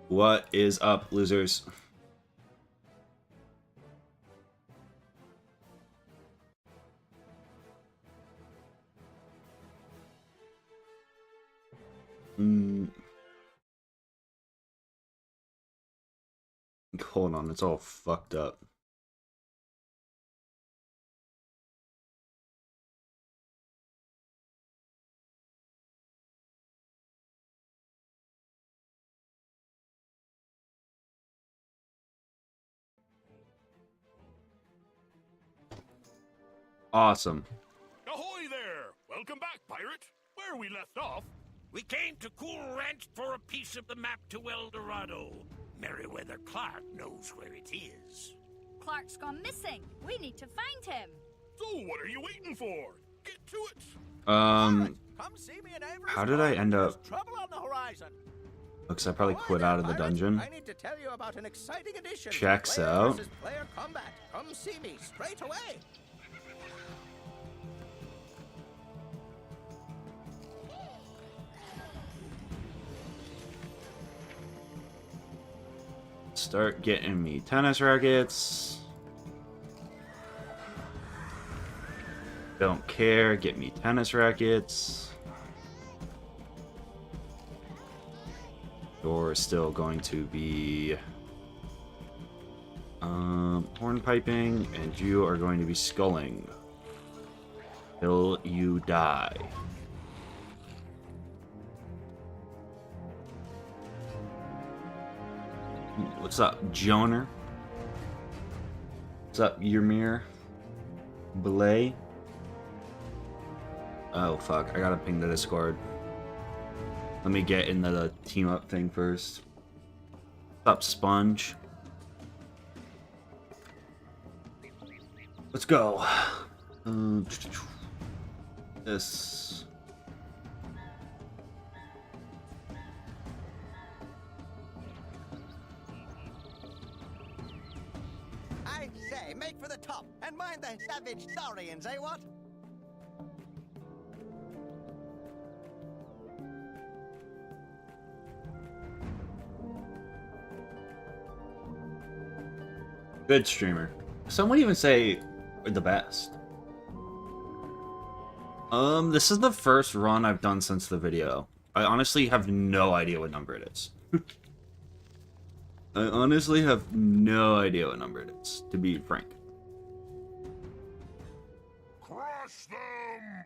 What is up, losers? Hold on, it's all fucked up. Awesome. Ahoy there! Welcome back, pirate. Where we left off, we came to Cool Ranch for a piece of the map to El Dorado. Meriwether Clark knows where it is. Clark's gone missing. We need to find him. So what are you waiting for? Get to it. Come see me in Avery's How did I end up? There's trouble on the horizon. Looks I probably quit out of the dungeon. I need to tell you about an exciting addition. Checks Player out. versus player combat. Come see me straight away. Start getting me tennis rackets. Don't care, get me tennis rackets. You're still going to be hornpiping, and you are going to be sculling till you die. What's up, Joner? What's up, Ymir? Belay? Oh, fuck. I gotta ping the Discord. Let me get into the team up thing first. What's up, Sponge? Let's go. This. I say, make for the top and mind the savage saurians, eh, what? Good streamer. Some would even say the best. This is the first run I've done since the video. I honestly have no idea what number it is. I honestly have no idea what number it is, to be frank. Crush them!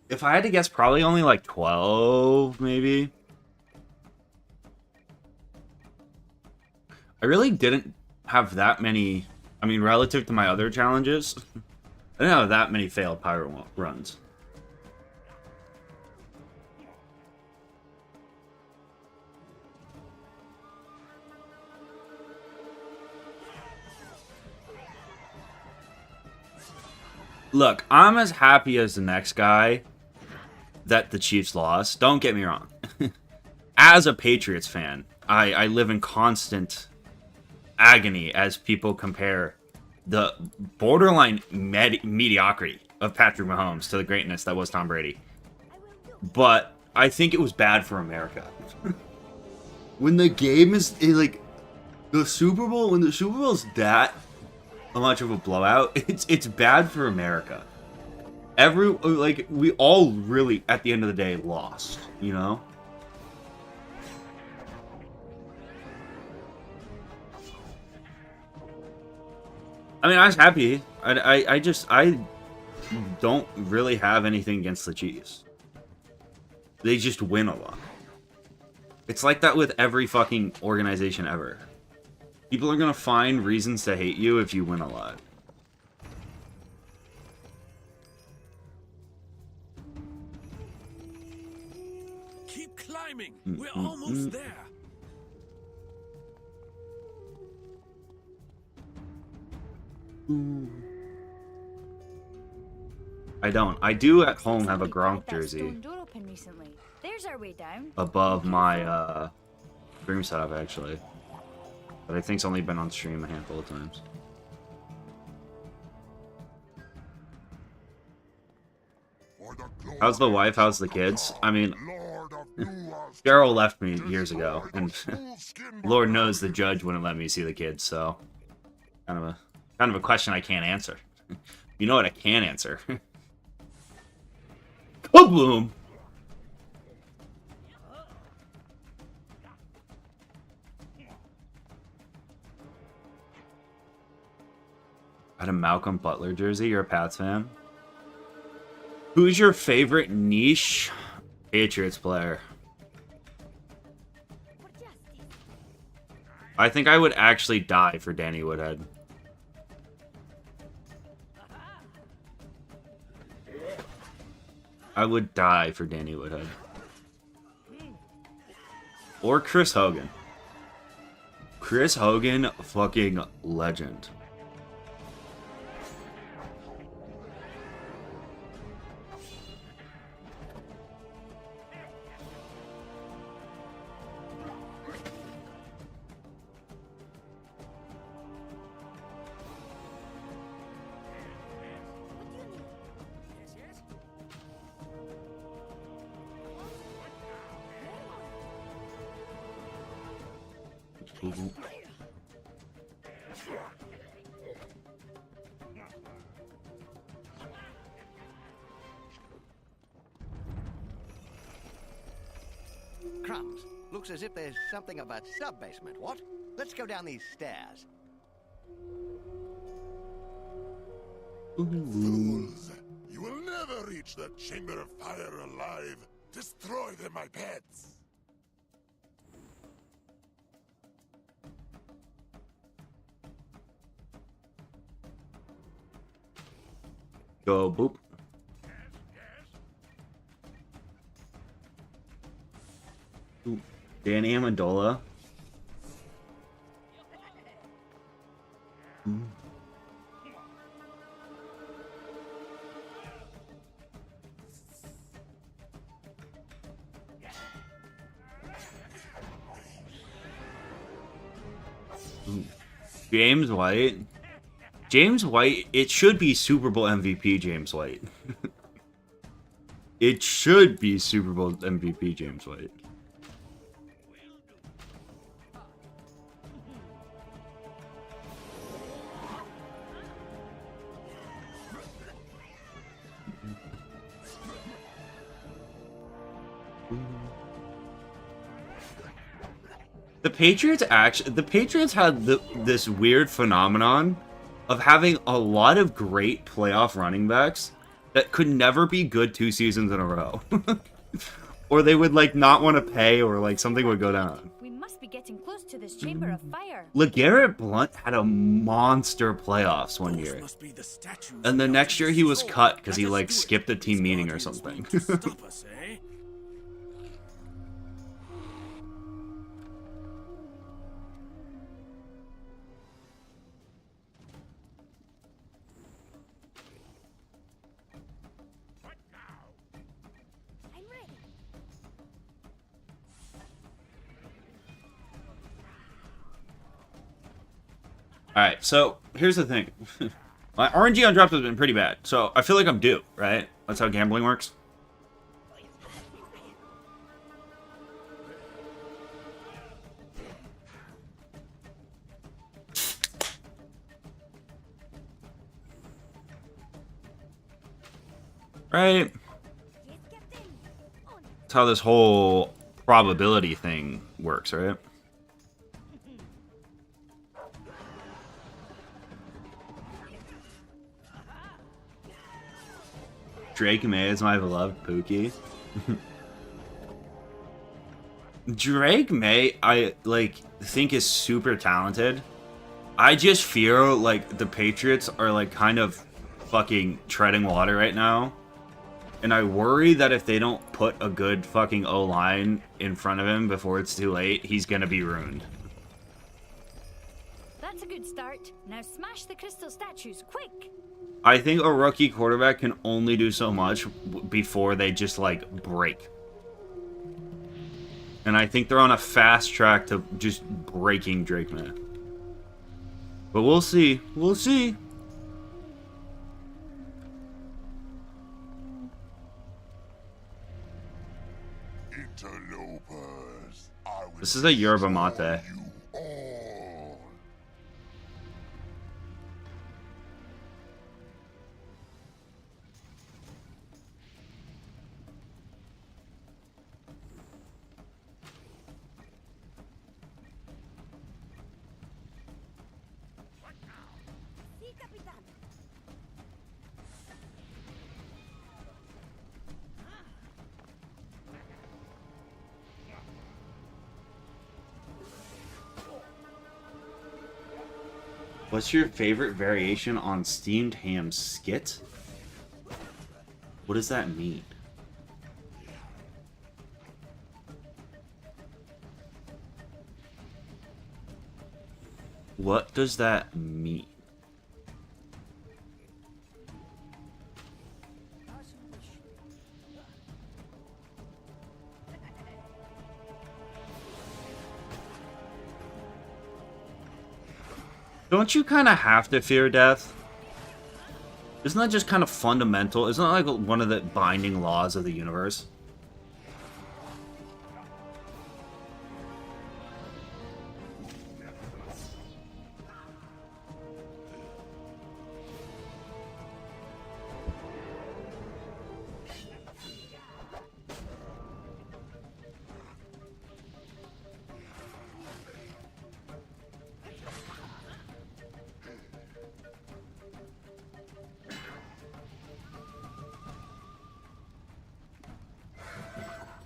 If I had to guess, probably only like 12, maybe. I really didn't have that many, I mean, relative to my other challenges, I didn't have that many failed pirate runs. Look, I'm as happy as the next guy that the Chiefs lost. Don't get me wrong. As a Patriots fan, I live in constant agony as people compare the borderline mediocrity of Patrick Mahomes to the greatness that was Tom Brady. But I think it was bad for America. When the game is like the Super Bowl, when the Super Bowl is that much of a blowout, it's bad for America. We all really at the end of the day lost, you know? I mean, I was happy. I don't really have anything against the Chiefs. They just win a lot. It's like that with every fucking organization ever. People are gonna find reasons to hate you if you win a lot. Keep climbing. We're almost there. I don't. I do at home have a Gronk jersey There's our way down. above my stream setup, actually. But I think it's only been on stream a handful of times. How's the wife? How's the kids? I mean, Daryl left me years ago, and Lord knows the judge wouldn't let me see the kids, so kind of a question I can't answer. You know what I can answer? Kaboom! Got a Malcolm Butler jersey? You're a Pats fan? Who's your favorite niche Patriots player? I think I would actually die for Danny Woodhead. I would die for Danny Woodhead. Or Chris Hogan. Chris Hogan, fucking legend. Crumbs. Looks as if there's something of a sub-basement, what? Let's go down these stairs. Fools! You will never reach the Chamber of Fire alive. Destroy them, my pets. Go boop. Ooh, Danny Amendola. James White. James White, it should be Super Bowl MVP James White. It should be Super Bowl MVP James White. The Patriots had this weird phenomenon of having a lot of great playoff running backs that could never be good 2 seasons in a row. Or they would like not want to pay, or like something would go down. We must be getting close to this chamber of fire. LeGarrette Blount had a monster playoffs one year. And the next year he was cut because he like skipped a team meeting or something. Stop us, eh? I'm ready. Alright, so here's the thing. My RNG on drops has been pretty bad, so I feel like I'm due, right? That's how gambling works. Right? That's how this whole probability thing works, right? Drake May is my beloved Pookie. Drake May, I like think is super talented. I just feel like the Patriots are like kind of fucking treading water right now. And I worry that if they don't put a good fucking O-line in front of him before it's too late, he's gonna be ruined. That's a good start. Now smash the crystal statues, quick! I think a rookie quarterback can only do so much before they just, like, break. And I think they're on a fast track to just breaking Drake May. But we'll see. We'll see. Interlopers, I will This is a yerba mate. destroy you all. Sí, Capitán. What's your favorite variation on steamed ham skit? What does that mean? What does that mean? Don't you kind of have to fear death? Isn't that just kind of fundamental? Isn't that like one of the binding laws of the universe?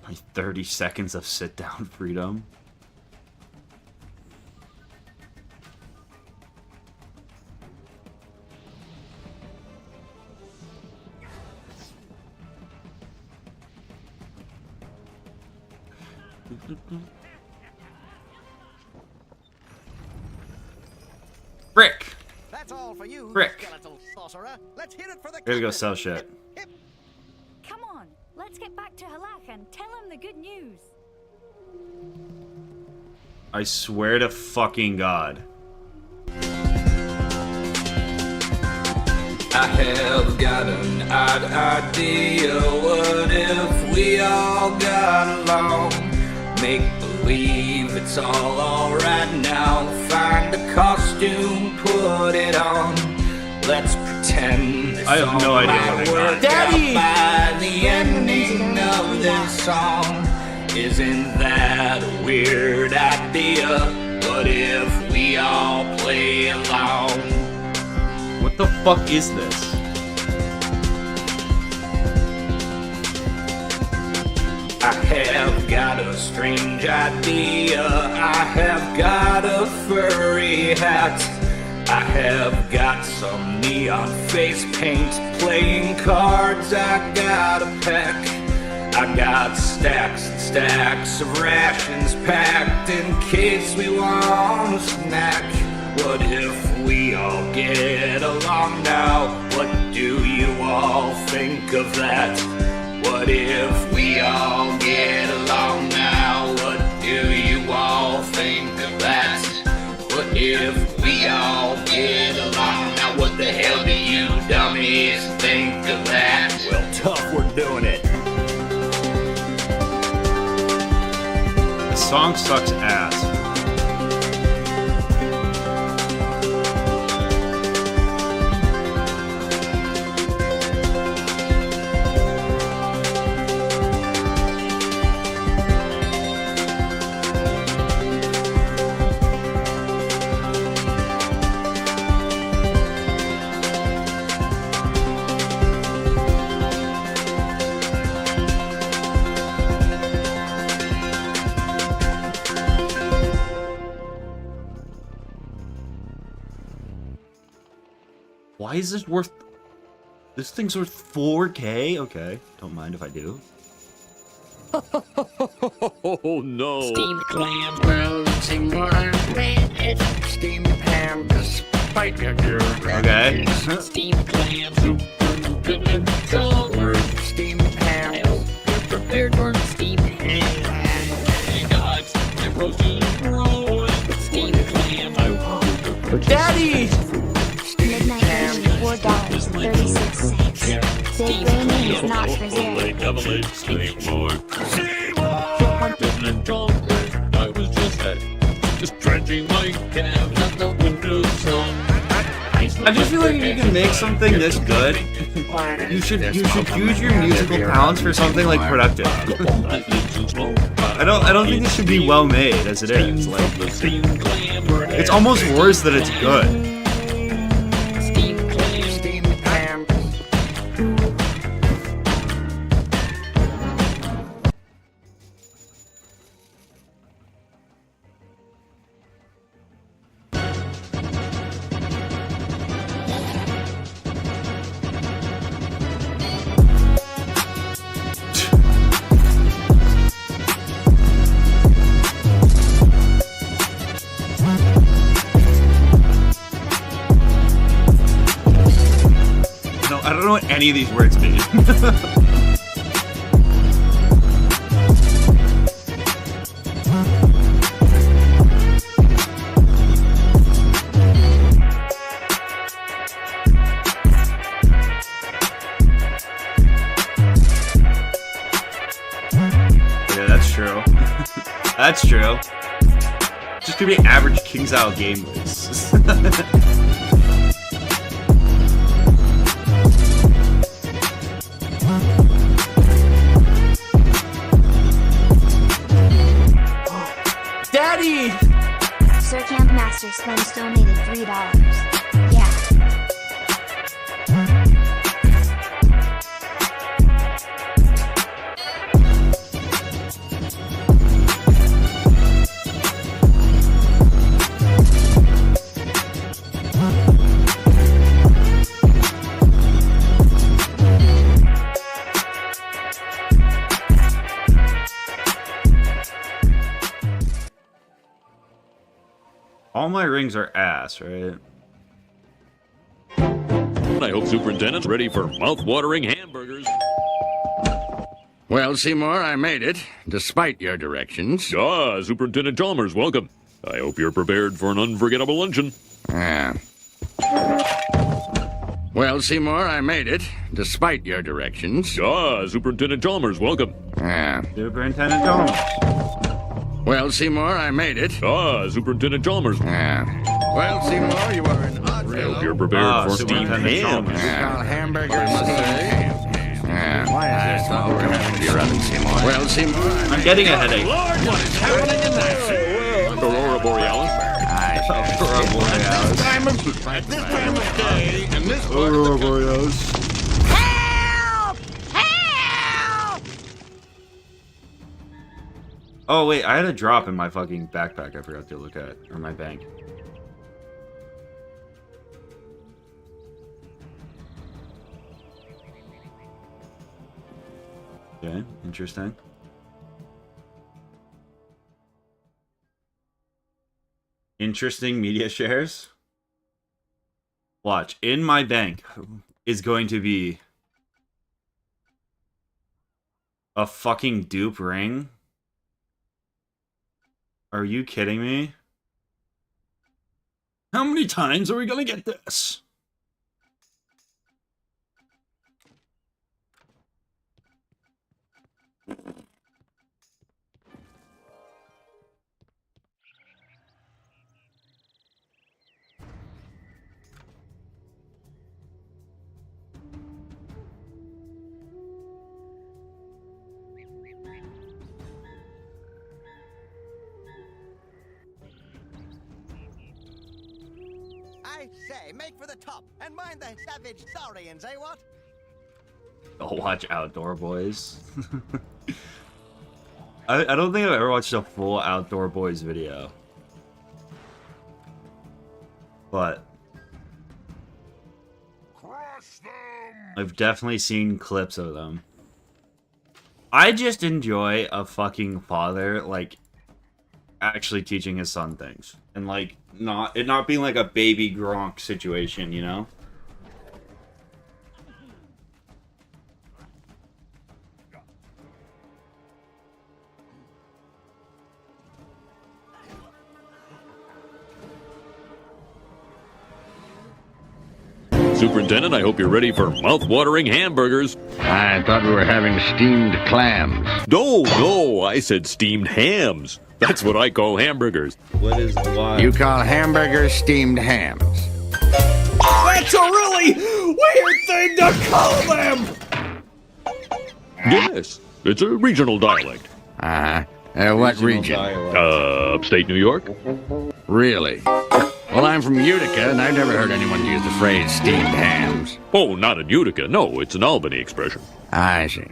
My 30 seconds of sit-down freedom. Frick! That's all for you, Frick. skeletal sorcerer. Let's hit it for the Gotta go captain. sell shit. Hip, hip. Come on, let's get back to Halak and tell him the good news. I swear to fucking God. I have got an odd idea. What if we all got along? Make believe it's all alright now. Find a costume, put it on. Let's pretend this I have no all idea might what I work got. out by the ending of this song. Isn't that a weird idea? What if we all play along? What the fuck is this? I have got a strange idea. I have got a furry hat. I have got some neon face paint. Playing cards, I got a pack. I got stacks and stacks of rations packed in case we want a snack. What if we all get along now? What do you all think of that? What if we all get along now? What do you all think of that? What if we all get along now? What the hell do you dummies think of that? Well, tough, we're doing it. The song sucks ass. Why is this worth... This thing's worth 4K? Okay, don't mind if I do. Oh no! Steamed clams, bouncing on red. Steamed ham, despite your Okay. steamed clams, good color. Steamed ham, I hope you're prepared for steamed ham. Dogs, and roasted roll. Steamed clam, I hope you're Daddy! Midnight version, $4.36. Big Raymond is not for Zeritt. Double-A steam boy. and chocolate. I was just stretching my calves at the windowsill. I just feel like if you can make something this good, you should use your musical talents for something like productive. I don't think this should be well made as it is. Like, it's almost worse that it's good. I don't know what any of these words mean. Yeah, that's true. That's true. Just could be average King's Isle gameplays. Daddy! Sir Campmaster Slim's donated $3. Yeah. All my rings are ass, right? I hope Superintendent's ready for mouth-watering hamburgers. Well, Seymour, I made it, despite your directions. Ah, Superintendent Chalmers, welcome. I hope you're prepared for an unforgettable luncheon. Yeah. Well, Seymour, I made it, despite your directions. Ah, Superintendent Chalmers, welcome. Yeah. Superintendent Jones. Well, Seymour, I made it. Ah, Superintendent Chalmers. Yeah. Well, Seymour, you are an odd I hope fellow. you're prepared for steamed Superintendent ham. Chalmers. Call hamburgers steamed ham. Yeah. Why is this all we're having your oven, Seymour? Well, Seymour, I'm getting a headache. Lord, what is happening in there? Aurora Borealis. Aurora Borealis. At this time of day, and this Aurora Borealis. Oh wait, I had a drop in my fucking backpack I forgot to look at. Or my bank. Okay, interesting. Interesting media shares. Watch, in my bank is going to be a fucking dupe ring. Are you kidding me? How many times are we gonna get this? I say, make for the top, and mind the savage saurians, eh, what? I'll watch Outdoor Boys. I don't think I've ever watched a full Outdoor Boys video. But Crush them! I've definitely seen clips of them. I just enjoy a fucking father, like, actually teaching his son things. And, like, not being like a baby Gronk situation, you know? Superintendent, I hope you're ready for mouth-watering hamburgers. I thought we were having steamed clams. No, I said steamed hams. That's what I call hamburgers. What is why? You call hamburgers steamed hams. That's a really weird thing to call them! Yes, it's a regional dialect. What region? Upstate New York. Really? Well, I'm from Utica, and I've never heard anyone use the phrase steamed hams. Oh, not in Utica. No, it's an Albany expression. I see.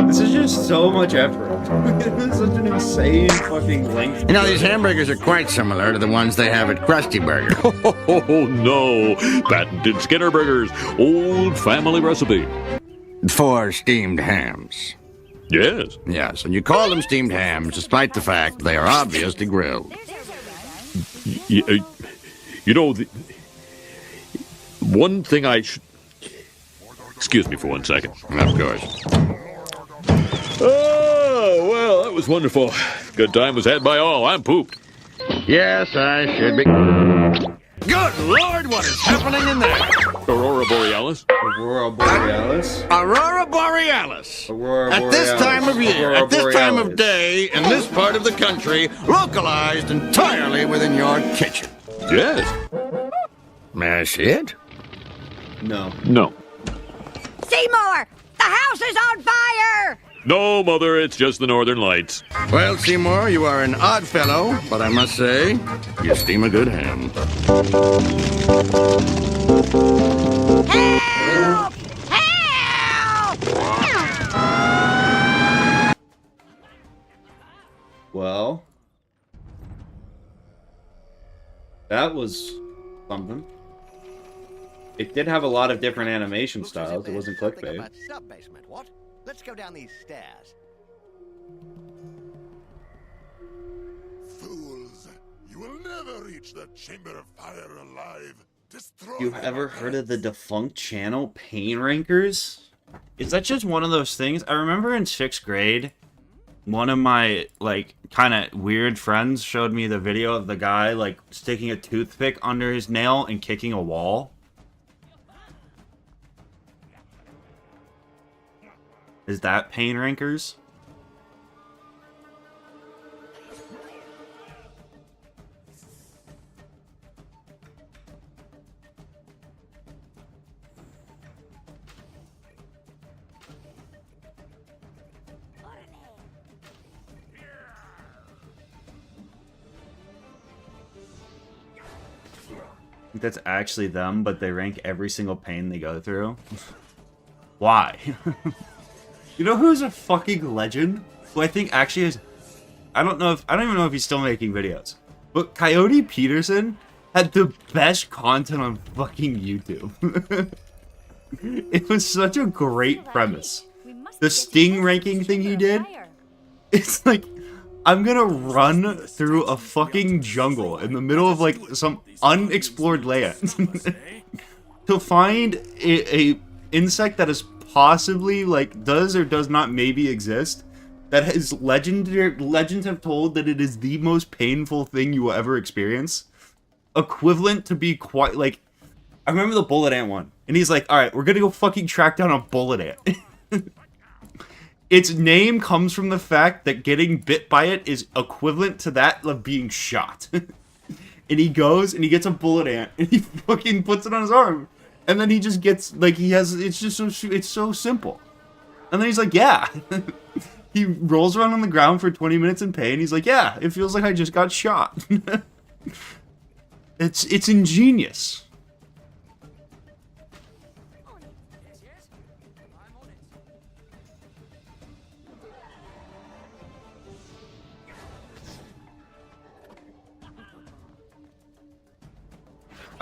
This is just so much effort. This is such an insane fucking length. You know, these hamburgers are quite similar to the ones they have at Krusty Burger. Oh, no. Patented Skinner Burgers. Old family recipe. For steamed hams. Yes. Yes, and you call them steamed hams despite the fact they are obviously grilled. You know, one thing I should... Excuse me for 1 second. Of course. Oh, well, that was wonderful. Good time was had by all. I'm pooped. Yes, I should be... Good Lord, what is happening in there? Aurora Borealis? Aurora Borealis? Aurora Borealis. Aurora At this Borealis. time of year, Aurora at this time of Borealis. day, in this part of the country, localized entirely within your kitchen. Yes. May I see it? No. No. Seymour! The house is on fire! No, Mother, it's just the Northern Lights. Well, Seymour, you are an odd fellow, but I must say, you steam a good ham. Help! Help! Well, that was something. It did have a lot of different animation styles. It wasn't clickbait. Sub-basement, what? Let's go down these stairs. Fools! You will never reach the Chamber of Fire alive. Destroy You've them ever with heard of the defunct channel Pain Rankers? Is that just one of those things? I remember in 6th grade, one of my, like, kind of weird friends showed me the video of the guy, like, sticking a toothpick under his nail and kicking a wall. Is that Pain Rankers? I think that's actually them, but they rank every single pain they go through. Why? You know who's a fucking legend? Who I think actually is... I don't even know if he's still making videos. But Coyote Peterson had the best content on fucking YouTube. It was such a great premise. The Sting ranking thing he did, it's like, I'm gonna run through a fucking jungle in the middle of like some unexplored land to find a insect that is possibly like does or does not maybe exist, that is legends have told that it is the most painful thing you will ever experience, equivalent to be quite like, I remember the bullet ant one, and he's like, all right, we're gonna go fucking track down a bullet ant. Its name comes from the fact that getting bit by it is equivalent to that of being shot. And he goes and he gets a bullet ant and he fucking puts it on his arm. And then he just gets, like, he has, it's just so, it's so simple. And then he's like, yeah. He rolls around on the ground for 20 minutes in pain. He's like, yeah, it feels like I just got shot. It's ingenious.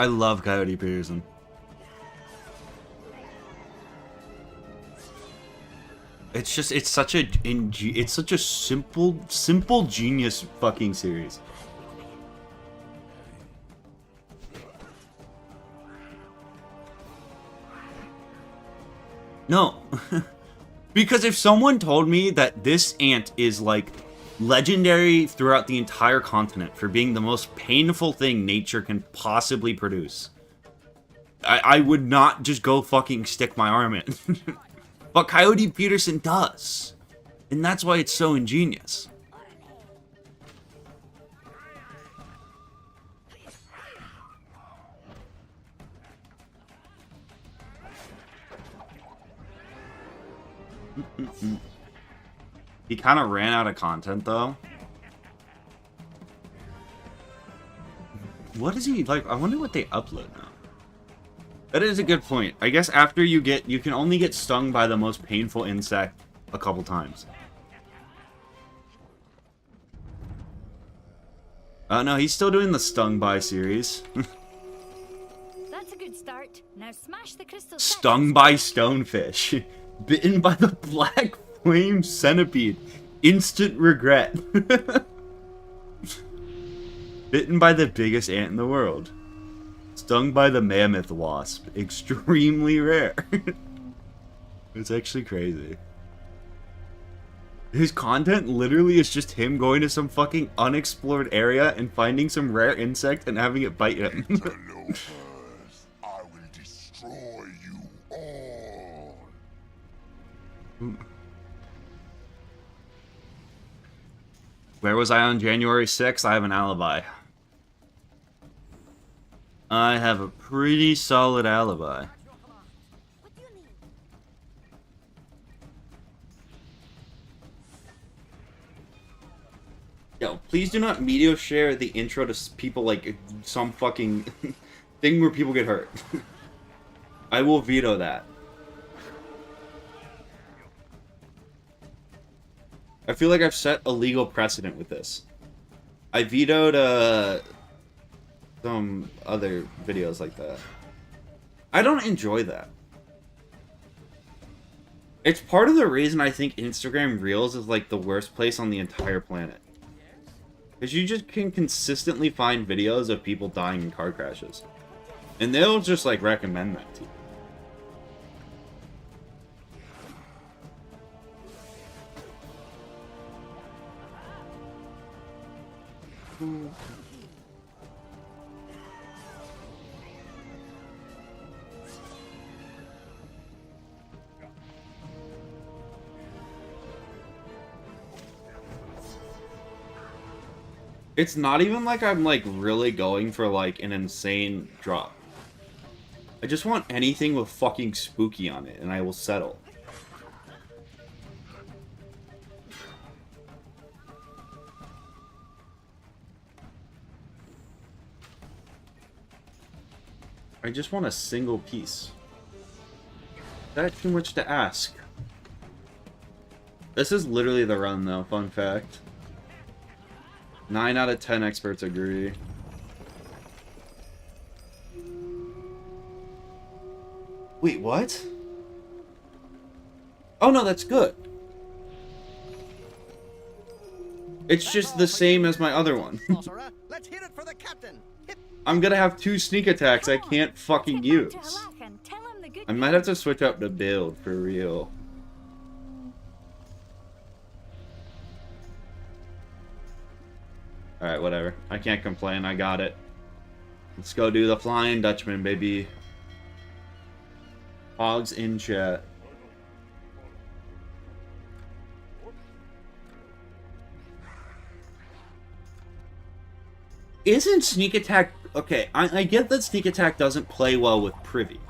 I love Coyote Peterson. It's just, it's such a simple genius fucking series. No. Because if someone told me that this ant is like Legendary throughout the entire continent for being the most painful thing nature can possibly produce. I would not just go fucking stick my arm in. But Coyote Peterson does. And that's why it's so ingenious. He kind of ran out of content, though. What is he like? I wonder what they upload now. That is a good point. I guess after you can only get stung by the most painful insect a couple times. No, he's still doing the Stung by series. That's a good start. Now smash the crystal. Stung by stonefish. Bitten by the black flame centipede. Instant regret. Bitten by the biggest ant in the world. Stung by the mammoth wasp. Extremely rare. It's actually crazy. His content literally is just him going to some fucking unexplored area and finding some rare insect and having it bite him. Hello, Earth. I will destroy you all. Where was I on January 6th? I have an alibi. I have a pretty solid alibi. Yo, please do not media share the intro to people like some fucking thing where people get hurt. I will veto that. I feel like I've set a legal precedent with this. I vetoed some other videos like that. I don't enjoy that. It's part of the reason I think Instagram Reels is like the worst place on the entire planet. Because you just can consistently find videos of people dying in car crashes. And they'll just like recommend that to you. It's not even like I'm like really going for like an insane drop. I just want anything with fucking spooky on it and I will settle. I just want a single piece. That's too much to ask. This is literally the run though, fun fact. 9 out of 10 experts agree. Wait, what? Oh no, that's good. It's just the same as my other one. Let's hit it for the captain. I'm gonna have 2 sneak attacks I can't fucking use. I might have to switch up the build for real. Alright, whatever. I can't complain, I got it. Let's go do the Flying Dutchman, baby. Hogs in chat. Isn't sneak attack... Okay, I get that sneak attack doesn't play well with privy.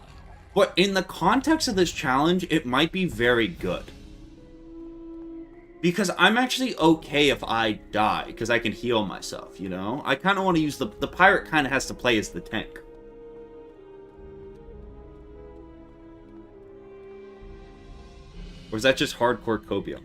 But in the context of this challenge, it might be very good. Because I'm actually okay if I die, because I can heal myself, you know? I kind of want to use the pirate kind of has to play as the tank. Or is that just hardcore copium?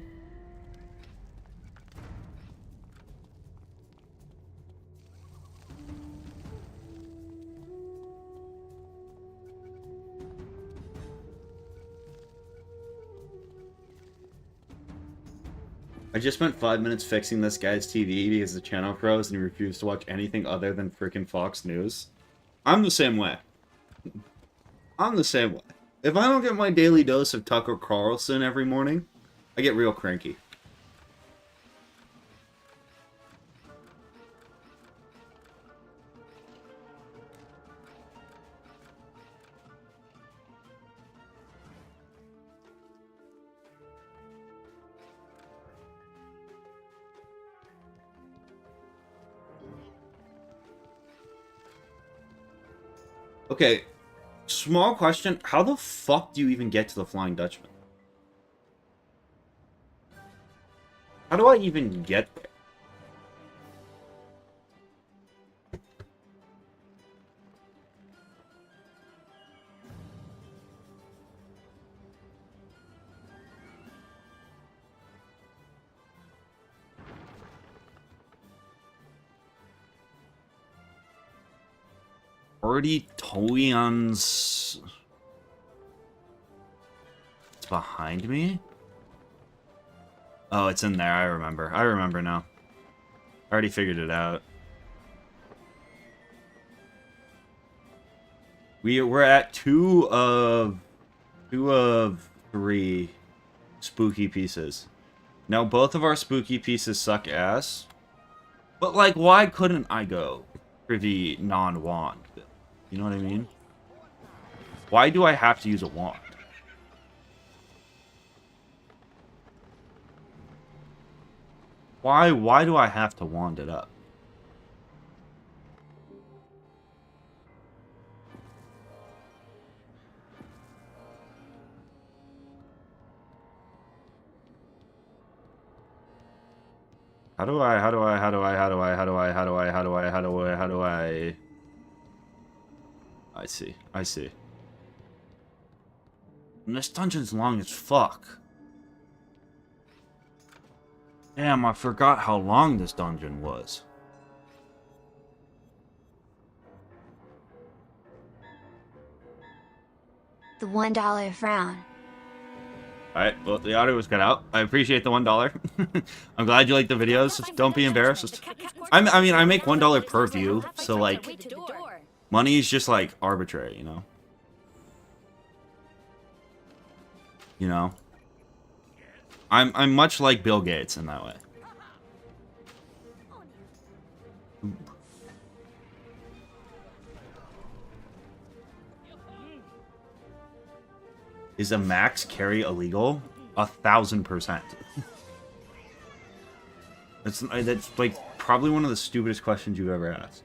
I just spent 5 minutes fixing this guy's TV because the channel froze and he refused to watch anything other than freaking Fox News. I'm the same way. I'm the same way. If I don't get my daily dose of Tucker Carlson every morning, I get real cranky. Okay, small question. How the fuck do you even get to the Flying Dutchman? How do I even get there? Already Toyon's... It's behind me? Oh, it's in there. I remember. I remember now. I already figured it out. We're at two of 3 spooky pieces. Now both of our spooky pieces suck ass. But like, why couldn't I go for the non-wand? You know what I mean? Why do I have to use a wand? Why do I have to wand it up? How do I... I see. And this dungeon's long as fuck. Damn, I forgot how long this dungeon was. The $1 frown. Alright, well, the audio was cut out. I appreciate the $1. I'm glad you like the videos. Just don't be embarrassed. I mean, I make $1 per view, so, like, money is just, like, arbitrary, you know? You know? I'm much like Bill Gates in that way. Is a max carry illegal? 1000%. That's like probably one of the stupidest questions you've ever asked.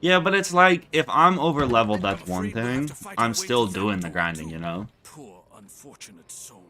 Yeah, but it's like, if I'm over leveled, that's one thing. I'm still doing the grinding, you know? Poor unfortunate souls.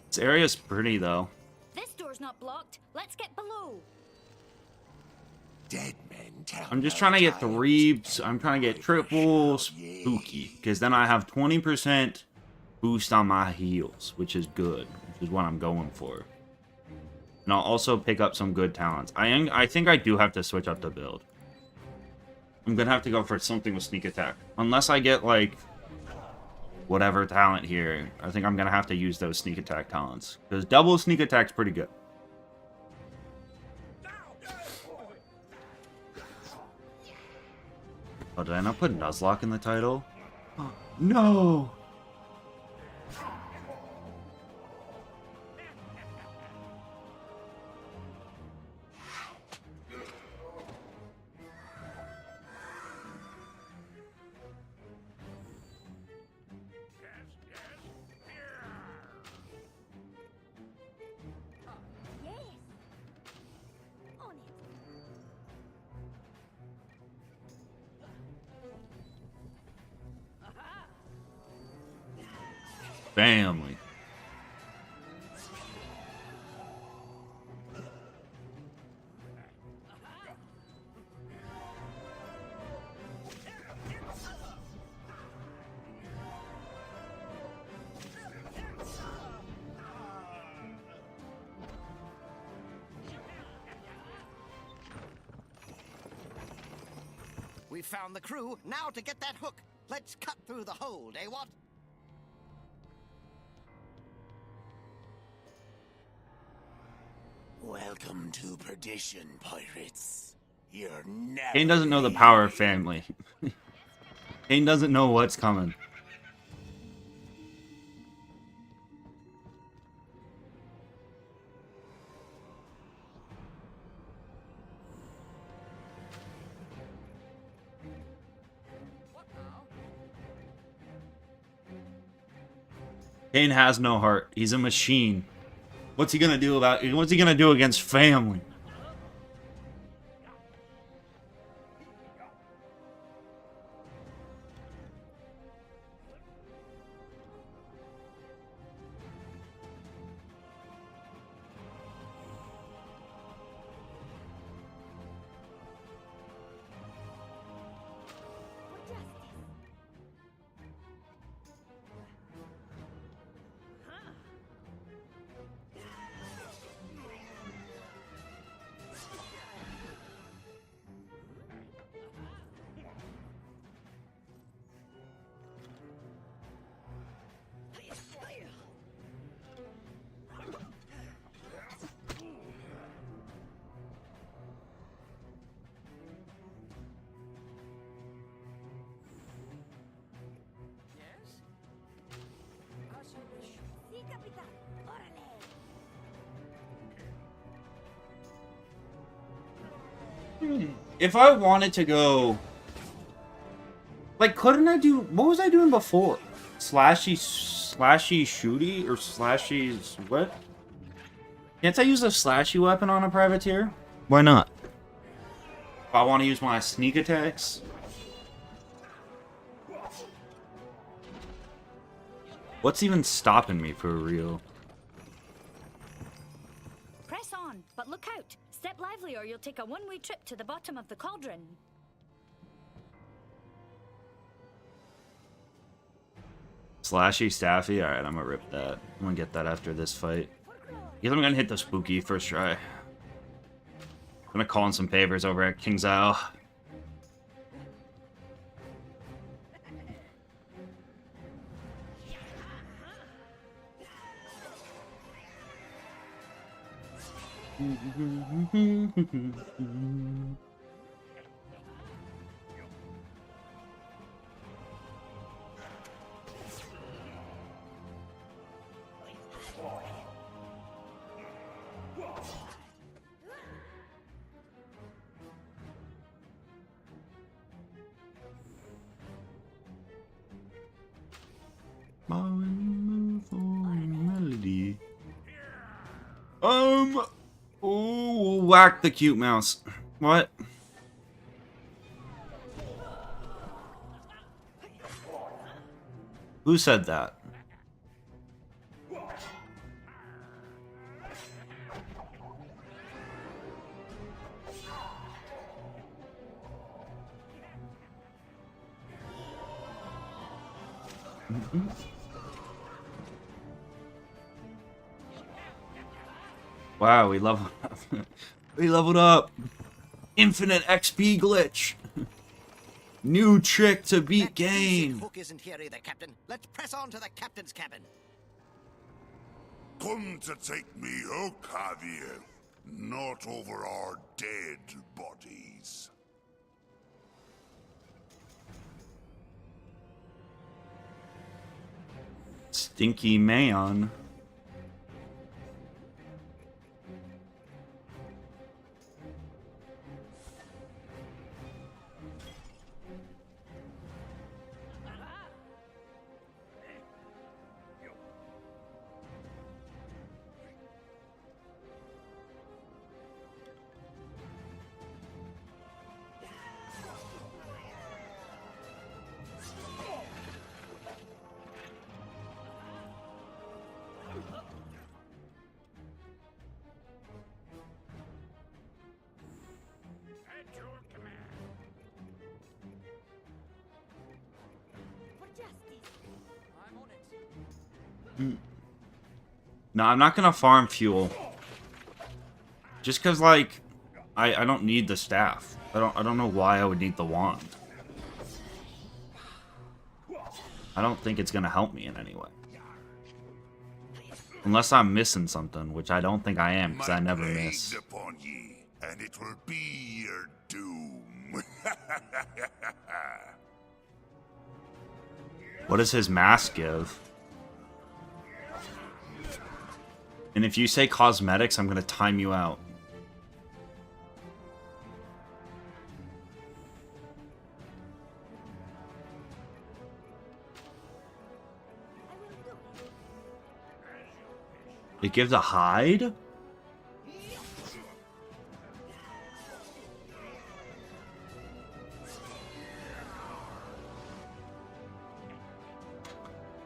This area's pretty, though. This door's not blocked. Let's get below. Dead men tell I'm just trying to get 3... I'm trying to get triple spooky. Because then I have 20% boost on my heals, which is good. Which is what I'm going for. And I'll also pick up some good talents. I think I do have to switch up the build. I'm going to have to go for something with sneak attack. Unless I get, like, whatever talent here. I think I'm going to have to use those sneak attack talents. Because double sneak attack's pretty good. Oh, did I not put Nuzlocke in the title? Oh, no! family. We found the crew. Now to get that hook. Let's cut through the hold, eh, what? Welcome to perdition, pirates. You're never. Kane doesn't know the power of family. Kane doesn't know what's coming. Kane has no heart. He's a machine. What's he gonna do what's he gonna do against family? If I wanted to go... Like, couldn't I do... What was I doing before? Slashy shooty? Or slashy... What? Can't I use a slashy weapon on a privateer? Why not? If I want to use my sneak attacks? What's even stopping me for real? Press on, but look out. Step lively or you'll take a one-way trip to the bottom of the cauldron. Slashy staffy? Alright, I'm gonna rip that. I'm gonna get that after this fight. Guess I'm gonna hit the spooky first try. I'm gonna call in some favors over at King's Isle. Melody. Oh, whack the cute mouse. What? Who said that? Wow, we leveled up. We leveled up. Infinite XP glitch. New trick to beat game. Hook isn't here either, Captain. Let's press on to the captain's cabin. Come to take me hook, Harvir. Not over our dead bodies. Stinky man. No, I'm not gonna farm fuel. Just cause like I don't need the staff. I don't know why I would need the wand. I don't think it's gonna help me in any way. Unless I'm missing something, which I don't think I am, because I never miss. Upon ye, and it will be your doom. What does his mask give? And if you say cosmetics, I'm gonna time you out. It gives a hide?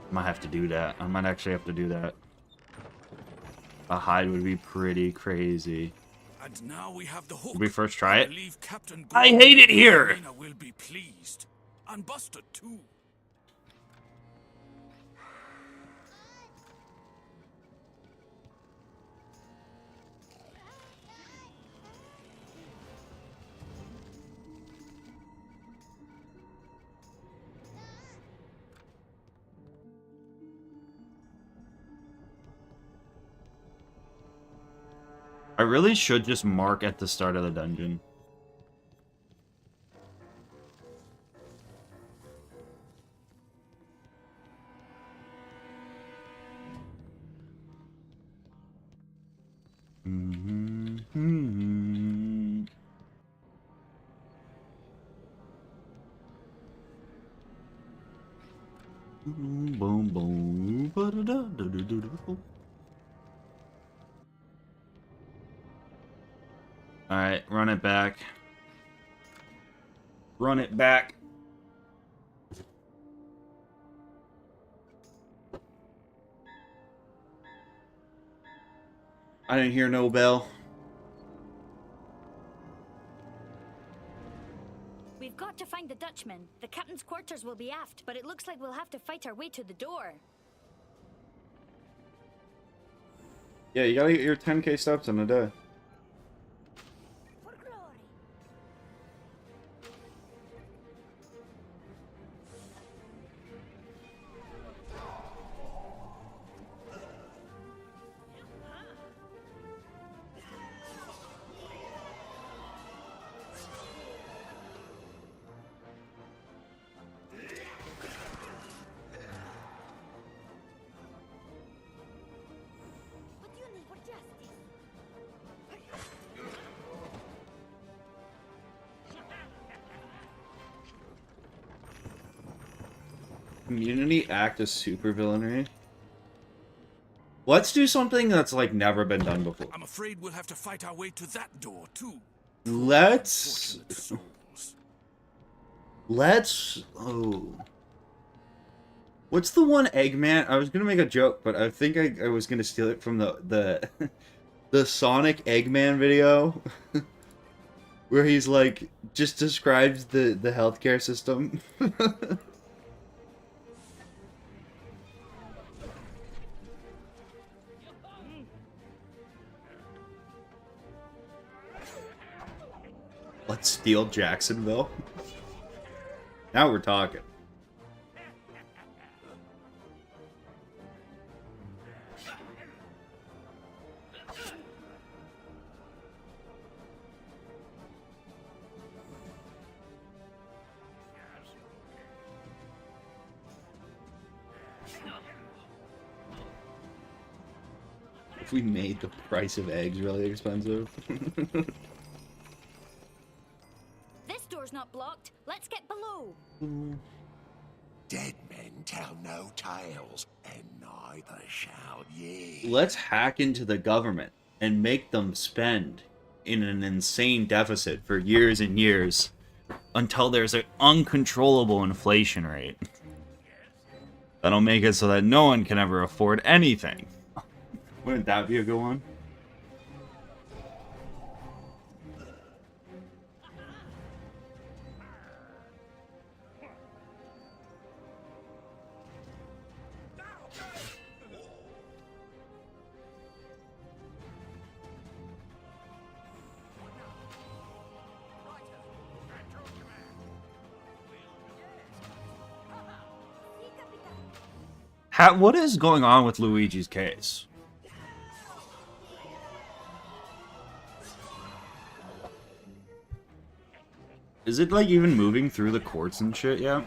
Might have to do that. I might actually have to do that. A hide would be pretty crazy. And now we have the hook. Should we first try it? I hate it here! Will be pleased. And Buster too. I really should just mark at the start of the dungeon. Boom, boom, ba-da-da-da-da-da-da. Alright, run it back. Run it back. I didn't hear no bell. We've got to find the Dutchman. The captain's quarters will be aft, but it looks like we'll have to fight our way to the door. Yeah, you gotta get your 10k steps in a day. Community act as supervillainy. Let's do something that's like never been done before. I'm afraid we'll have to fight our way to that door too. Let's oh. What's the one Eggman? I was gonna make a joke, but I think I was gonna steal it from the the Sonic Eggman video. Where he's like just describes the healthcare system. Let's steal Jacksonville. Now we're talking. If we made the price of eggs really expensive. Not blocked. Let's get below. Dead men tell no tales, and neither shall ye. Let's hack into the government and make them spend in an insane deficit for years and years until there's an uncontrollable inflation rate. That'll make it so that no one can ever afford anything. Wouldn't that be a good one? What is going on with Luigi's case? Is it, like, even moving through the courts and shit yet?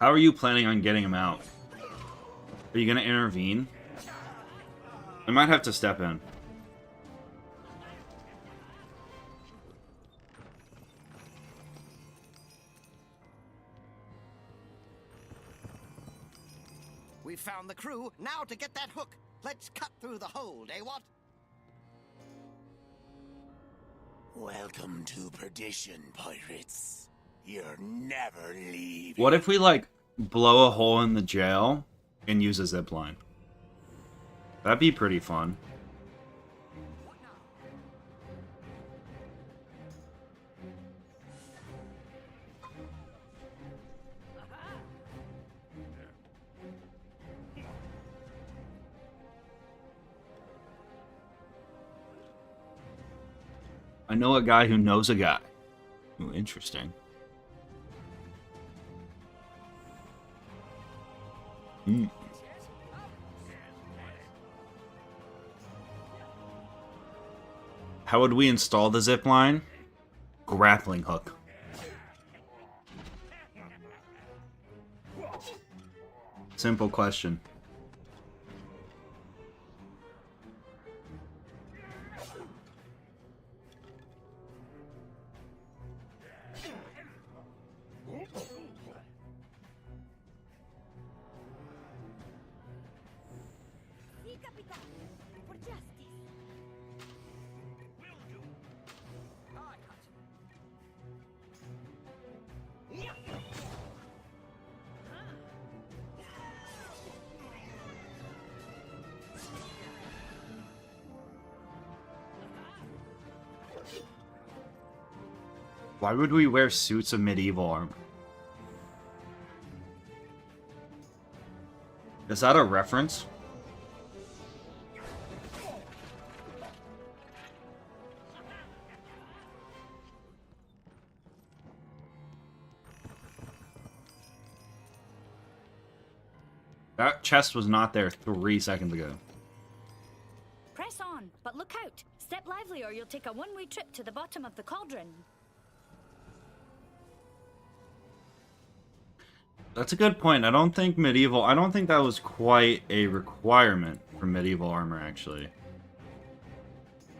How are you planning on getting him out? Are you gonna intervene? I might have to step in. We've found the crew. Now to get that hook. Let's cut through the hold, eh, what? Welcome to perdition, pirates. You're never leaving. What if we, like, blow a hole in the jail and use a zipline? That'd be pretty fun. I know a guy who knows a guy. Ooh, interesting. Hmm. How would we install the zip line? Grappling hook. Simple question. Why would we wear suits of medieval armor? Is that a reference? That chest was not there 3 seconds ago. Press on, but look out. Step lively or you'll take a one-way trip to the bottom of the cauldron. That's a good point. I don't think that was quite a requirement for medieval armor, actually.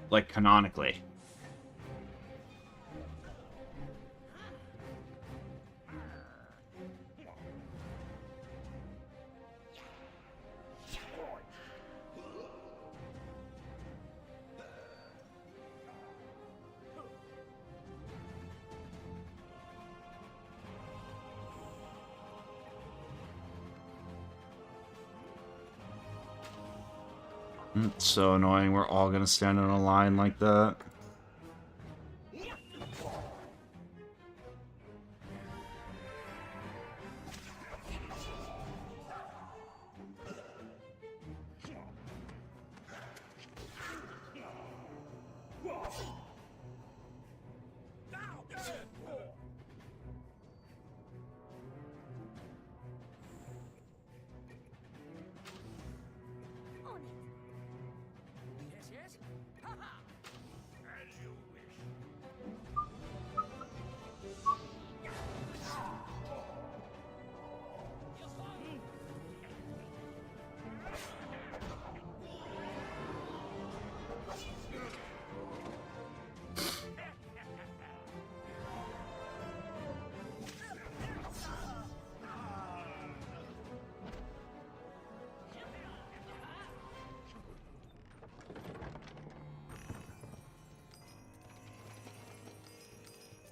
Like, canonically. It's so annoying. We're all gonna stand in a line like that.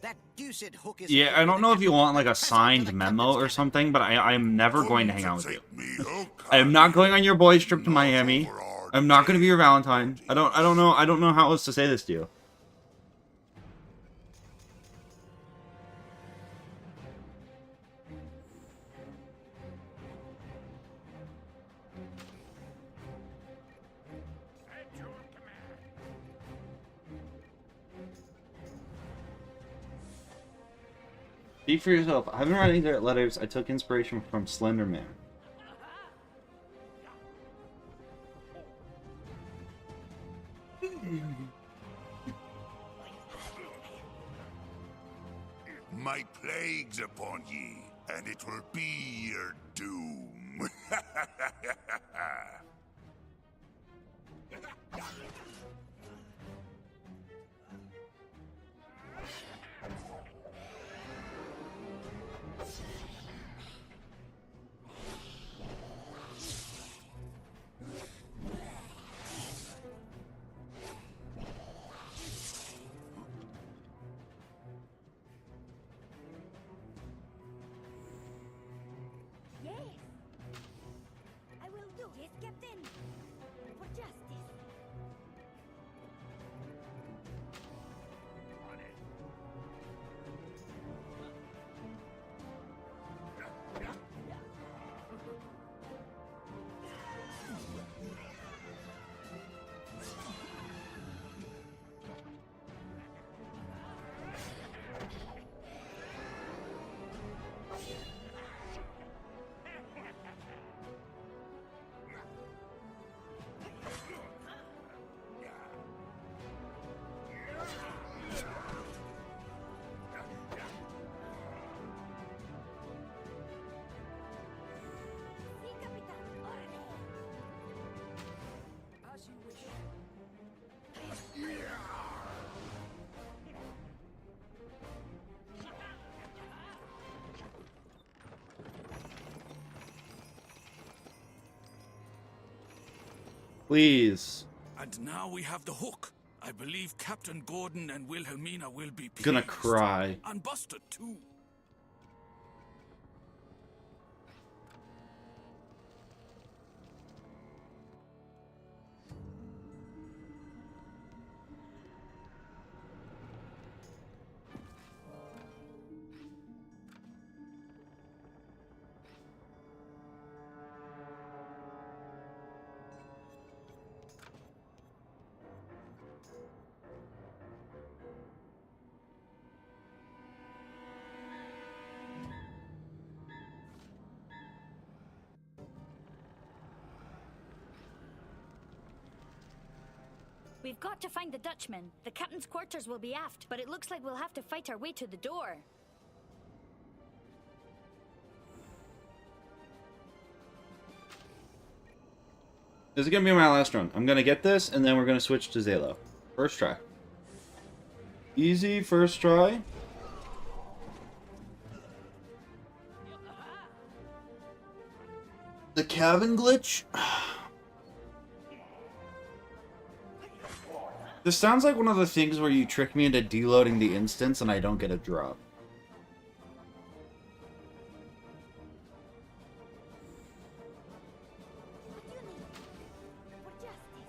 That deuced hook is... Yeah, I don't know if you want, like, a signed memo or something, but I'm never going to hang out with you. I am not going on your boys' trip to Miami. I'm not going to be your Valentine. I don't know how else to say this to you. Speak for yourself. I've been writing their letters. I took inspiration from Slender Man. My plagues upon ye, and it will be your doom. Yes. I will do. Yes, Captain. For justice. Please. And now we have the hook. I believe Captain Gordon and Wilhelmina will be pleased. Gonna cry. And Buster, too. We've got to find the Dutchman. The captain's quarters will be aft, but it looks like we'll have to fight our way to the door. This is gonna be my last run. I'm gonna get this, and then we're gonna switch to Zalo. First try. Easy first try. The cabin glitch? This sounds like one of the things where you trick me into deloading the instance and I don't get a drop.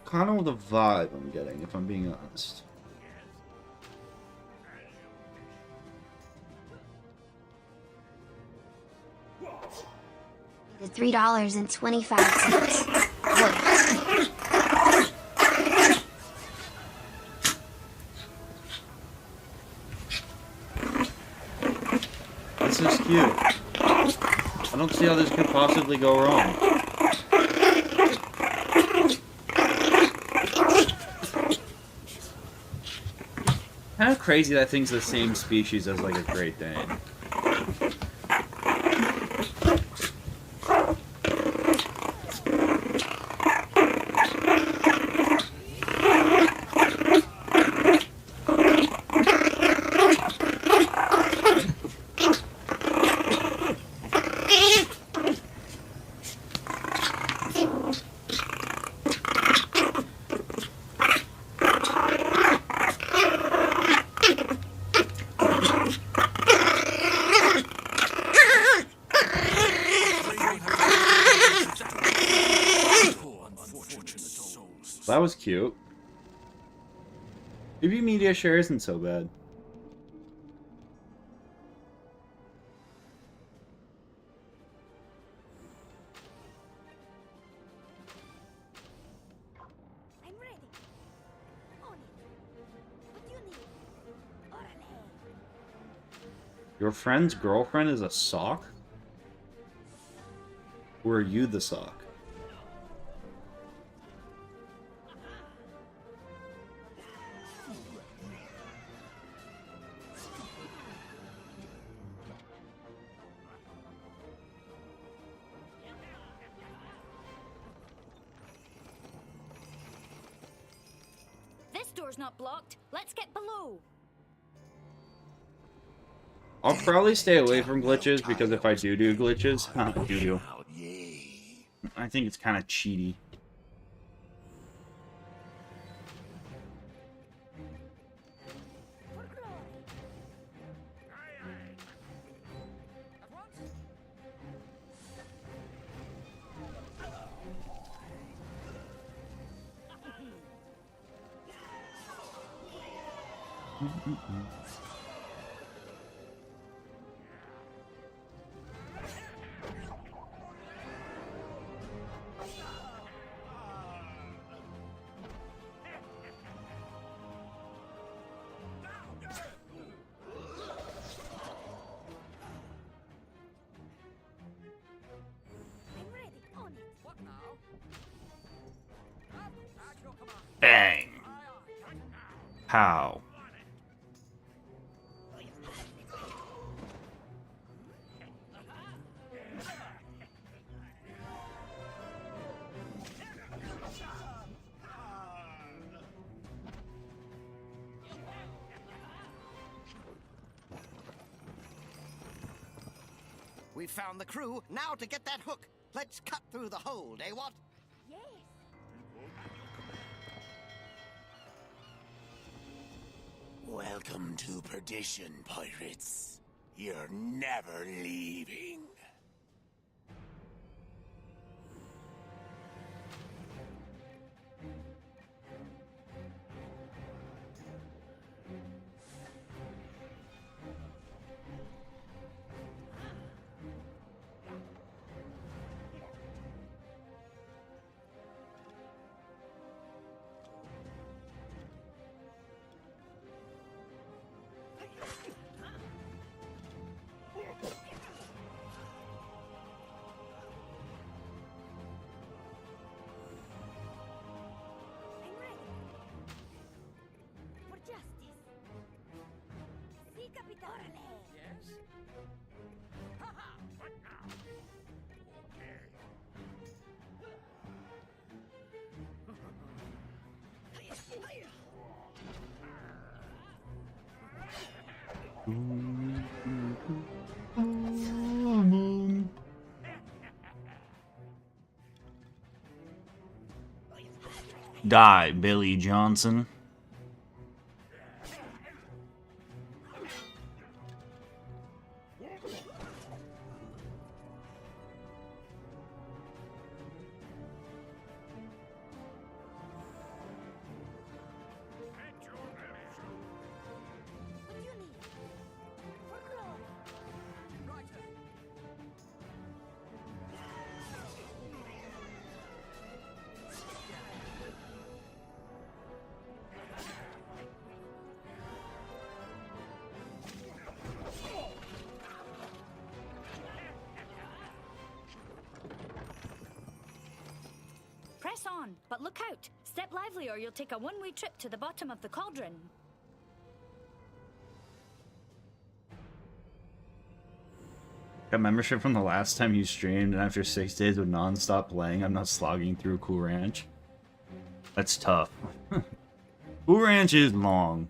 Kind of the vibe I'm getting, if I'm being honest. The $3.25. Wait. This is cute. I don't see how this could possibly go wrong. Kind of crazy that thing's the same species as like a Great Dane. That was cute. Maybe media share isn't so bad. I'm ready. On it. What do you need? Orale. Your friend's girlfriend is a sock? Or are you the sock? This door's not blocked. Let's get below. I'll probably stay away from glitches because if I do glitches, I think it's kind of cheaty. Bang! Pow. We found the crew. Now to get that hook. Let's cut through the hold, eh, what? Yes. Welcome to perdition, pirates. You're never leaving. Yes? Haha, what now? Okay. Die, Billy Johnson. Press on, but look out. Step lively or you'll take a one-way trip to the bottom of the cauldron. Got membership from the last time you streamed, and after 6 days of non-stop playing, I'm not slogging through Cool Ranch. That's tough. Cool Ranch is long.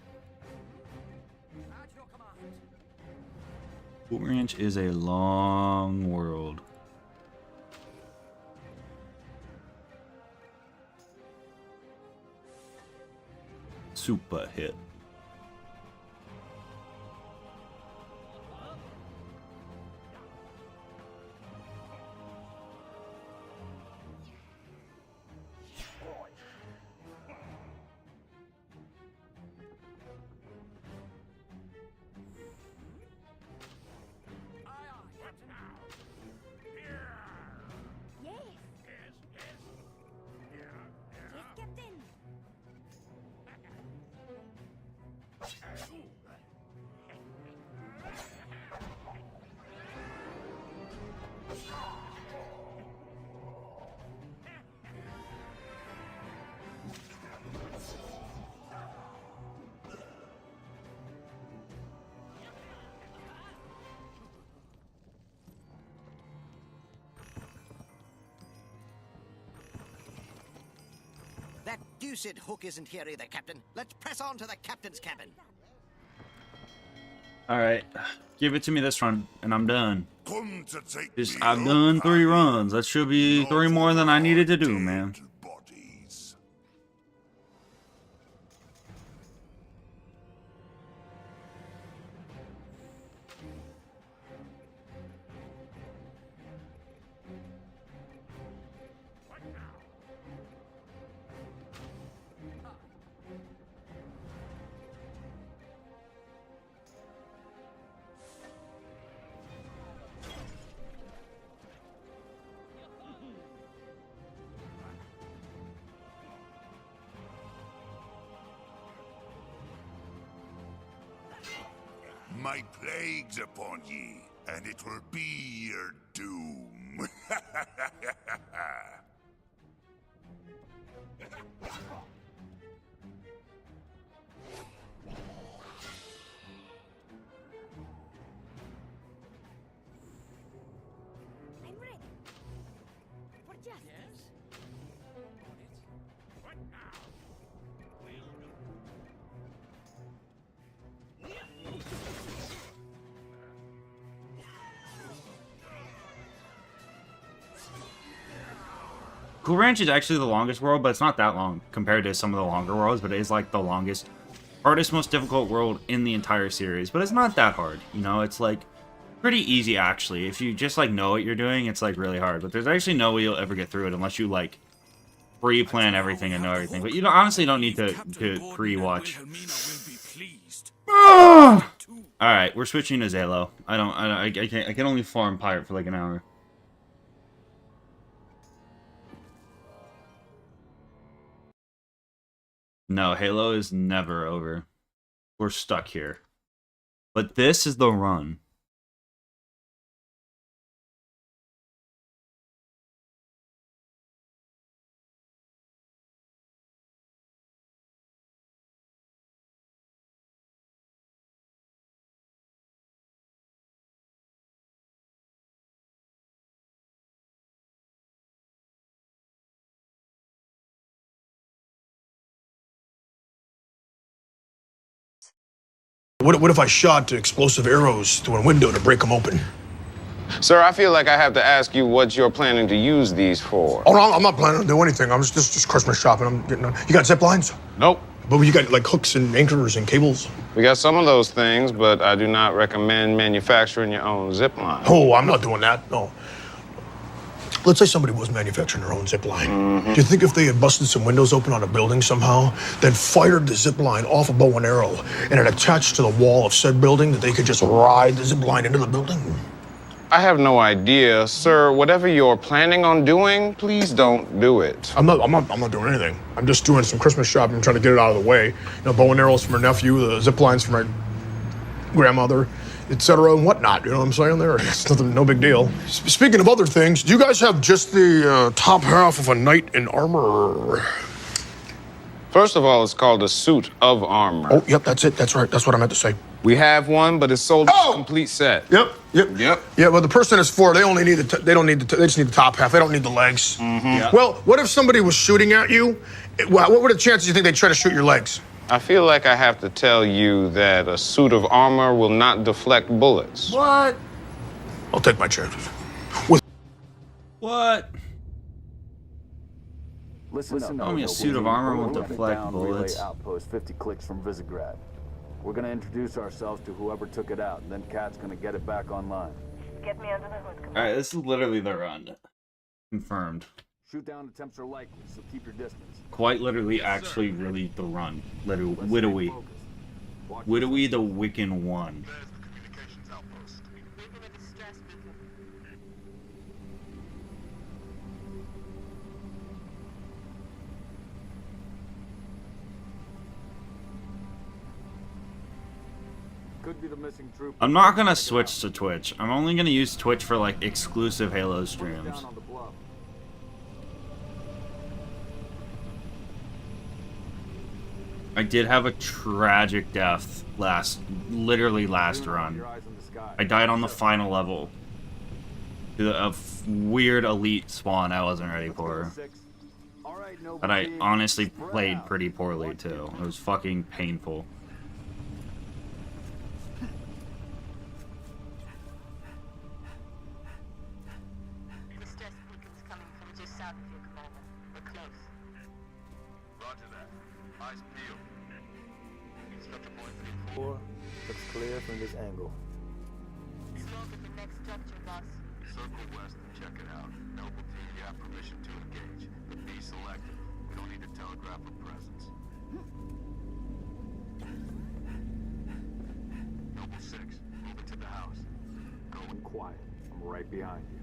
Cool Ranch is a long world. Super hit. deuced hook isn't here either, Captain. Let's press on to the captain's cabin. Alright. Give it to me this run, and I'm done. Come to take I've done 3 runs. That should be 3 more than I needed to do, man. bodies. My plagues upon ye, and it will be your doom. I'm ready. For justice. What now? Cool Ranch is actually the longest world, but it's not that long compared to some of the longer worlds, but it is like the longest, hardest, most difficult world in the entire series. But it's not that hard, you know, it's like pretty easy actually. If you just like know what you're doing, it's like really hard, but there's actually no way you'll ever get through it unless you like pre-plan everything and know everything. But you honestly don't need to pre-watch. Alright, we're switching to Zalo. I can only farm Pirate for like an hour. No, Halo is never over. We're stuck here. But this is the run. What if I shot explosive arrows through a window to break them open? Sir, I feel like I have to ask you what you're planning to use these for. Oh, no, I'm not planning to do anything. I'm just Christmas shopping. I'm getting on. You got zip lines? Nope. But you got like hooks and anchors and cables? We got some of those things, but I do not recommend manufacturing your own zip line. Oh, I'm not doing that, no. Let's say somebody was manufacturing their own zip line. Do you think if they had busted some windows open on a building somehow, then fired the zip line off a bow and arrow, and it attached to the wall of said building, that they could just ride the zip line into the building? I have no idea. Sir, whatever you're planning on doing, please don't do it. I'm not doing anything. I'm just doing some Christmas shopping, trying to get it out of the way. You know, bow and arrows for my nephew, the zip lines for my grandmother, etc. and whatnot. You know what I'm saying there? It's nothing, no big deal. Speaking of other things, do you guys have just the top half of a knight in armor? First of all, it's called a suit of armor. Oh, yep, that's it. That's right. That's what I meant to say. We have one, but it's sold as a complete set. Yep. Yeah, well, the person is for, they only need they just need the top half. They don't need the legs. Yeah. Well, what if somebody was shooting at you? What were the chances you think they'd try to shoot your legs? I feel like I have to tell you that a suit of armor will not deflect bullets. What? I'll take my chances. What? Listen Tell me a suit of armor won't deflect bullets. Outpost 50 clicks from Visegrad. We're gonna introduce ourselves to whoever took it out, and then Kat's gonna get it back online. Get me under the hood. Alright, this is literally the run. Confirmed. Shoot down attempts are likely, so keep your distance. Quite literally, actually, really the run. Literally, Widowy. Widowy the Wiccan One. Could be the missing troop. I'm not gonna switch to Twitch. I'm only gonna use Twitch for like exclusive Halo streams. I did have a tragic death literally last run. I died on the final level to a weird elite spawn I wasn't ready for. That I honestly played pretty poorly too. It was fucking painful. Distress beacons coming from just south of you, Commander. We're close. Roger that. Eyes peeled. Structure point 4 looks clear from this angle. Slow to the next structure, boss. Circle west and check it out. Noble team, you have permission to engage, but be selective. We don't need to telegraph a presence. Noble 6, move it to the house. Going quiet. I'm right behind you.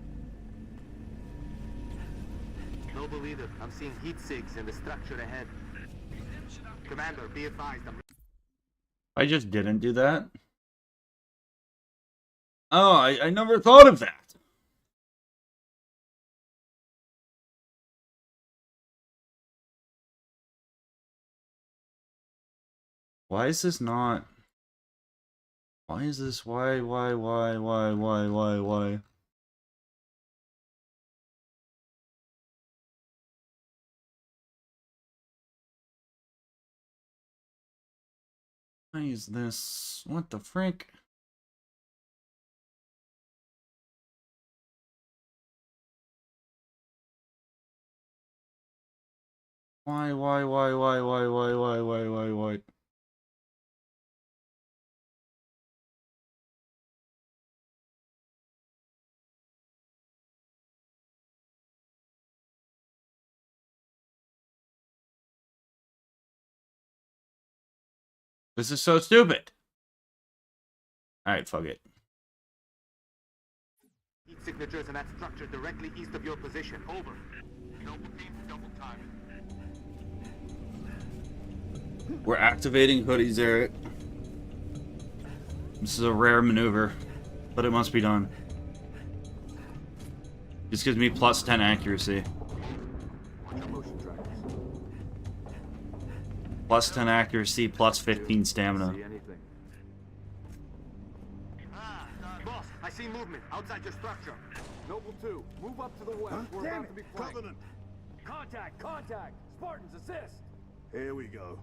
Noble leader, I'm seeing heat sigs in the structure ahead. Commander, be advised. I just didn't do that. Oh, I never thought of that. Why is this not? Why is this? Why? Why? Why is this? What the frick? Why? This is so stupid. Alright, fuck it. Heat signatures in that structure directly east of your position. Over. Noble team, double time it. We're activating Hoodie Zeritt. This is a rare maneuver, but it must be done. This gives me plus 10 accuracy. Plus 10 accuracy, plus 15 stamina. Boss, I see movement outside your structure. Noble 2, move up to the west. We're Damn about it, to be flanked. Covenant! Contact! Spartans, assist! Here we go.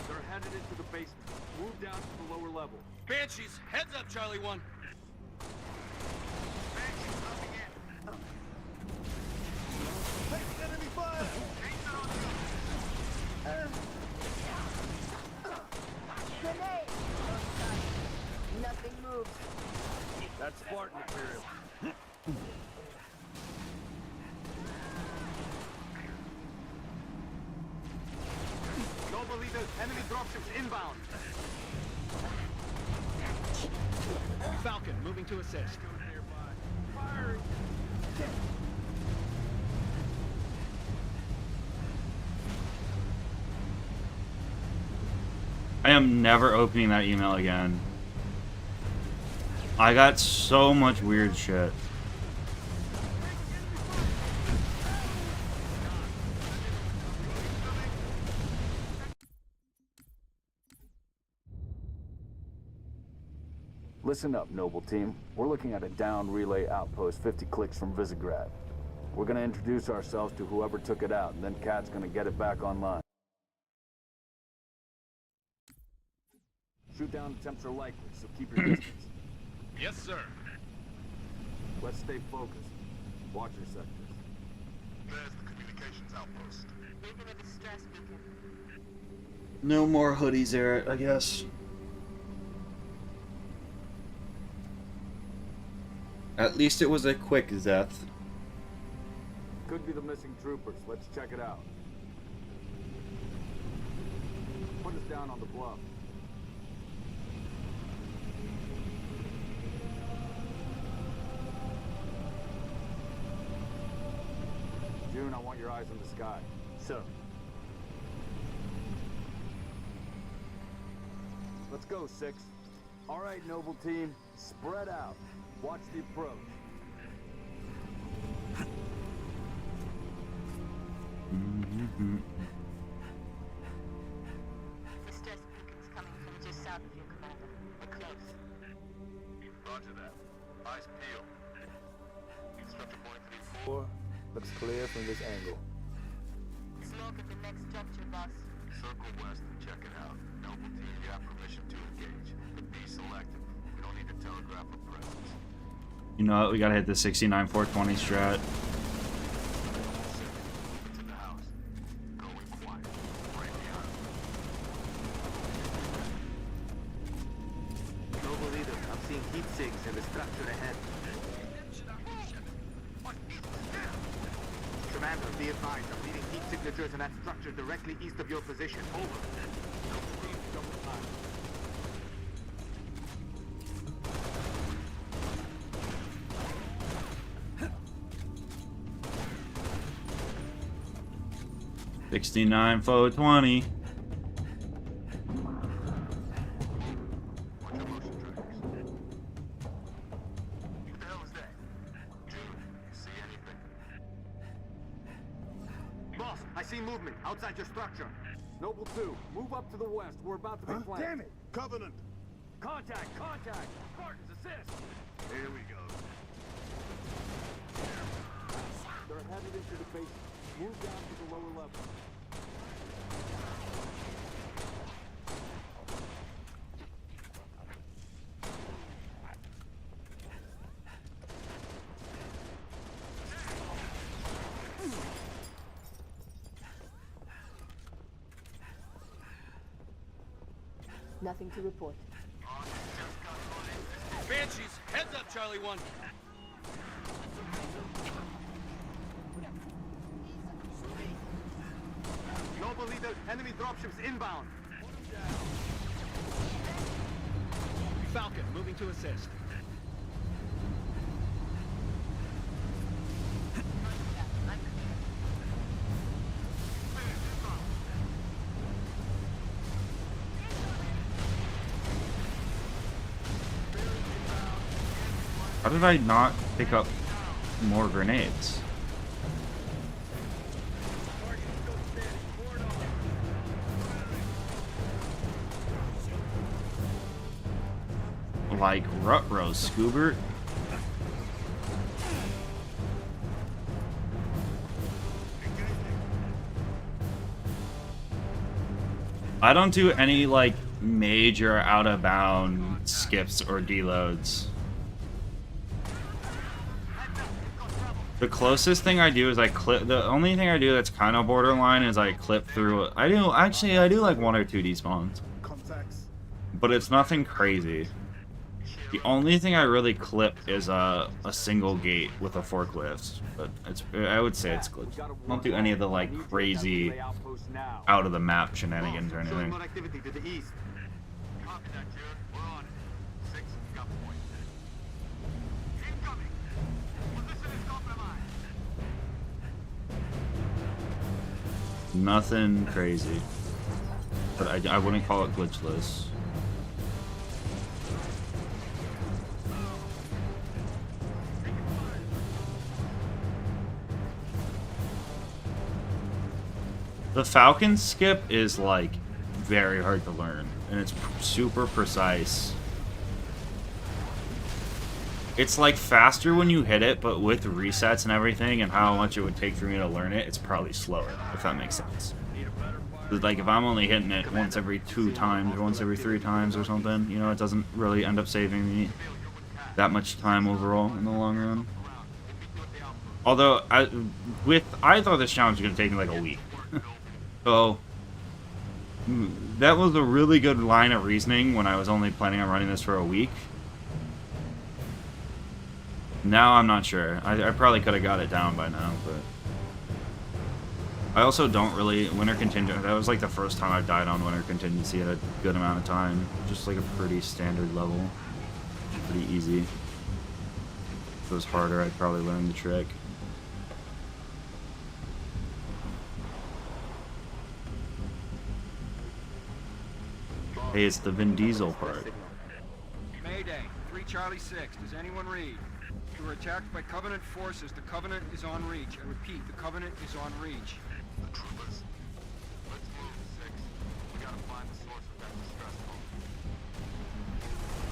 They're headed into the basement. Move down to the lower level. Banshees, heads up, Charlie 1. Banshees coming in. Enemy fire! Grenade! Nothing moves. That's Spartan material. Noble leader, enemy dropships inbound. Falcon, moving to assist. Firing. I am never opening that email again. I got so much weird shit. Listen up, Noble Team. We're looking at a down relay outpost 50 clicks from Visegrad. We're gonna introduce ourselves to whoever took it out, and then Cat's gonna get it back online. Shoot down attempts are likely, so keep your distance. Yes, sir. Let's stay focused. Watch your sectors. There's the communications outpost. Leaving a distress beacon. No more Hoodie Zeritt, I guess. At least it was a quick death. Could be the missing troopers. Let's check it out. Put us down on the bluff. June, I want your eyes on the sky. Sir. Let's go, 6. All right, Noble Team. Spread out. Watch the approach. Distress beacons coming from just south of you, Commander. We're close. Roger that. Eyes peeled. Structure point 4 Looks clear from this angle. Let's look at the next structure, boss. Circle west and check it out. Noble team, you have permission to engage, but be selective. We don't need to telegraph a presence. You know what? We gotta hit the 69 420 strat. To the house. Going quiet. Right behind. Noble leader, I'm seeing heat sinks in the structure ahead. Commander, be advised, I'm reading heat signatures in that structure directly east of your position. Over. Noble team, jump the line. $69 420. Boss, I see movement outside your structure. Noble 2, move up to the west. We're about to be flanked. Damn it! Covenant! Contact! Contact! Spartans, assist! Here we go. They're headed into the basement. Move down to the lower level. Nothing to report. Banshees, heads up, Charlie 1. Noble leader, enemy dropships inbound. Falcon, moving to assist. How did I not pick up more grenades? Like Rutrose, Scoobert. I don't do any like major out of bound skips or deloads. The closest thing I do is I clip. The only thing I do that's kind of borderline is I clip through. I do like 1 or 2 despawns, but it's nothing crazy. The only thing I really clip is a single gate with a forklift, but I would say it's glitched. I don't do any of the like crazy out of the map shenanigans or anything. More activity to the east. Copy that, Jared. We're on it. 6, got point. Incoming! Position is compromised. Nothing crazy, but I wouldn't call it glitchless. The Falcon skip is like very hard to learn, and it's super precise. It's like faster when you hit it, but with resets and everything and how much it would take for me to learn it, it's probably slower, if that makes sense. Like if I'm only hitting it once every 2 times or once every 3 times or something, you know, it doesn't really end up saving me that much time overall in the long run. Although I thought this challenge was gonna take me like a week. So that was a really good line of reasoning when I was only planning on running this for a week. Now I'm not sure. I probably could have got it down by now, but I also don't really Winter Contingency. That was like the first time I've died on Winter Contingency at a good amount of time. Just like a pretty standard level, pretty easy. If it was harder, I'd probably learn the trick. Hey, it's the Vin Diesel part. Mayday, 3 Charlie 6. Does anyone read? You were attacked by Covenant forces. The Covenant is on reach. I repeat, the Covenant is on reach. The troopers. Let's move, 6. We gotta find the source of that distress call.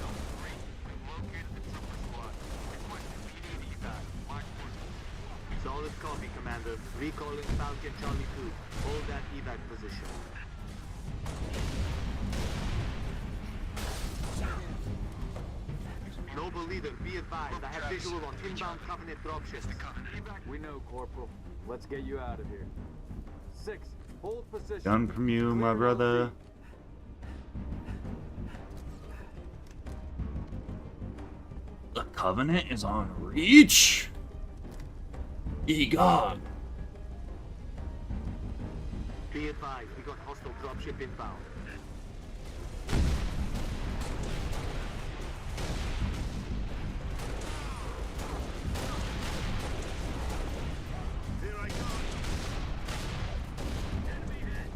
Zone 3. We've located the trooper squad. Request immediate evac. My forces. Solid Copy, Commander. Recalling Falcon Charlie 2. Hold that evac position. Noble leader, be advised. I have visual on inbound Covenant dropships. We know, Corporal. Let's get you out of here. 6, hold position. Gun from you, my brother. The Covenant is on reach. Egon. Be advised, we got hostile dropship inbound. Here I come. Enemy hit.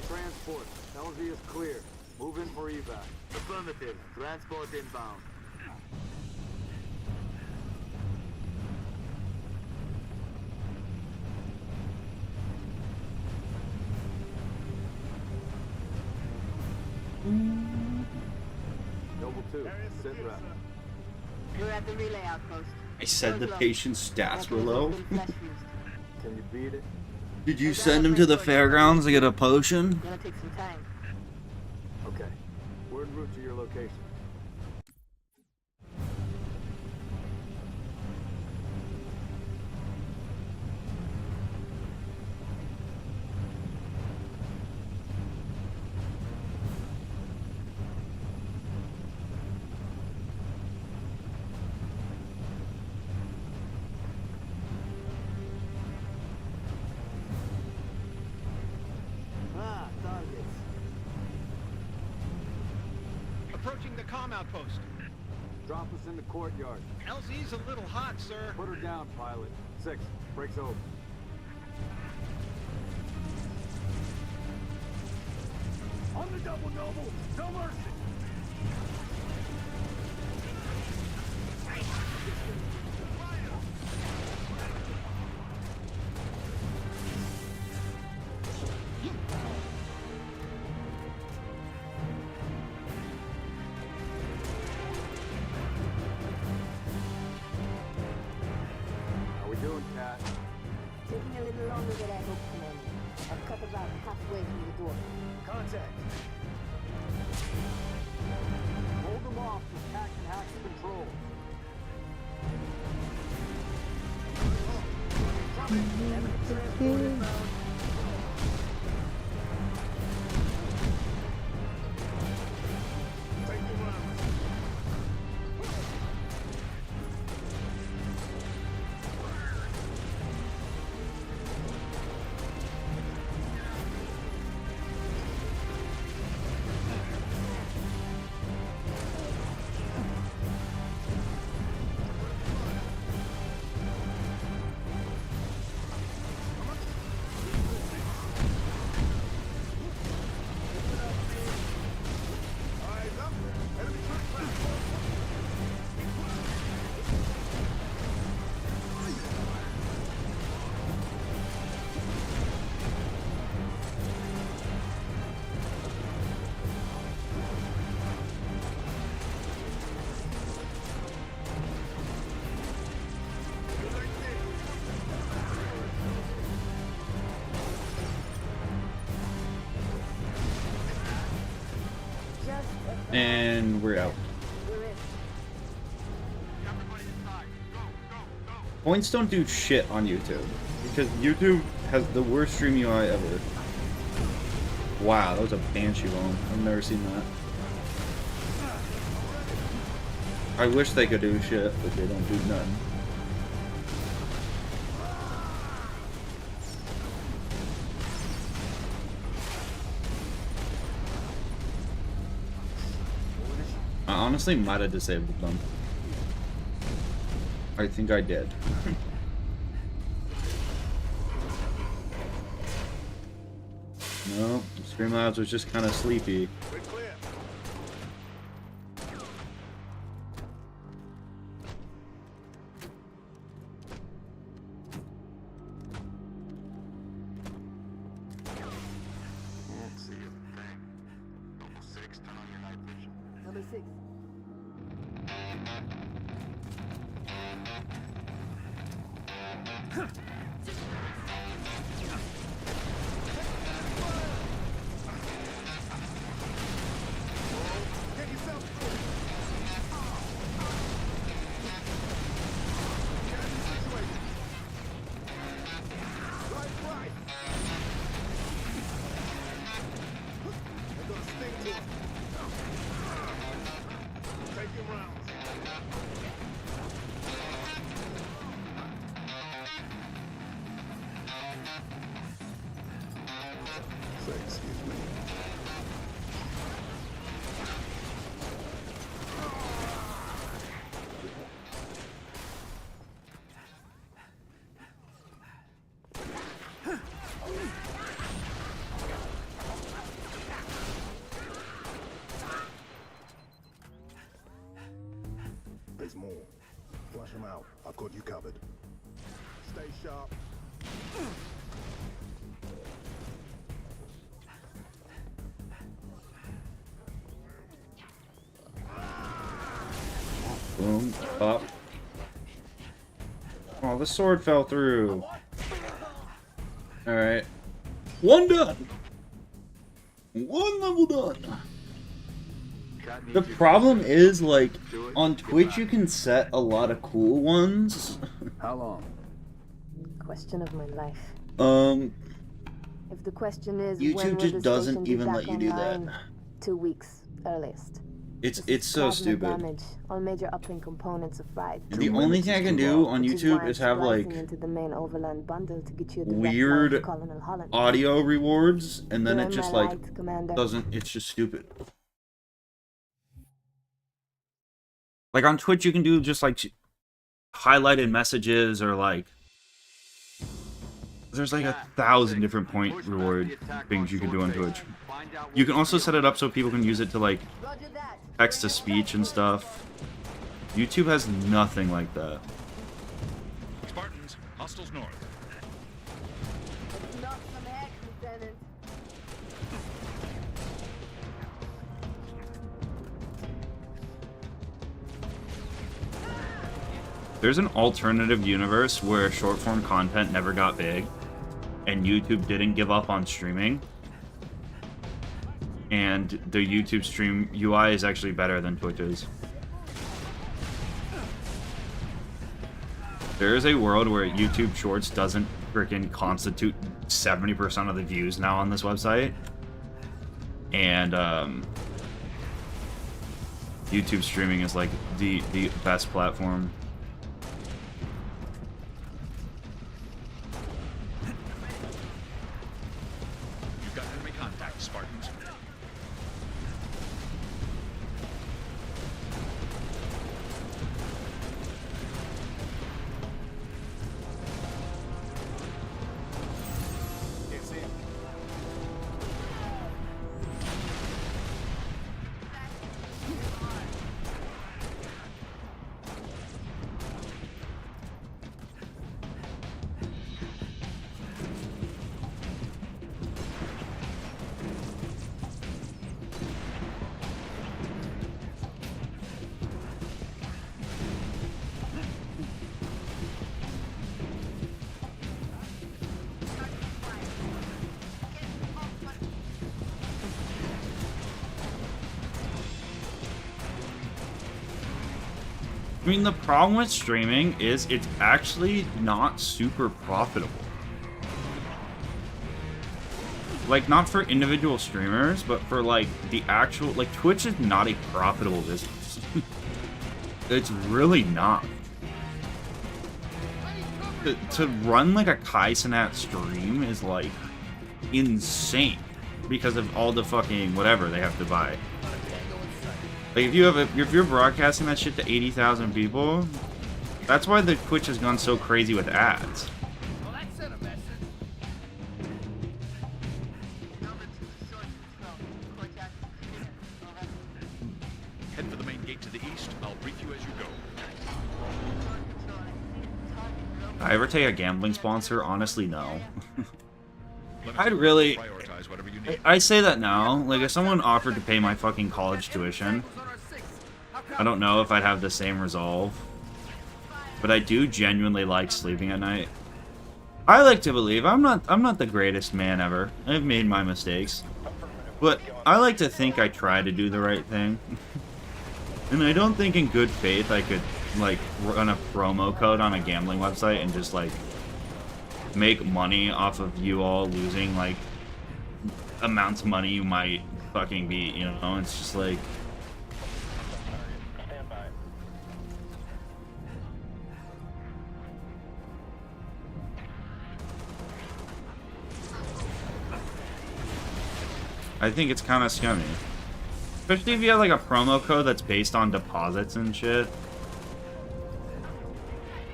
Transport. LZ is clear. Move in for evac. Affirmative. Transport inbound. Noble 2, sit rep. We're at the relay outpost. I said the patient's stats were low. Can you beat it? Did you send him to the fairgrounds to get a potion? Gonna take some time. Okay. We're en route to your location. Approaching the comm outpost. Drop us in the courtyard. LZ's a little hot, sir. Put her down, pilot. 6, breaks over. On the double, Noble. No mercy. How we doing, Cat? Taking a little longer than I hoped, Commander. I've cut about halfway through the door. Contact. Hold them off so Cat can hack the controls. Enemy transport inbound. Take the rounds. Eyes up. Enemy transport. And we're out. Points don't do shit on YouTube because YouTube has the worst stream UI ever. Wow, that was a Banshee bomb. I've never seen that. I wish they could do shit, but they don't do nothing. I honestly might have disabled them. I think I did. No, Streamlabs was just kind of sleepy. Can't see a thing. Level 6, turn on your night vision. Number 6. There's more. Flush them out. I've got you covered. Stay sharp. Boom. Up. Oh, the sword fell through. Alright. One done! One level done! The problem is, like, on Twitch you can set a lot of cool ones. How long? Question of my life. If the question is when YouTube will just the doesn't station be even back let you do that. online? 2 weeks earliest. It's so Plasma stupid. Damage. All major uplink components are fried. The only thing I can do on Which is YouTube why is I'm have splicing like into the main overland bundle to get you a direct weird line to Colonel Holland. audio rewards, and then You're it just my like light, Commander. doesn't. It's just stupid. Like on Twitch, you can do just like highlighted messages or like there's like 1,000 different point reward things you can do on Twitch. You can also set it up so people can use it to like text to speech and stuff. YouTube has nothing like that. Spartans, hostiles north. Not some heck, Lieutenant. There's an alternative universe where short form content never got big and YouTube didn't give up on streaming. And the YouTube stream UI is actually better than Twitch's. There is a world where YouTube Shorts doesn't freaking constitute 70% of the views now on this website. And YouTube streaming is like the best platform. You've got enemy contact, Spartans. It's in. I mean, the problem with streaming is it's actually not super profitable. Like, not for individual streamers, but for, like, the actual... Like, Twitch is not a profitable business. It's really not. To run, like, a Kai Cenat stream is, like, insane. Because of all the fucking whatever they have to buy. Like, if you're broadcasting that shit to 80,000 people, that's why the Twitch has gone so crazy with ads. Head for the main gate to the east. I'll brief you as you go. I ever take a gambling sponsor? Honestly, no. I'd really... I say that now. Like, if someone offered to pay my fucking college tuition, I don't know if I'd have the same resolve. But I do genuinely like sleeping at night. I like to believe I'm not the greatest man ever. I've made my mistakes. But I like to think I try to do the right thing. And I don't think in good faith I could, like, run a promo code on a gambling website and just, like, make money off of you all losing, like, amounts of money you might fucking beat, you know? It's just like... I think it's kind of scummy. Especially if you have, like, a promo code that's based on deposits and shit.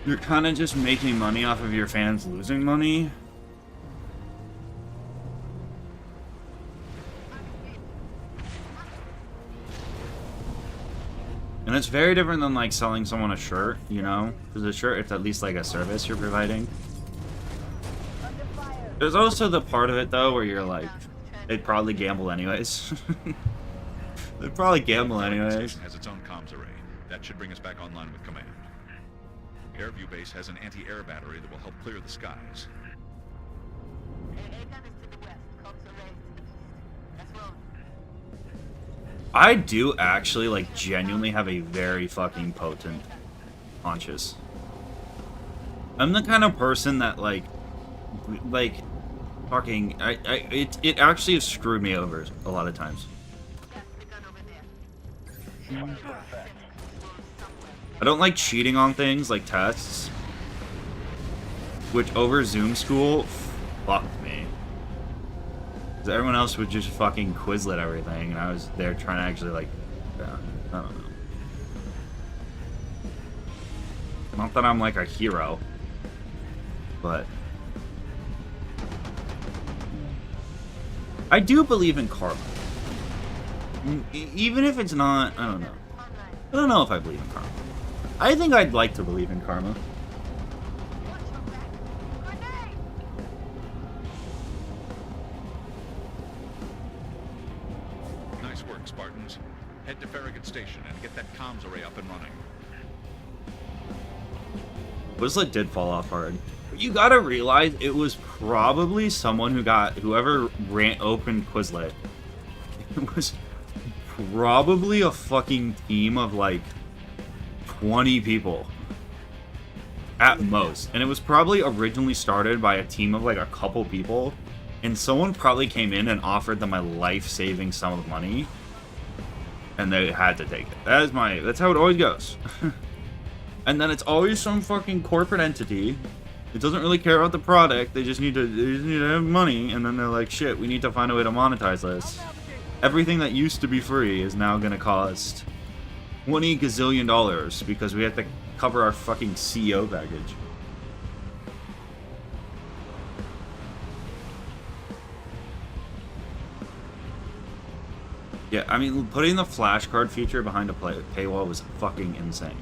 You're kind of just making money off of your fans losing money. And it's very different than, like, selling someone a shirt, you know? Because a shirt, it's at least, like, a service you're providing. There's also the part of it, though, where you're like, they'd probably gamble anyways. They'd probably gamble anyways. Has its own comms array. That should bring us back online with command. Airview base has an anti-air battery that will help clear the skies. I do actually, like, genuinely have a very fucking potent conscience. I'm the kind of person that, like, fucking, it actually has screwed me over a lot of times. I don't like cheating on things like tests, which over Zoom school fucked me. Because everyone else would just fucking Quizlet everything, and I was there trying to actually, like, yeah, I don't know. Not that I'm like a hero, but I do believe in karma. Even if it's not, I don't know. I don't know if I believe in karma. I think I'd like to believe in karma. Nice work, Spartans. Head to Farragut Station and get that comms array up and running. Quizlet did fall off hard. You gotta realize it was probably someone whoever opened Quizlet. It was probably a fucking team of like 20 people at most, and it was probably originally started by a team of like a couple people, and someone probably came in and offered them a life-saving sum of money, and they had to take it. That's how it always goes. And then it's always some fucking corporate entity. It doesn't really care about the product. They just need to have money, and then they're like, shit, we need to find a way to monetize this. Everything that used to be free is now gonna cost $20 gazillion because we have to cover our fucking CEO baggage. Yeah, I mean, putting the flashcard feature behind a paywall was fucking insane.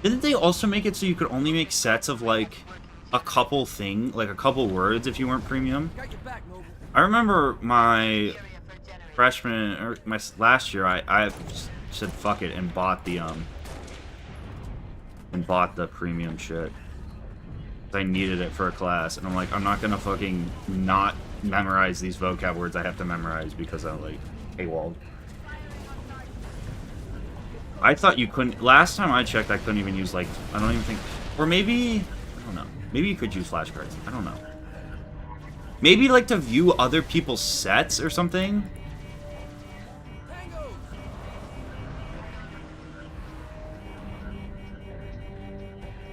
Didn't they also make it so you could only make sets of like a couple words if you weren't premium? I remember my freshman or my last year, I said fuck it and bought the premium shit. I needed it for a class, and I'm like, I'm not gonna fucking not memorize these vocab words I have to memorize because I'm like paywalled. I thought you couldn't. Last time I checked, I couldn't even use, like, I don't even think, or maybe, I don't know. Maybe you could use flashcards. I don't know. Maybe like to view other people's sets or something?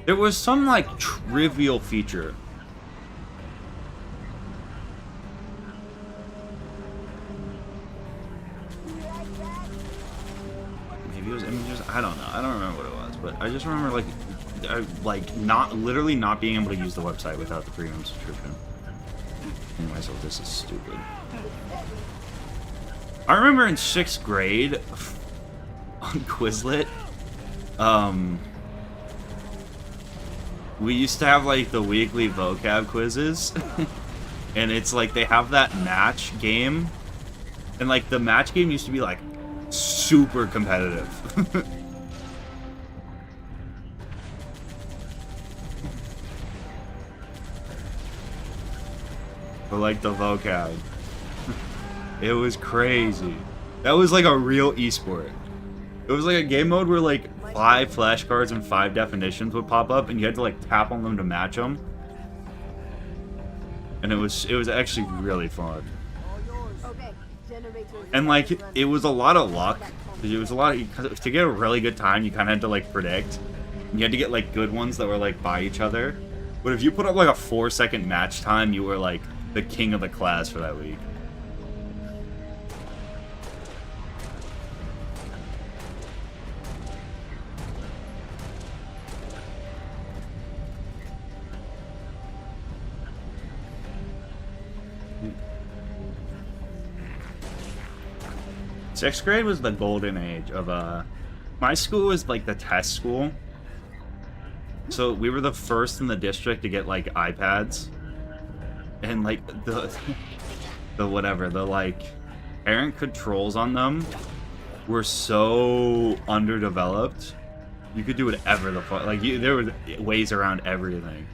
There was some like trivial feature. Maybe it was images. I don't know. I don't remember what it was, but I just remember like literally not being able to use the website without the premium subscription. Anyway, so this is stupid. I remember in 6th grade on Quizlet, we used to have like the weekly vocab quizzes, and it's like they have that match game, and like the match game used to be like super competitive. But like the vocab, it was crazy. That was like a real esport. It was like a game mode where like 5 flashcards and 5 definitions would pop up, and you had to like tap on them to match them. And it was actually really fun. And like it was a lot of luck. It was a lot of, to get a really good time, you kind of had to like predict. You had to get like good ones that were like by each other. But if you put up like a 4-second match time, you were like the king of the class for that week. Sixth grade was the golden age of my school was like the test school. So we were the first in the district to get like iPads. And like the like parent controls on them were so underdeveloped. You could do whatever the fuck, like there were ways around everything.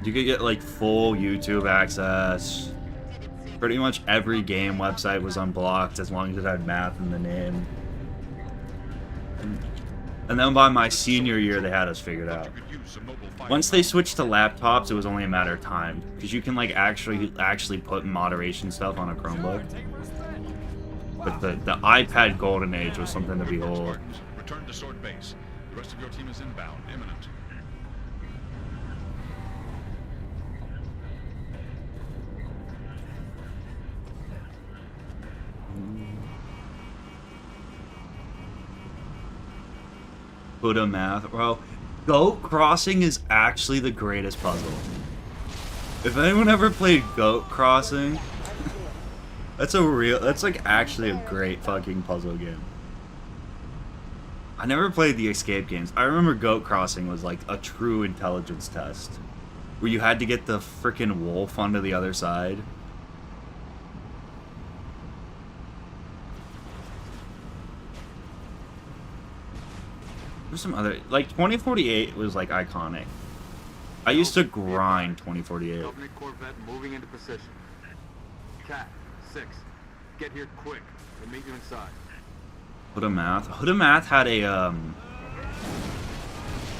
You could get like full YouTube access. Pretty much every game website was unblocked as long as it had math in the name. And then by my senior year, they had us figured out. Once they switched to laptops, it was only a matter of time, because you can like actually put moderation stuff on a Chromebook. But the iPad golden age was something to behold. Return to Sword Base. The rest of your team is inbound, imminent. Buddha math, bro. Goat Crossing is actually the greatest puzzle. If anyone ever played Goat Crossing, that's like actually a great fucking puzzle game. I never played the escape games. I remember Goat Crossing was like a true intelligence test, where you had to get the freaking wolf onto the other side. There's some other, like 2048 was like iconic. I used to grind 2048. Government Corvette moving into position. Cat 6, get here quick. We'll meet you inside. Huda Math had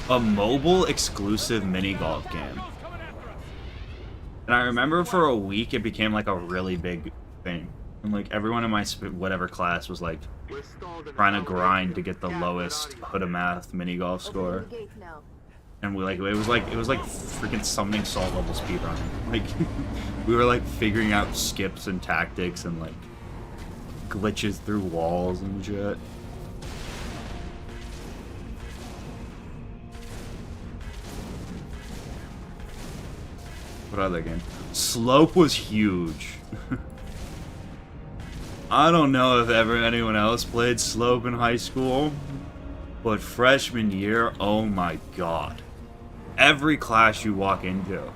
a mobile exclusive mini golf game, and I remember for a week it became like a really big thing, and like everyone in my whatever class was like trying to grind to get the lowest Huda Math mini golf score. And it was like freaking summoning salt level speedrunning. Like we were like figuring out skips and tactics and like glitches through walls and shit. What other game? Slope was huge. I don't know if ever anyone else played Slope in high school, but freshman year, oh my god. Every class you walk into,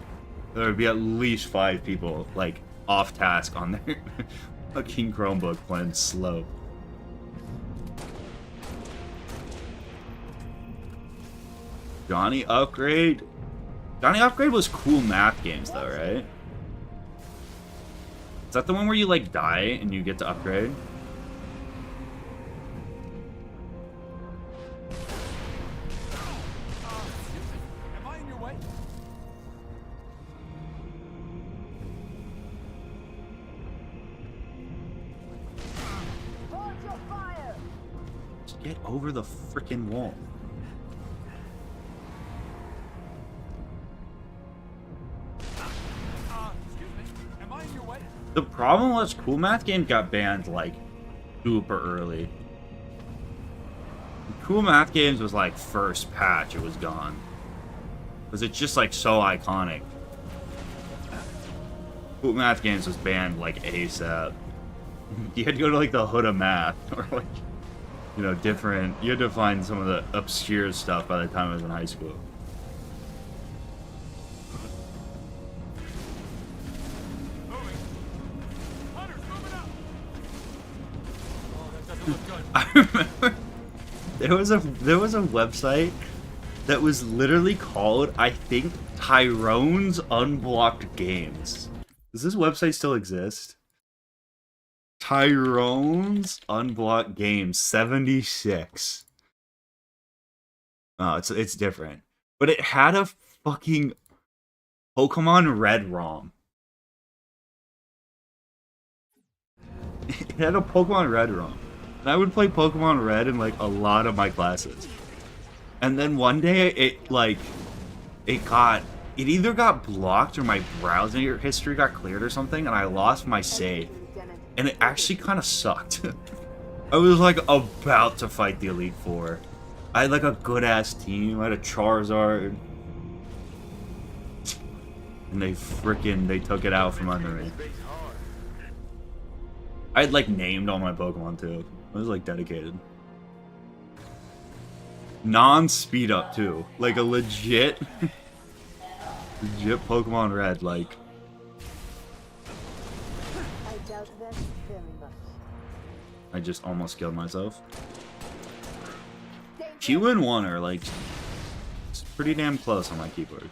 there would be at least 5 people, like, off task on their fucking Chromebook playing Slope. Johnny Upgrade? Johnny Upgrade was cool math games though, right? Is that the one where you, like, die and you get to upgrade? Am I in your way? Get over the freaking wall. Excuse me. Am I in your way? The problem was Cool Math Games got banned like super early. Cool Math Games was like first patch, it was gone. Because it's just like so iconic. Cool Math Games was banned like ASAP. You had to go to like the hood of math or like, you know, different. You had to find some of the obscure stuff by the time I was in high school. I remember there was a website that was literally called, I think, Tyrone's Unblocked Games. Does this website still exist? Tyrone's Unblocked Games 76. Oh, it's different. But it had a fucking Pokemon Red ROM. It had a Pokemon Red ROM. And I would play Pokemon Red in like a lot of my classes. And then one day it either got blocked or my browsing history got cleared or something, and I lost my save. And it actually kind of sucked. I was like about to fight the Elite Four. I had like a good ass team. I had a Charizard. And they took it out from under me. I had like named all my Pokemon too. I was like dedicated. Non-speed up too. Like a legit Pokemon Red, like. I doubt that very much. I just almost killed myself. Q and 1 are like it's pretty damn close on my keyboard.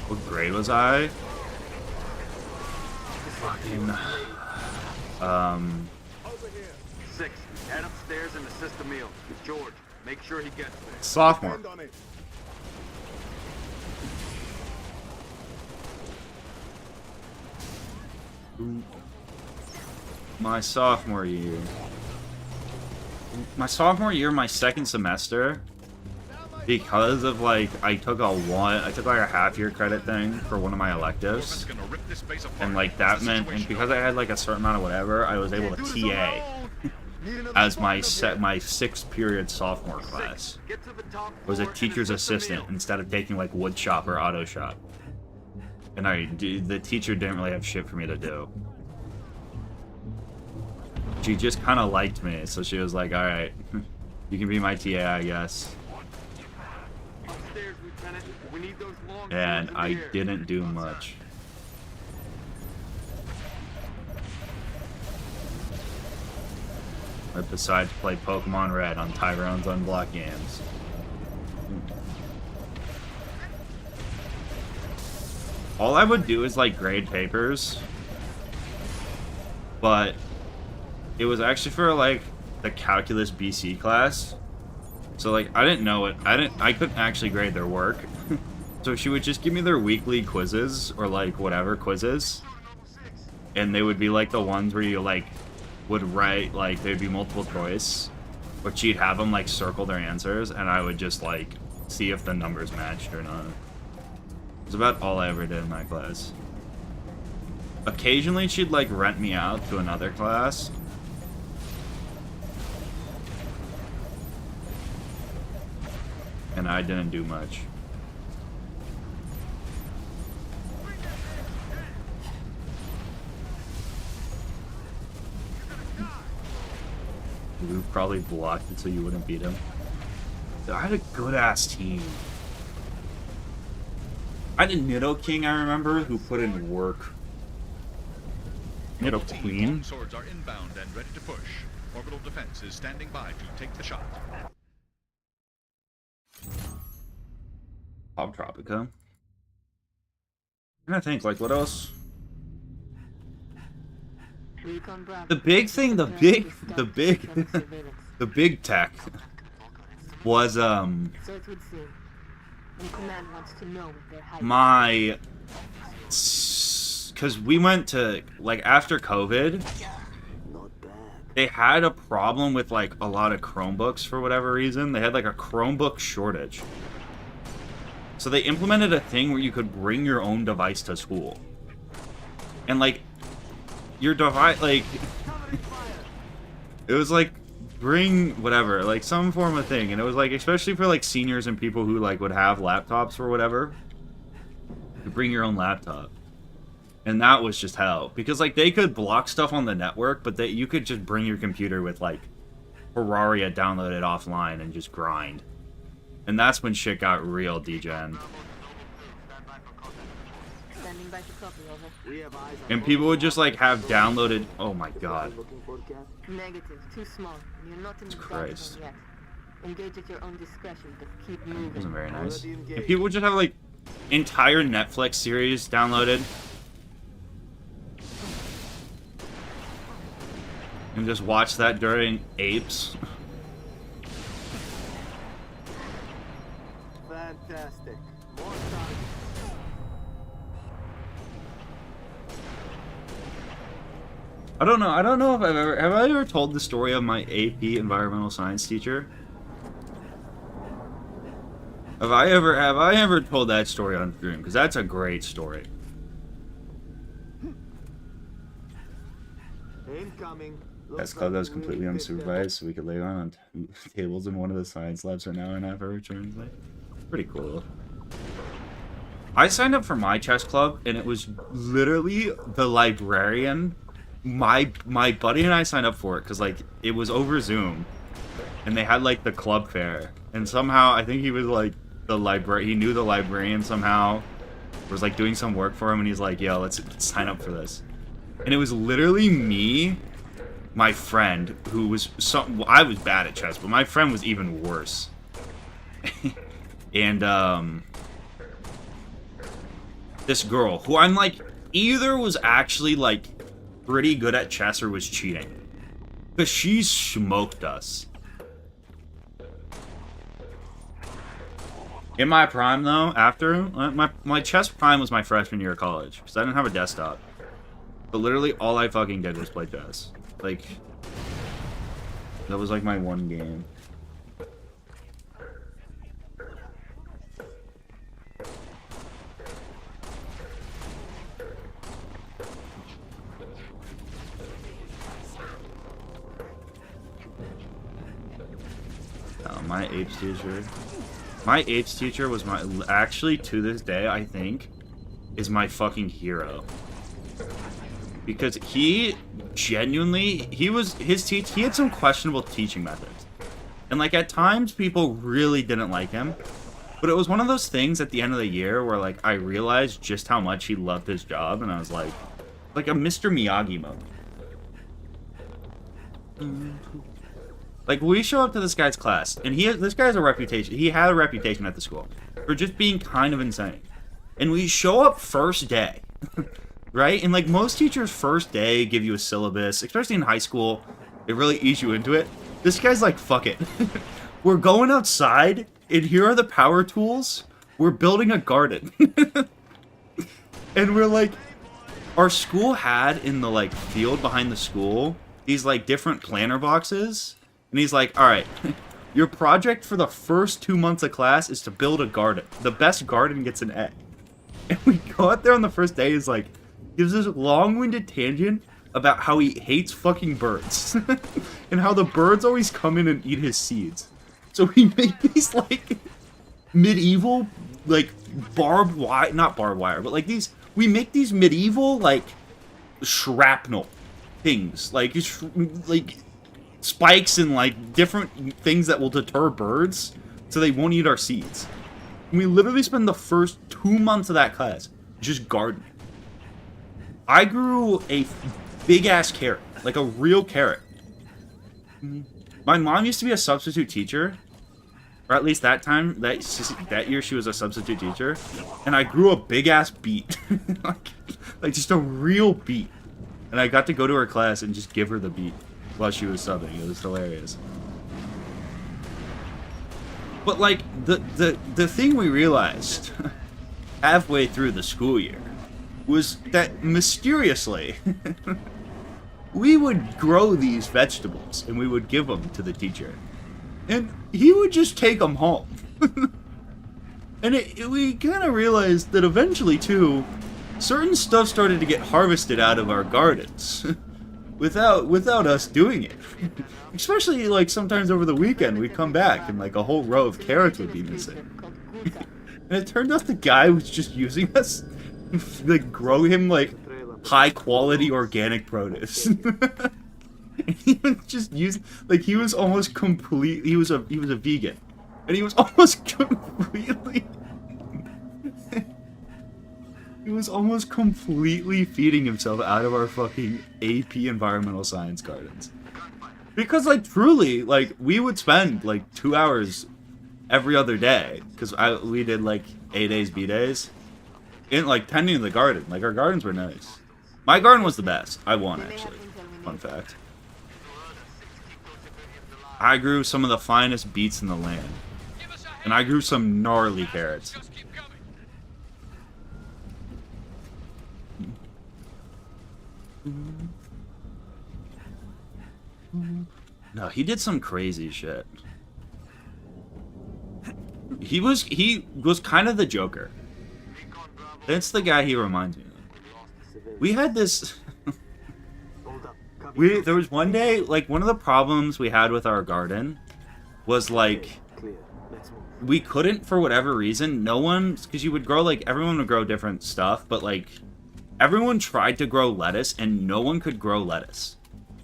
What grade was I? Fucking 6. Head upstairs and assist Emil. George, make sure he gets there. Sophomore. My sophomore year. My second semester, because of like I took like a half-year credit thing for one of my electives, and like that meant, and because I had like a certain amount of whatever, I was able to TA as my 6th period sophomore class. Was a teacher's assistant instead of taking like wood shop or auto shop, and the teacher didn't really have shit for me to do. She just kind of liked me, so she was like, all right, you can be my TA, I guess. And I didn't do much. Besides play Pokemon Red on Tyrone's Unblocked Games. All I would do is like grade papers, but it was actually for like the Calculus BC class. So like I didn't know it. I couldn't actually grade their work. So she would just give me their weekly quizzes or like whatever quizzes. And they would be like the ones where you like would write like they'd be multiple choice, but she'd have them like circle their answers and I would just like see if the numbers matched or not. It's about all I ever did in my class. Occasionally she'd like rent me out to another class. And I didn't do much. You probably blocked it so you wouldn't beat him. I had a good ass team. I had a Nidoking, I remember, who put in work. Nidoqueen. Swords are inbound and ready to push. Orbital defense is standing by to take the shot. Pop Tropica. And I think, like, what else? The big thing, the big tech was, and Command wants to know what they're hiding. Because we went to, like, after COVID, they had a problem with, like, a lot of Chromebooks for whatever reason. They had, like, a Chromebook shortage. So they implemented a thing where you could bring your own device to school. And, like, your device, like, it was, like, bring whatever, like, some form of thing. And it was, like, especially for, like, seniors and people who, like, would have laptops or whatever, you bring your own laptop. And that was just hell. Because, like, they could block stuff on the network, but you could just bring your computer with, like, Terraria downloaded offline and just grind. And that's when shit got real degen. Standing by for copy, over. And people would just, like, have downloaded... Oh, my God. Negative, too small. You're not in the Christ. yet. Engage at your own discretion, but keep moving. Wasn't very nice. And people would just have, like, entire Netflix series downloaded. And just watch that during apes. Fantastic. More time. I don't know if have I ever told the story of my AP environmental science teacher? Have I ever told that story on stream? Because that's a great story. Incoming. That's club that was completely unsupervised, so we could lay on tables in one of the science labs for an hour and a half every turn. Like, pretty cool. I signed up for my chess club, and it was literally the librarian. My buddy and I signed up for it because, like, it was over Zoom, and they had, like, the club fair, and somehow I think he was like he knew the librarian somehow, was like doing some work for him, and he's like, "Yo, let's sign up for this." And it was literally me, my friend, who was I was bad at chess, but my friend was even worse. And this girl who I'm like either was actually like pretty good at chess or was cheating, because she smoked us. In my prime though, after my chess prime was my freshman year of college, because I didn't have a desktop. But literally all I fucking did was play chess. Like, that was like my one game. My apes teacher. My apes teacher was actually to this day, I think, is my fucking hero. Because he genuinely, he had some questionable teaching methods. And like at times people really didn't like him. But it was one of those things at the end of the year where like I realized just how much he loved his job, and I was like a Mr. Miyagi mode. Like, we show up to this guy's class, and this guy has a reputation. He had a reputation at the school for just being kind of insane. And we show up first day, right? And like most teachers, first day give you a syllabus, especially in high school. They really ease you into it. This guy's like, fuck it. We're going outside, and here are the power tools. We're building a garden. And we're like, our school had in the like field behind the school these like different planter boxes. And he's like, all right, your project for the first 2 months of class is to build a garden. The best garden gets an A. And we go out there on the first day, he's like, gives this long-winded tangent about how he hates fucking birds. And how the birds always come in and eat his seeds. So we make these, like, medieval, like, barbed wire, not barbed wire, but like these, we make these medieval, like, shrapnel things. Like, spikes and like different things that will deter birds so they won't eat our seeds. And we literally spend the first 2 months of that class just gardening. I grew a big ass carrot, like a real carrot. My mom used to be a substitute teacher, or at least that time, that year she was a substitute teacher, and I grew a big ass beet. like just a real beet. And I got to go to her class and just give her the beet while she was subbing. It was hilarious. But like the thing we realized halfway through the school year was that mysteriously we would grow these vegetables and we would give them to the teacher, and he would just take them home. And we kind of realized that eventually too, certain stuff started to get harvested out of our gardens without us doing it. Especially like sometimes over the weekend we'd come back and like a whole row of carrots would be missing. And it turned out the guy was just using us like grow him like high quality organic produce. He was just using, like, he was almost complete, he was a vegan, and he was almost completely he was almost completely feeding himself out of our fucking AP environmental science gardens. Because, like, truly, like, we would spend like 2 hours every other day, because we did like A days, B days, in like tending the garden. Like, our gardens were nice. My garden was the best. I won, actually. Fun fact. I grew some of the finest beets in the land. And I grew some gnarly carrots. No, he did some crazy shit. He was kind of the Joker. That's the guy he reminds me of. We had this... There was one day, like, one of the problems we had with our garden was, like, we couldn't, for whatever reason, because you would grow, like, everyone would grow different stuff, but, like, everyone tried to grow lettuce, and no one could grow lettuce.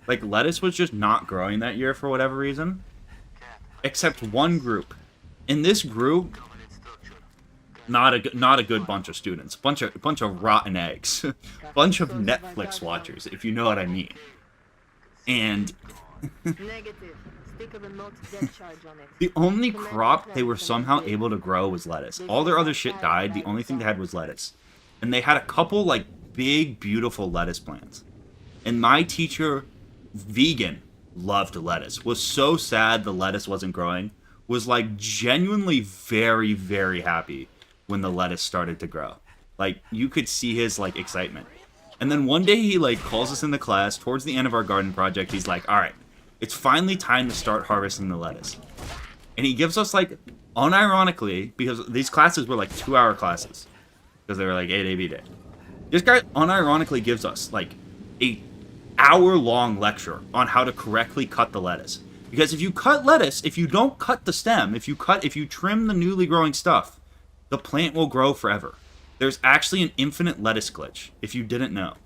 Like, lettuce was just not growing that year for whatever reason. Except one group. In this group, not a good bunch of students. Bunch of rotten eggs. Bunch of Netflix watchers, if you know what I mean. And the only crop they were somehow able to grow was lettuce. All their other shit died. The only thing they had was lettuce. And they had a couple, like, big, beautiful lettuce plants. And my teacher, vegan, loved lettuce. Was so sad the lettuce wasn't growing. Was, like, genuinely very, very happy when the lettuce started to grow. Like, you could see his, like, excitement. And then one day he, like, calls us into class towards the end of our garden project. He's like, all right, it's finally time to start harvesting the lettuce. And he gives us, like, unironically, because these classes were, like, 2-hour classes. Because they were, like, 8 AV day. This guy unironically gives us, like, a hour-long lecture on how to correctly cut the lettuce. Because if you cut lettuce, if you don't cut the stem, if you trim the newly growing stuff, the plant will grow forever. There's actually an infinite lettuce glitch, if you didn't know.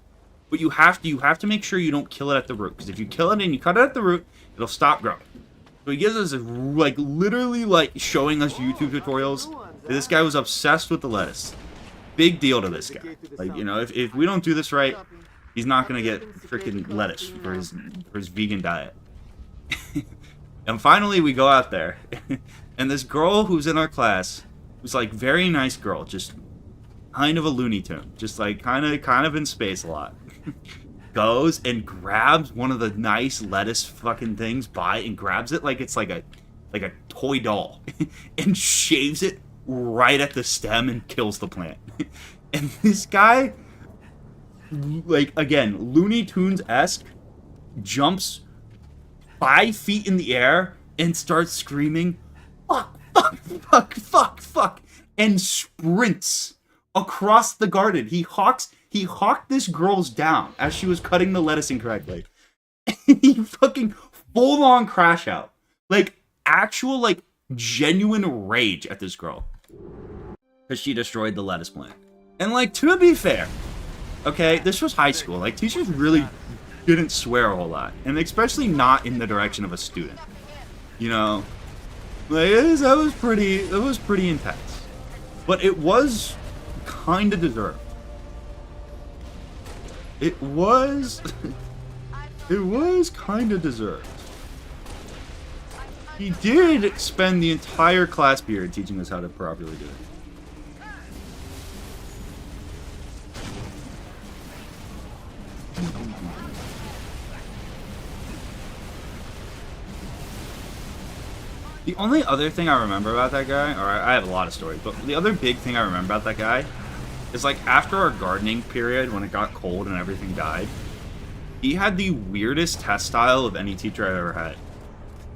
But you have to make sure you don't kill it at the root, because if you kill it and you cut it at the root, it'll stop growing. So he gives us, like, literally, like, showing us YouTube tutorials. This guy was obsessed with the lettuce. Big deal to this guy. Like, you know, if we don't do this right, he's not gonna get freaking lettuce for his vegan diet. And finally, we go out there, and this girl who's in our class, who's, like, very nice girl, just kind of a Looney Tune, just, like, kind of in space a lot, goes and grabs one of the nice lettuce fucking things and grabs it like it's like a toy doll, and shaves it right at the stem and kills the plant. And this guy, like, again, Looney Tunes-esque, jumps 5 feet in the air and starts screaming, fuck, fuck, fuck, fuck, fuck, and sprints across the garden. He hawked this girl's down as she was cutting the lettuce incorrectly. And he fucking full-on crash out. Like, actual, like, genuine rage at this girl. Because she destroyed the lettuce plant. And, like, to be fair, okay, this was high school. Like, teachers really didn't swear a whole lot. And especially not in the direction of a student. You know? Like, that was pretty intense. But it was kind of deserved. It was kind of deserved. He did spend the entire class period teaching us how to properly do it. The only other thing I remember about that guy, or I have a lot of stories, but the other big thing I remember about that guy is like after our gardening period when it got cold and everything died, he had the weirdest test style of any teacher I've ever had.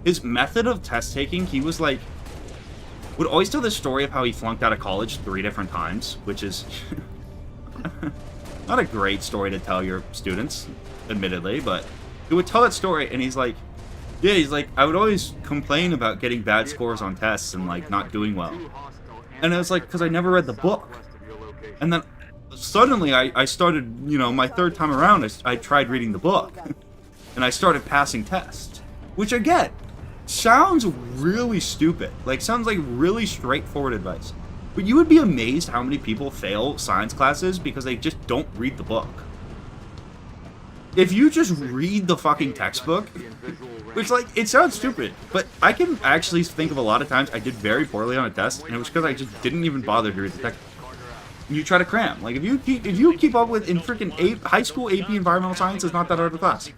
His method of test taking, he was like, would always tell the story of how he flunked out of college 3 different times, which is not a great story to tell your students, admittedly, but he would tell that story and he's like, yeah, he's like, I would always complain about getting bad scores on tests and like not doing well. And it was like, because I never read the book. And then suddenly I started, you know, my 3rd time around, I tried reading the book. And I started passing tests. Which again, sounds really stupid. Like, sounds like really straightforward advice. But you would be amazed how many people fail science classes because they just don't read the book. If you just read the fucking textbook, which, like, it sounds stupid, but I can actually think of a lot of times I did very poorly on a test, and it was because I just didn't even bother to read the textbook. You try to cram. Like, if you keep up with in freaking high school AP Environmental Science is not that hard of a class.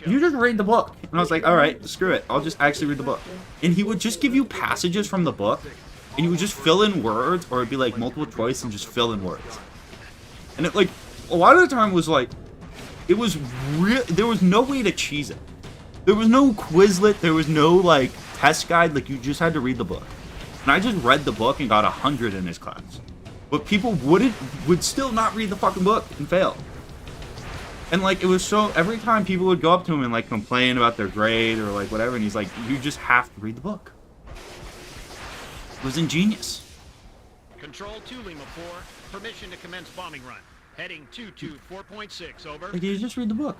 You just read the book. And I was like, alright, screw it. I'll just actually read the book. And he would just give you passages from the book, and you would just fill in words, or it'd be like multiple choice and just fill in words. And it, like, a lot of the time was like, it was real. There was no way to cheese it. There was no Quizlet. There was no, like, test guide. Like, you just had to read the book. And I just read the book and got 100 in his class. But people would still not read the fucking book and fail. And, like, it was so, every time people would go up to him and, like, complain about their grade or, like, whatever, and he's like, you just have to read the book. It was ingenious. Control 2 Lima 4, permission to commence bombing run. Heading 224.6, over. Like, you just read the book.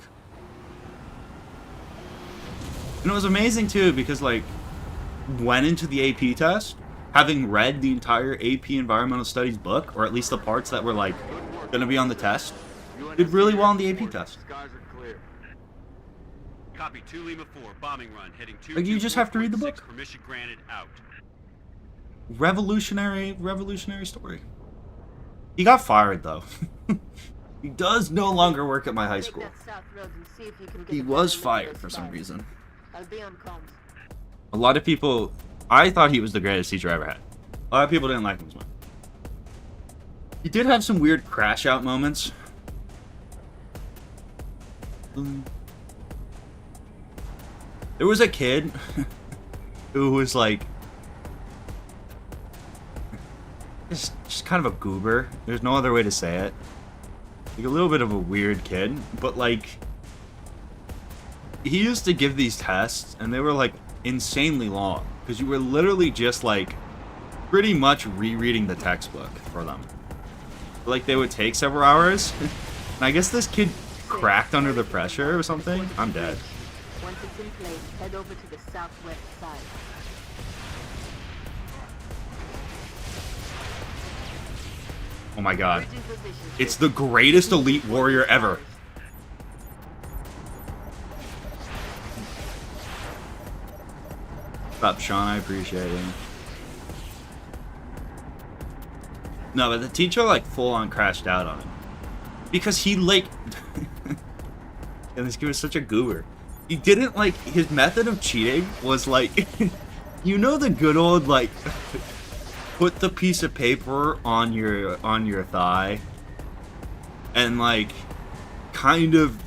And it was amazing, too, because, like, went into the AP test, having read the entire AP Environmental Studies book, or at least the parts that were, like, going to be on the test, did really well on the AP test. Copy 2 Lima 4, bombing run, heading 2. Like, you just have to read the book. Permission granted, out. Revolutionary story. He got fired, though. He does no longer work at my high school. He was fired for some reason. A lot of people... I thought he was the greatest teacher I ever had. A lot of people didn't like him as much. He did have some weird crash-out moments. There was a kid who was like... just kind of a goober. There's no other way to say it. Like a little bit of a weird kid, but like... He used to give these tests, and they were like insanely long. Because you were literally just like pretty much rereading the textbook for them. Like they would take several hours. And I guess this kid cracked under the pressure or something. I'm dead. Once it's in place, head over to the southwest side. Oh my god. It's the greatest elite warrior ever. Stop, Sean, I appreciate it. No, but the teacher, like, full-on crashed out on him. Because he, like... and this kid was such a goober. He didn't, like... His method of cheating was, like... you know the good old, like... put the piece of paper on your thigh. And, like... kind of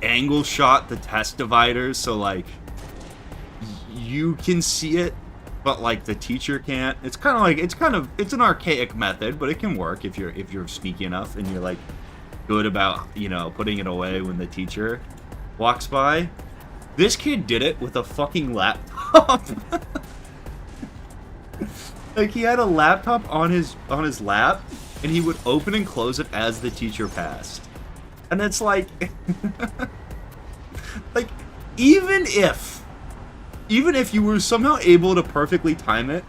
angle shot the test dividers, so, like... you can see it, but like the teacher can't. It's an archaic method, but it can work if you're sneaky enough and you're like good about, you know, putting it away when the teacher walks by. This kid did it with a fucking laptop. Like he had a laptop on his lap and he would open and close it as the teacher passed. And it's like like even if you were somehow able to perfectly time it,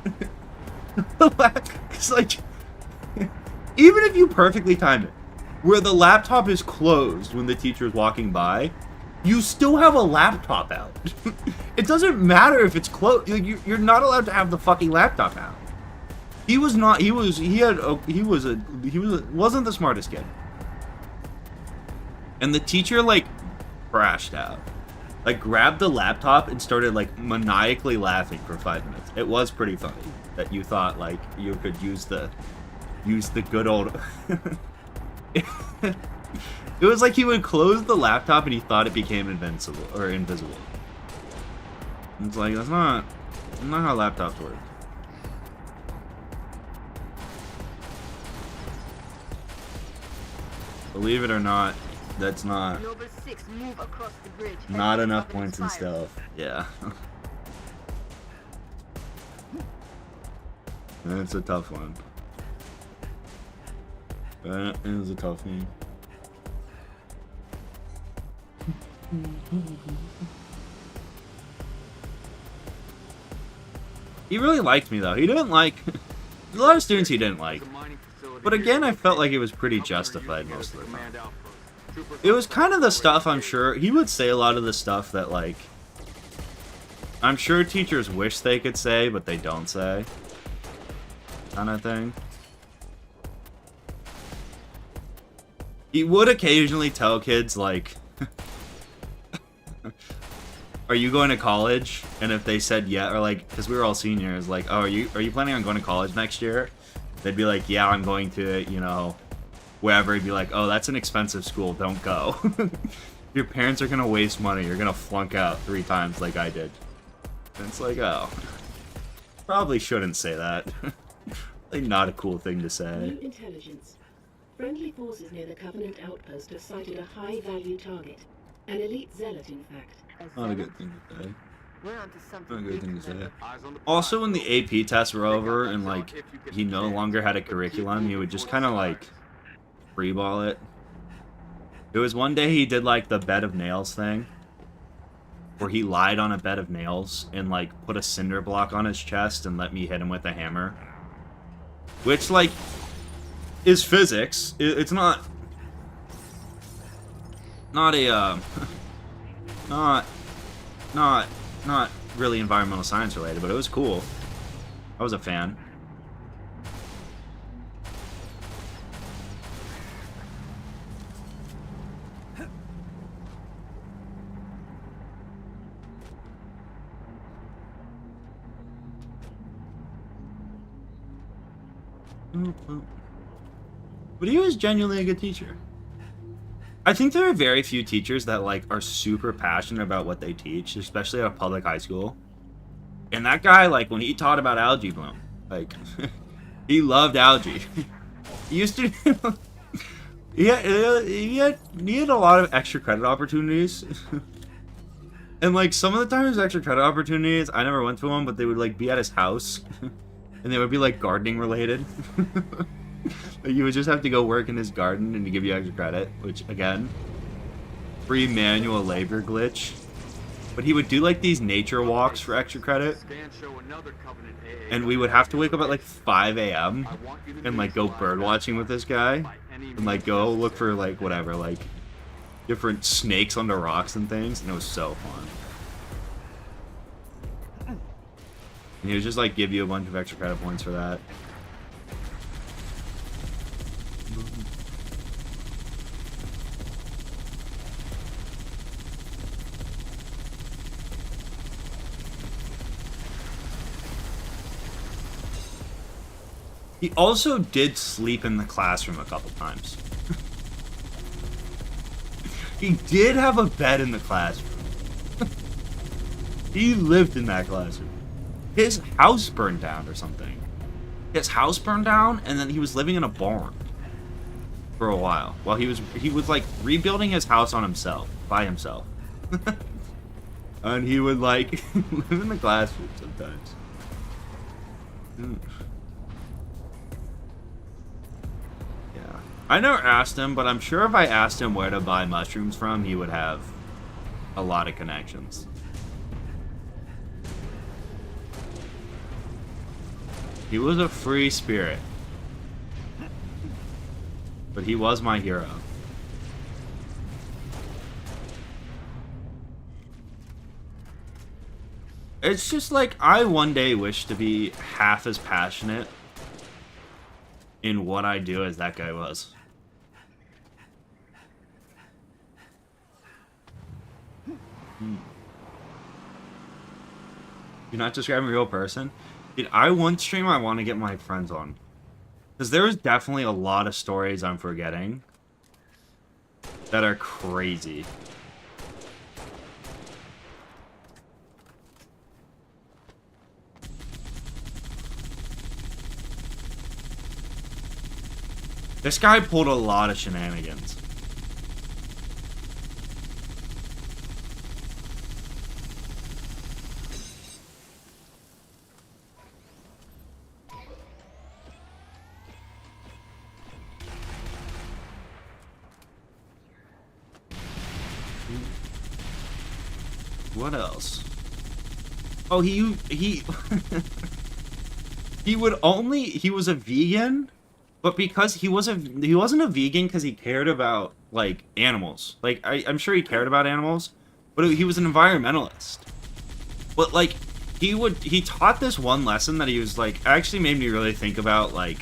it's like, even if you perfectly time it, where the laptop is closed when the teacher is walking by, you still have a laptop out. It doesn't matter if it's closed. You're not allowed to have the fucking laptop out. He wasn't the smartest kid. And the teacher, like, crashed out. like grabbed the laptop and started like maniacally laughing for 5 minutes. It was pretty funny that you thought like you could use the good old. It was like he would close the laptop and he thought it became invincible or invisible. It's like that's not how laptops work. Believe it or not, that's not not enough points in stealth. Yeah. That's a tough one. That is a tough one. He really liked me though. He didn't like a lot of students he didn't like. But again, I felt like it was pretty justified most of the time. It was kind of the stuff I'm sure he would say a lot of the stuff that like I'm sure teachers wish they could say but they don't say. Kind of thing. He would occasionally tell kids like are you going to college? And if they said yeah, or like, because we were all seniors, like, oh, are you planning on going to college next year? They'd be like, yeah, I'm going to, you know, wherever. He'd be like, oh, that's an expensive school, don't go. Your parents are gonna waste money. You're gonna flunk out 3 times like I did. And it's like, oh, probably shouldn't say that. Like, not a cool thing to say. New intelligence. Friendly forces near the Covenant outpost have sighted a high-value target. An elite zealot, in fact. Not a good thing to say. Not a good thing to say. Also, when the AP tests were over and, like, he no longer had a curriculum, he would just kind of, like, freeball it. There was one day he did, like, the bed of nails thing. Where he lied on a bed of nails and, like, put a cinder block on his chest and let me hit him with a hammer. Which, like, is physics. It's not... Not a, not really environmental science related, but it was cool. I was a fan. But he was genuinely a good teacher. I think there are very few teachers that like are super passionate about what they teach, especially at a public high school. And that guy, like, when he taught about algae bloom, like, he loved algae. He used to, he had a lot of extra credit opportunities. And like some of the time his extra credit opportunities, I never went to them, but they would like be at his house, and they would be like gardening related. You would just have to go work in his garden and to give you extra credit, which again, free manual labor glitch. But he would do like these nature walks for extra credit, and we would have to wake up at like 5 a.m. and like go bird watching with this guy, and like go look for like whatever, like different snakes under rocks and things, and it was so fun. And he would just like give you a bunch of extra credit points for that. He also did sleep in the classroom a couple times. He did have a bed in the classroom. He lived in that classroom. His house burned down or something. His house burned down, and then he was living in a barn for a while he was like rebuilding his house on himself, by himself. And he would like live in the classroom sometimes. Yeah, I never asked him, but I'm sure if I asked him where to buy mushrooms from, he would have a lot of connections. He was a free spirit. But he was my hero. It's just like, I one day wish to be half as passionate in what I do as that guy was. You're not describing a real person? Dude, one stream I want to get my friends on. Because there's definitely a lot of stories I'm forgetting that are crazy. This guy pulled a lot of shenanigans. What else? Oh, he he was a vegan, but because he wasn't a vegan because he cared about like animals. Like I'm sure he cared about animals, but he was an environmentalist. But like he taught this one lesson that he was like actually made me really think about like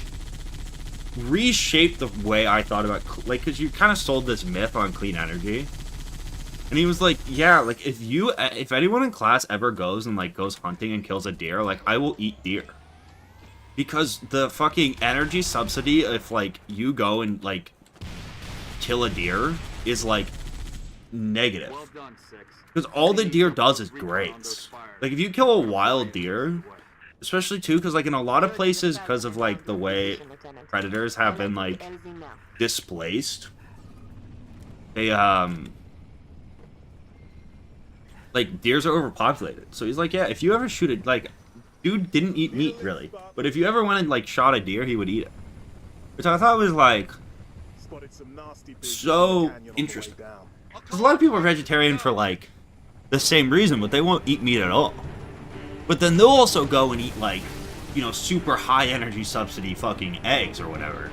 reshape the way I thought about like because you kind of sold this myth on clean energy. And he was like, yeah, like, if anyone in class ever goes and, like, goes hunting and kills a deer, like, I will eat deer. Because the fucking energy subsidy, if, like, you go and, like, kill a deer, is, like, negative. Because all the deer does is graze. Like, if you kill a wild deer, especially, too, because, like, in a lot of places, because of, like, the way predators have been, like, displaced, they, like, deers are overpopulated. So he's like, yeah, if you ever shoot it, like, dude didn't eat meat, really. But if you ever went and, like, shot a deer, he would eat it. Which I thought was, like, so interesting. Because a lot of people are vegetarian for, like, the same reason, but they won't eat meat at all. But then they'll also go and eat, like, you know, super high energy subsidy fucking eggs or whatever.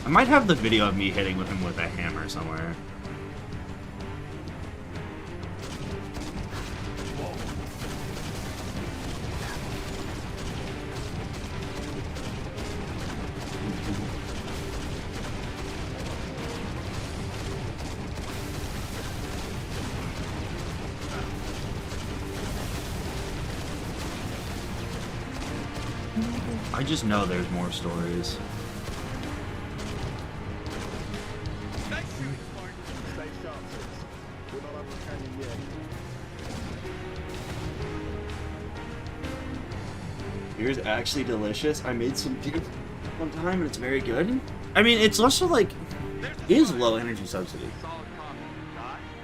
I might have the video of me hitting with him with a hammer somewhere. I just know there's more stories. Beer's actually delicious. I made some beer one time and it's very good. I mean, it's also like, it is low energy subsidy.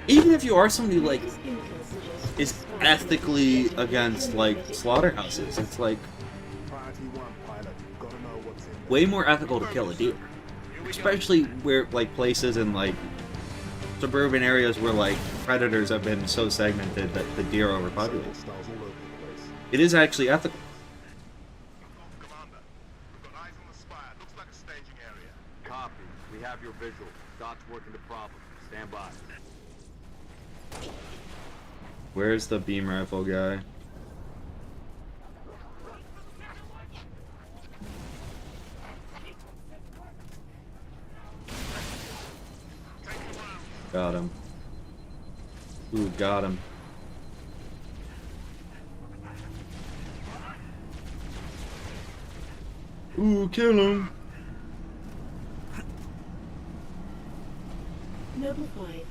Even if you are somebody like, is ethically against like slaughterhouses, it's like way more ethical to kill a deer. Especially where like places in like suburban areas where like predators have been so segmented that the deer are overpopulated. It is actually ethical. Your visual. Dot's working the problem. Stand by. Where's the beam rifle guy? Got him. Ooh, got him. Ooh, kill him. Noble 5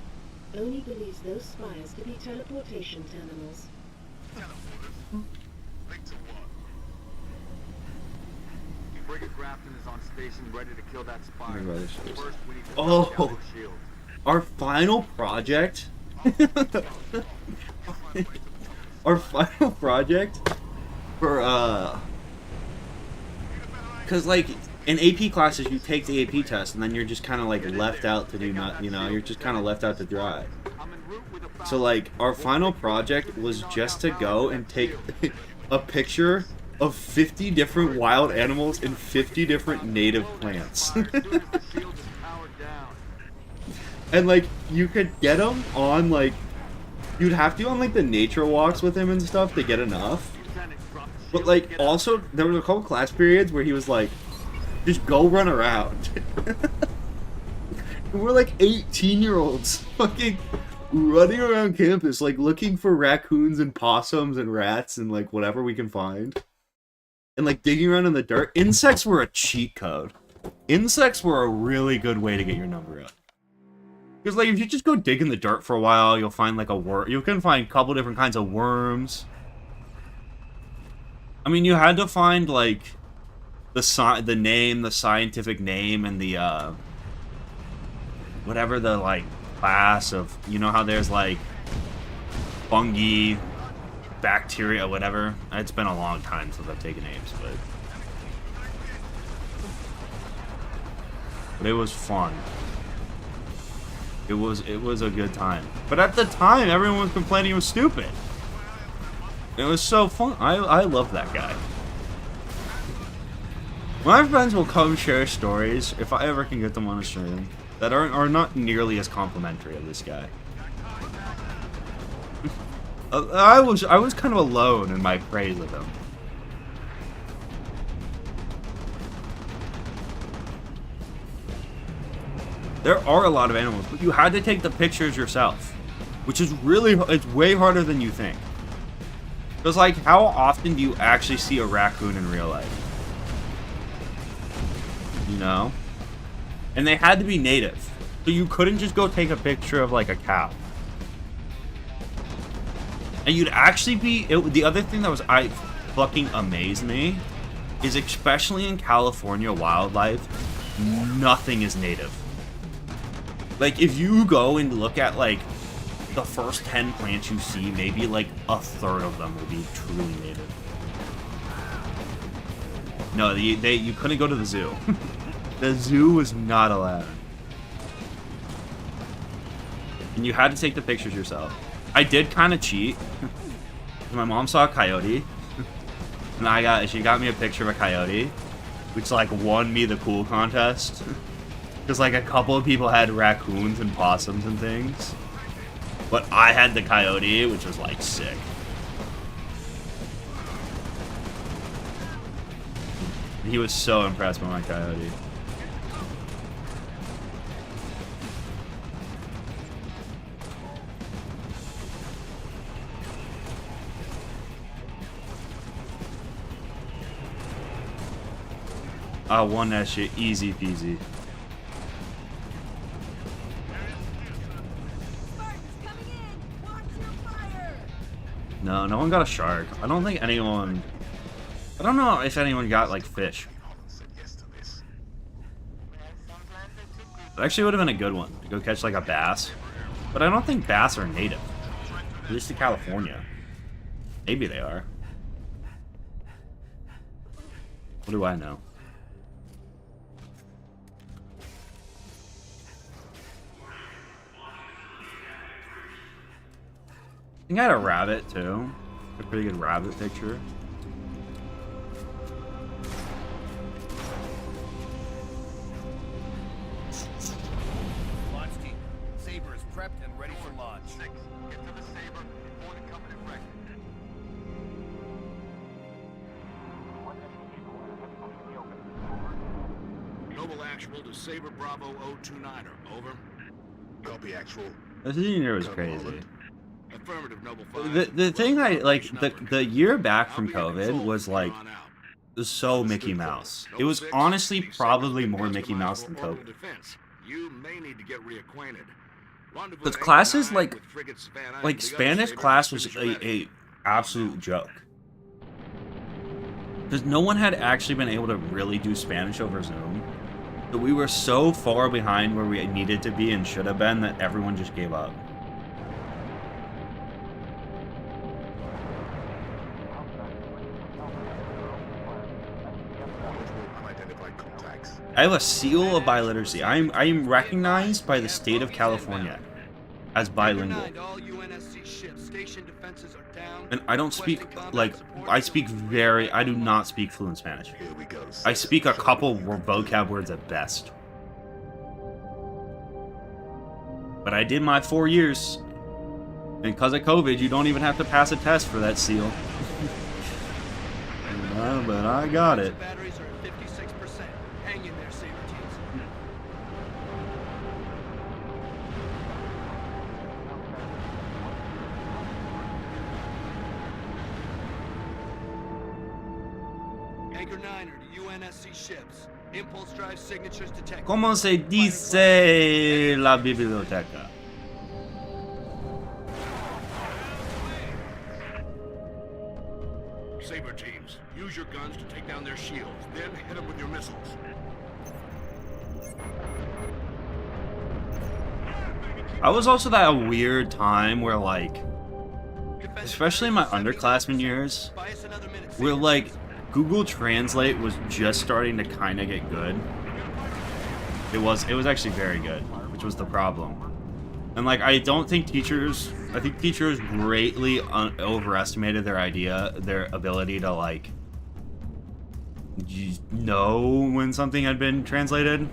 only believes those spires to be teleportation terminals. Frigate Grafton is on station, ready to kill that spire. First, we need to oh, our final project. Our final project for because like in AP classes you take the AP test and then you're just kind of like left out to do not, you know, you're just kind of left out to dry. So like our final project was just to go and take a picture of 50 different wild animals and 50 different native plants. And like you could get them on like, you'd have to on like the nature walks with him and stuff to get enough. But like, also, there were a couple class periods where he was like, just go run around. And we're like 18-year-olds fucking running around campus, like looking for raccoons and possums and rats and like whatever we can find. And like digging around in the dirt. Insects were a cheat code. Insects were a really good way to get your number up. Because like, if you just go dig in the dirt for a while, you'll find like a worm. You can find a couple different kinds of worms. I mean, you had to find like the name, the scientific name, and the whatever the like class of, you know how there's like fungi, bacteria, whatever. It's been a long time since I've taken names, but it was fun. It was a good time. But at the time, everyone was complaining it was stupid. It was so fun. I love that guy. My friends will come share stories, if I ever can get them on a stream, that are not nearly as complimentary of this guy. I was kind of alone in my praise of him. There are a lot of animals, but you had to take the pictures yourself, which is it's way harder than you think. Because, like, how often do you actually see a raccoon in real life? You know? And they had to be native. So you couldn't just go take a picture of, like, a cow. And you'd actually be... the other thing that was... fucking amazed me is, especially in California wildlife, nothing is native. Like, if you go and look at, like, the first 10 plants you see, maybe like a third of them will be truly native. No, you couldn't go to the zoo. The zoo was not allowed. And you had to take the pictures yourself. I did kind of cheat. My mom saw a coyote. And she got me a picture of a coyote, which like won me the cool contest. Because like a couple of people had raccoons and possums and things. But I had the coyote, which was, like, sick. He was so impressed by my coyote. I won that shit easy peasy. No, no one got a shark. I don't think anyone... I don't know if anyone got, like, fish. It actually would have been a good one to go catch, like, a bass. But I don't think bass are native. At least to California. Maybe they are. What do I know? I think I had a rabbit, too. A pretty good rabbit picture. Launch team. Saber is prepped and ready for launch. 6. Get to the Saber before the Covenant wreck. Noble Actual to Saber Bravo 029er. Over. Copy Actual. This engineer was crazy. Affirmative, Noble 5. The thing I like the year back from COVID was like so Mickey Mouse. It was honestly probably more Mickey Mouse than COVID. You may need to get reacquainted. The classes like Spanish class was a absolute joke. Because no one had actually been able to really do Spanish over Zoom. But we were so far behind where we needed to be and should have been that everyone just gave up. I have a seal of biliteracy. I am recognized by the state of California as bilingual. And I don't speak, like, I do not speak fluent Spanish. I speak a couple vocab words at best. But I did my 4 years. And because of COVID, you don't even have to pass a test for that seal. But I got it. Batteries are at 56%. Hang in there, Saber teams. Anchor 9er to UNSC ships. Impulse drive signatures detected. ¿Cómo se dice la biblioteca? Saber teams, use your guns to take down their shields, then hit them with your missiles. I was also that weird time where, like, especially in my underclassmen years, where, like, Google Translate was just starting to kind of get good. It was actually very good, which was the problem. And, like, I think teachers greatly overestimated their ability to, like, know when something had been translated.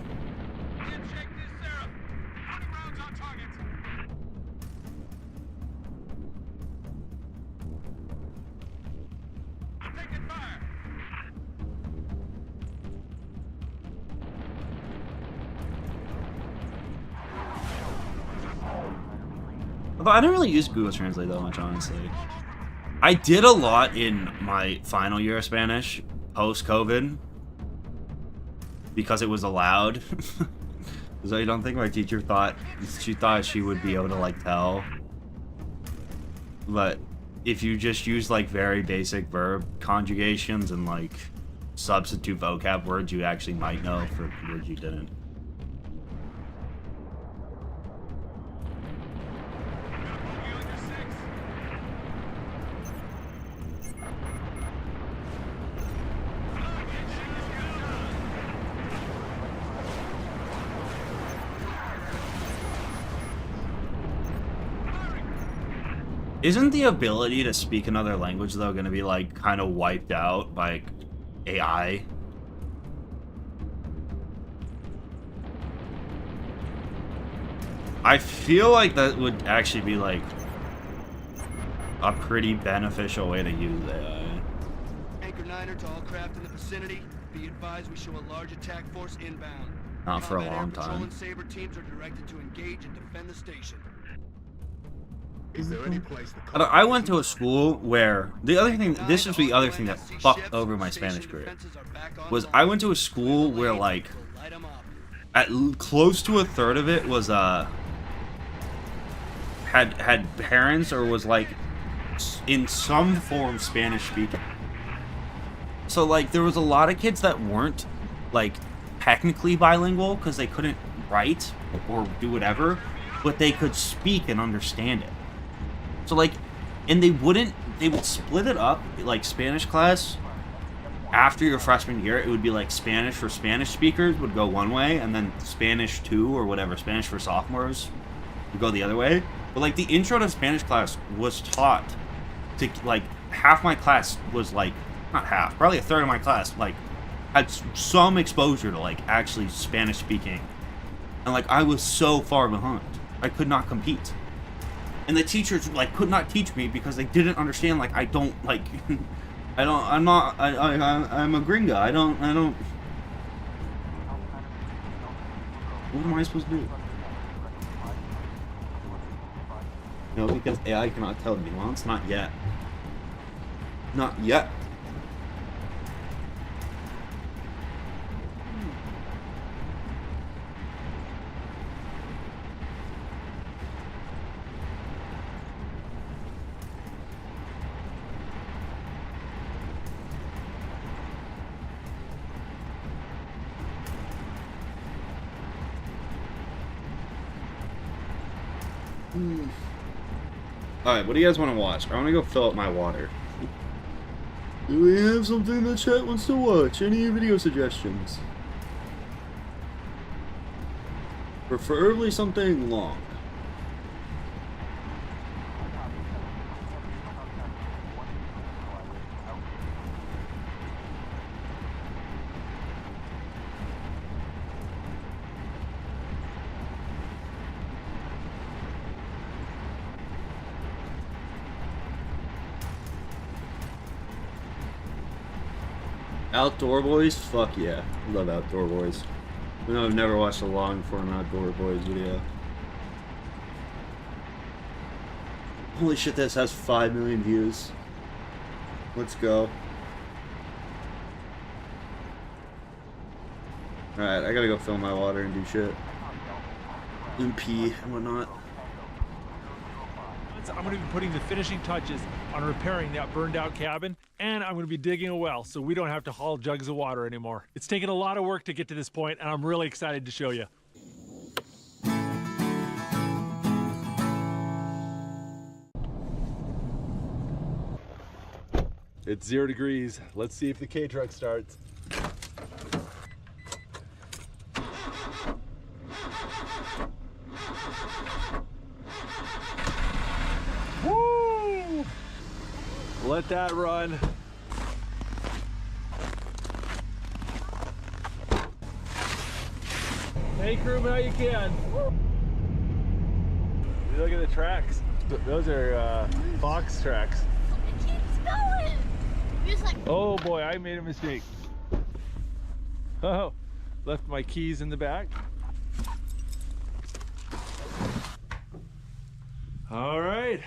Although I didn't really use Google Translate that much, honestly. I did a lot in my final year of Spanish, post-COVID, because it was allowed. So I don't think my teacher thought she would be able to, like, tell. But if you just use, like, very basic verb conjugations and, like, substitute vocab words, you actually might know for words you didn't. Isn't the ability to speak another language, though, going to be, like, kind of wiped out by AI? I feel like that would actually be, like, a pretty beneficial way to use AI. Anchor 9er to all craft in the vicinity. Be advised we show a large attack force inbound. Not for a Combat long Air Patrol time. and Saber teams are directed to engage and defend the station. Is there any place I went to a school where this is the other thing that fucked over my Spanish career, was I went to a school where, like, close to a third of it was had parents or was, like, in some form Spanish speaking. So, like, there was a lot of kids that weren't, like, technically bilingual because they couldn't write or do whatever, but they could speak and understand it. So, like, and they would split it up, like, Spanish class, after your freshman year, it would be, like, Spanish for Spanish speakers would go one way, and then Spanish 2 or whatever, Spanish for sophomores would go the other way. But, like, the intro to Spanish class was taught to, like, half my class was, like, not half, probably a third of my class, like, had some exposure to, like, actually Spanish speaking. And, like, I was so far behind. I could not compete. And the teachers, like, could not teach me because they didn't understand, like, I'm a gringa, I don't, what am I supposed to do? No, because AI cannot tell nuance, not yet. Not yet. Alright, what do you guys want to watch? I want to go fill up my water. Do we have something the chat wants to watch? Any video suggestions? Preferably something long. Outdoor Boys? Fuck yeah. Love Outdoor Boys. I know I've never watched a long form Outdoor Boys video. Holy shit, this has 5 million views. Let's go. Alright, I gotta go fill my water and do shit. And pee and whatnot. I'm going to be putting the finishing touches on repairing that burned out cabin, and I'm going to be digging a well so we don't have to haul jugs of water anymore. It's taken a lot of work to get to this point, and I'm really excited to show you. It's 0 degrees. Let's see if the K-truck starts. Woo! Let that run. Hey crewman, how you can. Look at the tracks. Those are box tracks. It keeps going. Just like. Oh boy, I made a mistake. Oh, left my keys in the back. All right.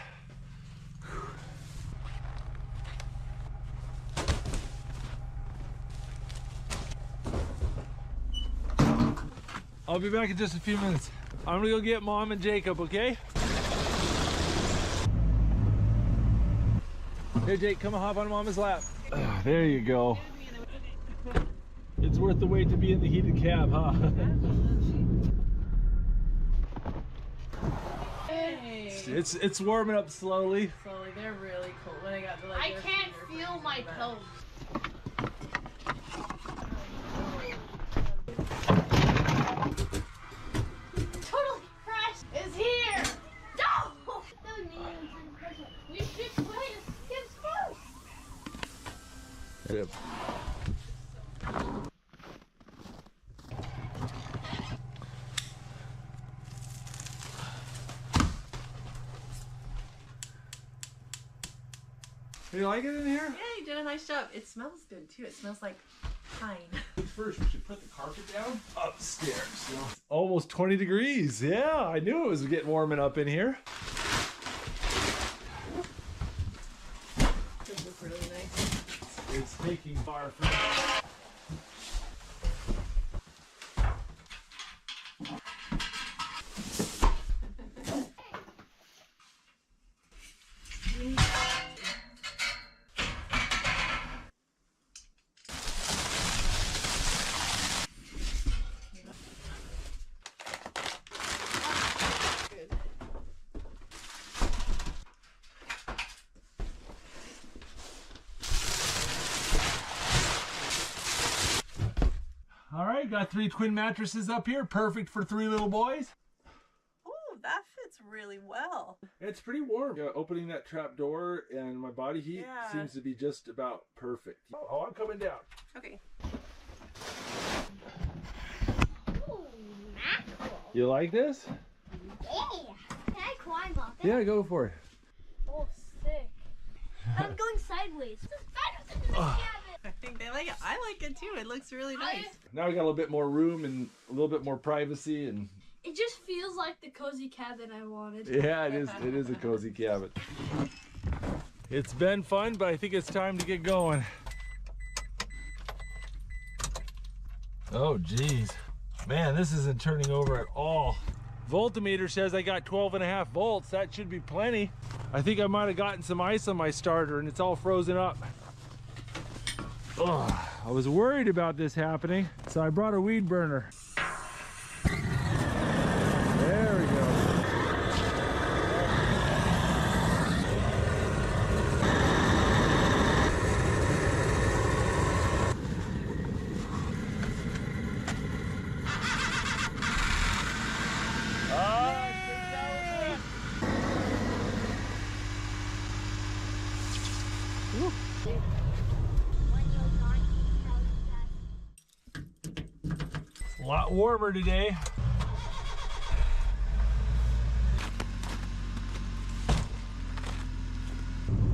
I'll be back in just a few minutes. I'm gonna go get Mom and Jacob, okay? Hey Jake, come and hop on Mama's lap. There you go. It's worth the wait to be in the heated cab, huh? It's warming up slowly. Slowly, they're really cool. When I got to like, I can't feel my toes. Totally crashed is here. No! We should play his first. Yep. You like it in here? Yeah, you did a nice job. It smells good too. It smells like pine. First, we should put the carpet down upstairs. Almost 20 degrees. Yeah, I knew it was getting warming up in here. This looks really nice. It's taking far from. All right, got 3 twin mattresses up here, perfect for 3 little boys. Oh, that fits really well. It's pretty warm. Yeah, opening that trap door and my body heat seems to be just about perfect. Oh, I'm coming down. Okay. Ooh, mackerel. You like this? Yeah. Can I climb up it? Yeah, go for it. Oh, sick. I'm going sideways. This is better than this cabin. I think they like it. I like it too. It looks really nice. Now we got a little bit more room and a little bit more privacy, and It just feels like the cozy cabin I wanted. yeah, it is a cozy cabin. It's been fun, but I think it's time to get going. Oh geez, man, this isn't turning over at all. Voltmeter says I got 12.5 volts. That should be plenty. I think I might have gotten some ice on my starter and it's all frozen up. Ugh, I was worried about this happening, so I brought a weed burner. There we go. A lot warmer today.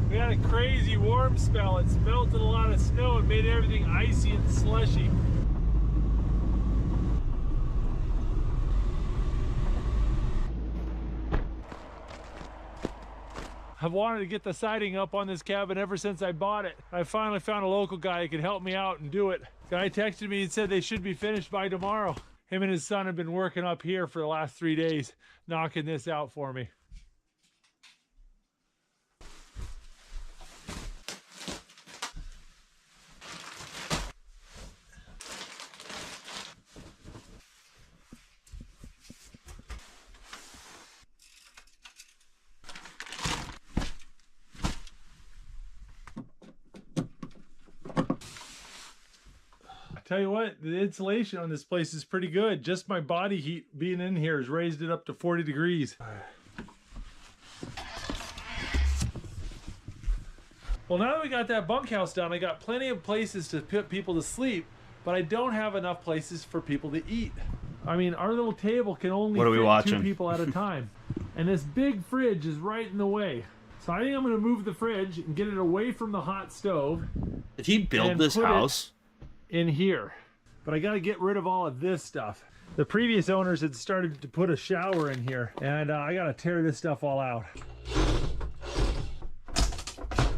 We got had a crazy warm spell. It's melted a lot of snow and made everything icy and slushy. I've wanted to get the siding up on this cabin ever since I bought it. I finally found a local guy who could help me out and do it. Guy texted me and said they should be finished by tomorrow. Him and his son have been working up here for the last 3 days, knocking this out for me. Tell you what, the insulation on this place is pretty good. Just my body heat being in here has raised it up to 40 degrees. Well, now that we got that bunkhouse done, I got plenty of places to put people to sleep, but I don't have enough places for people to eat. I mean, our little table can only fit 2 people at a time. And this big fridge is right in the way. So I think I'm going to move the fridge and get it away from the hot stove. Did he build this house? In here, but I got to get rid of all of this stuff. The previous owners had started to put a shower in here, and I got to tear this stuff all out.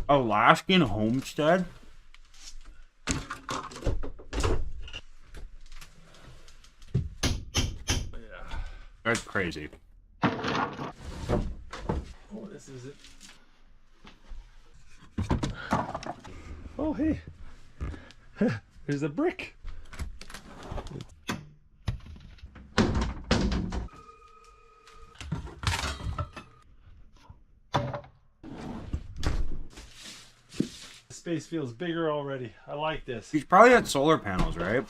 Alaskan homestead? Yeah. That's crazy. Oh, this is it. Oh, hey. There's a brick. The space feels bigger already. I like this. He's probably had solar panels, right?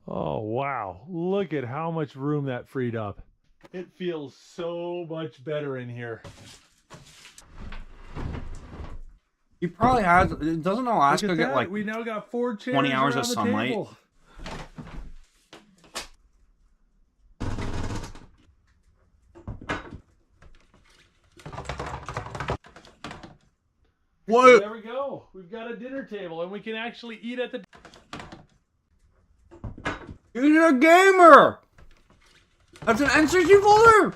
Oh, wow. Look at how much room that freed up. It feels so much better in here. He probably has. Doesn't Alaska get like we now got 4 chairs 20 hours of around the sunlight? table. What? There we go. We've got a dinner table and we can actually eat at the... He's a gamer! That's an N64!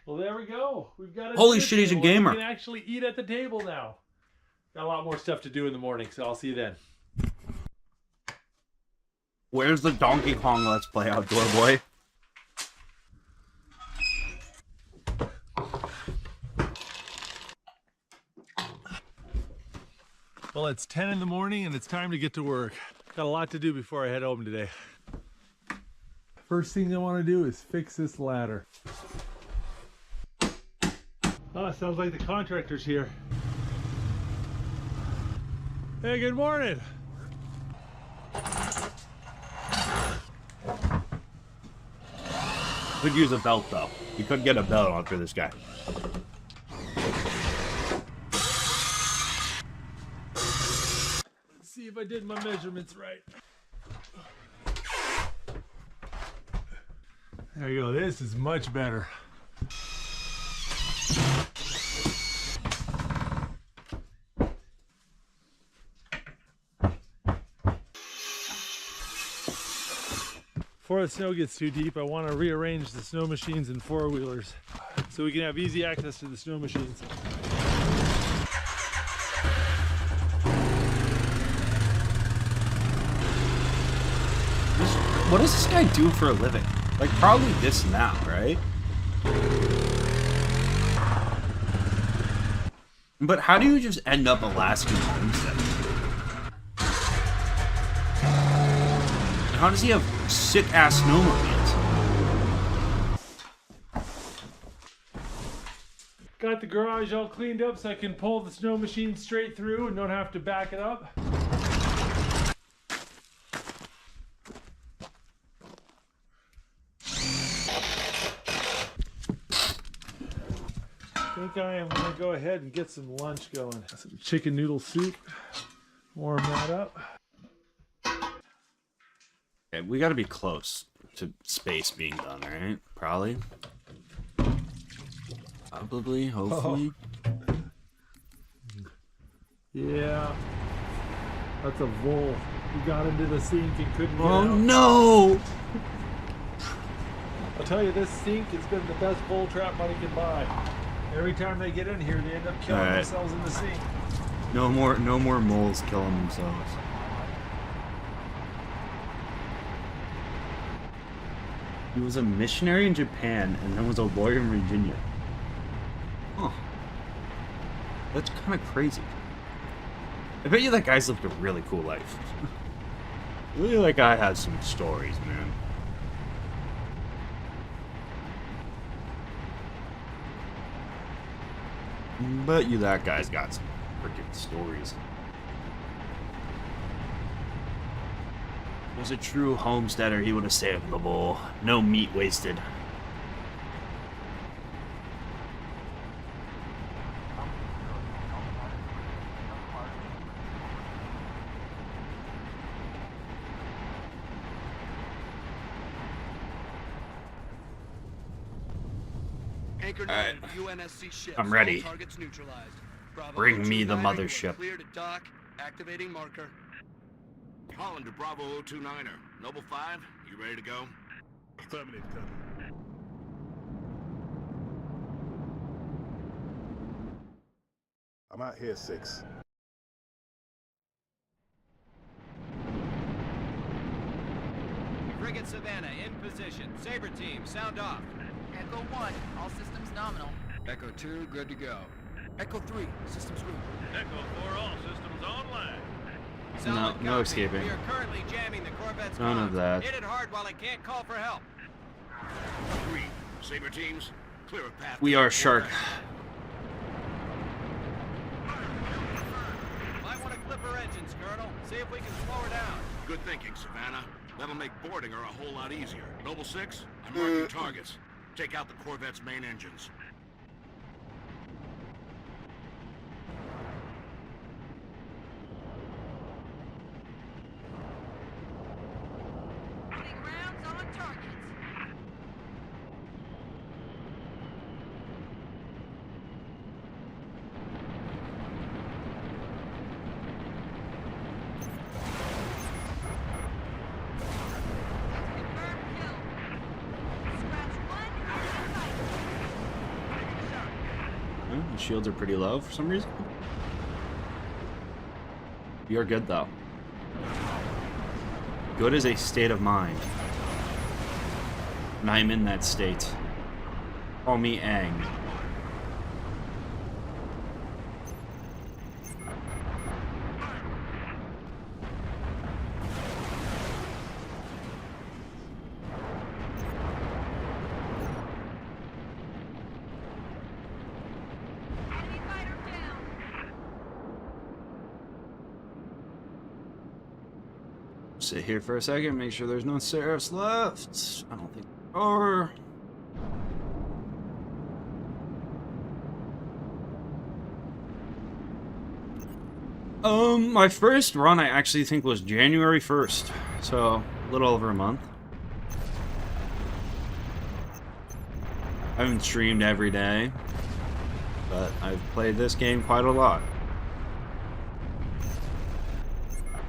Well, there we go. We've got a Holy dinner shit, he's a table and gamer. we can actually eat at the table now. Got a lot more stuff to do in the morning, so I'll see you then. Where's the Donkey Kong Let's Play Outdoor Boy? Well, it's 10 in the morning and it's time to get to work. Got a lot to do before I head home today. First thing I want to do is fix this ladder. Oh, sounds like the contractor's here. Hey, good morning. Could use a belt though. You could get a belt on for this guy. Let's see if I did my measurements right. There you go. This is much better. Before the snow gets too deep, I want to rearrange the snow machines and four-wheelers so we can have easy access to the snow machines. What does this guy do for a living? Like, probably this now, right? But how do you just end up Alaskan homestead? How does he have sick-ass snowmobiles? Got the garage all cleaned up so I can pull the snow machine straight through and don't have to back it up. I think I am going to go ahead and get some lunch going. Some chicken noodle soup. Warm that up. We gotta be close to space being done, right? Probably. Probably, hopefully. Oh. Yeah. That's a vole. He got into the sink and couldn't get out. Oh no! I'll tell you, this sink has been the best vole trap money can buy. Every time they get in here, they end up killing themselves in the sink. No more moles killing themselves. He was a missionary in Japan and then was a lawyer in Virginia. Huh. That's kind of crazy. I bet you that guy's lived a really cool life. I bet you that guy has some stories, man. Bet you that guy's got some freaking stories. Was a true homesteader, he would have saved the bull. No meat wasted. Anchor 9, UNSC ships. I'm ready. All targets neutralized. Bravo Bring me the 29er, you are mothership. Clear to dock. Activating marker. Holland to Bravo 029er. Noble 5, you ready to go? Affirmative, Colonel. I'm out here, 6. Frigate Savannah in position. Saber team, sound off. Echo 1, all systems nominal. Echo 2, good to go. Echo 3, systems green. Echo 4, all systems online. Solid No copy. escaping. We are currently jamming the Corvette's None of comms. that. Hit it hard while it can't call for help. Green. Saber teams, clear a path. We are shark. Might want to clip her engines, Colonel. See if we can slow her down. Good thinking, Savannah. That'll make boarding her a whole lot easier. Noble 6, I'm marking targets. Take out the Corvette's main engines. Putting rounds on targets. The shields are pretty low for some reason. You're good though. Good is a state of mind. And I'm in that state. Call me Aang. Sit here for a second, make sure there's no Seraphs left. I don't think there are. My first run I actually think was January 1st, so a little over a month. I haven't streamed every day, but I've played this game quite a lot.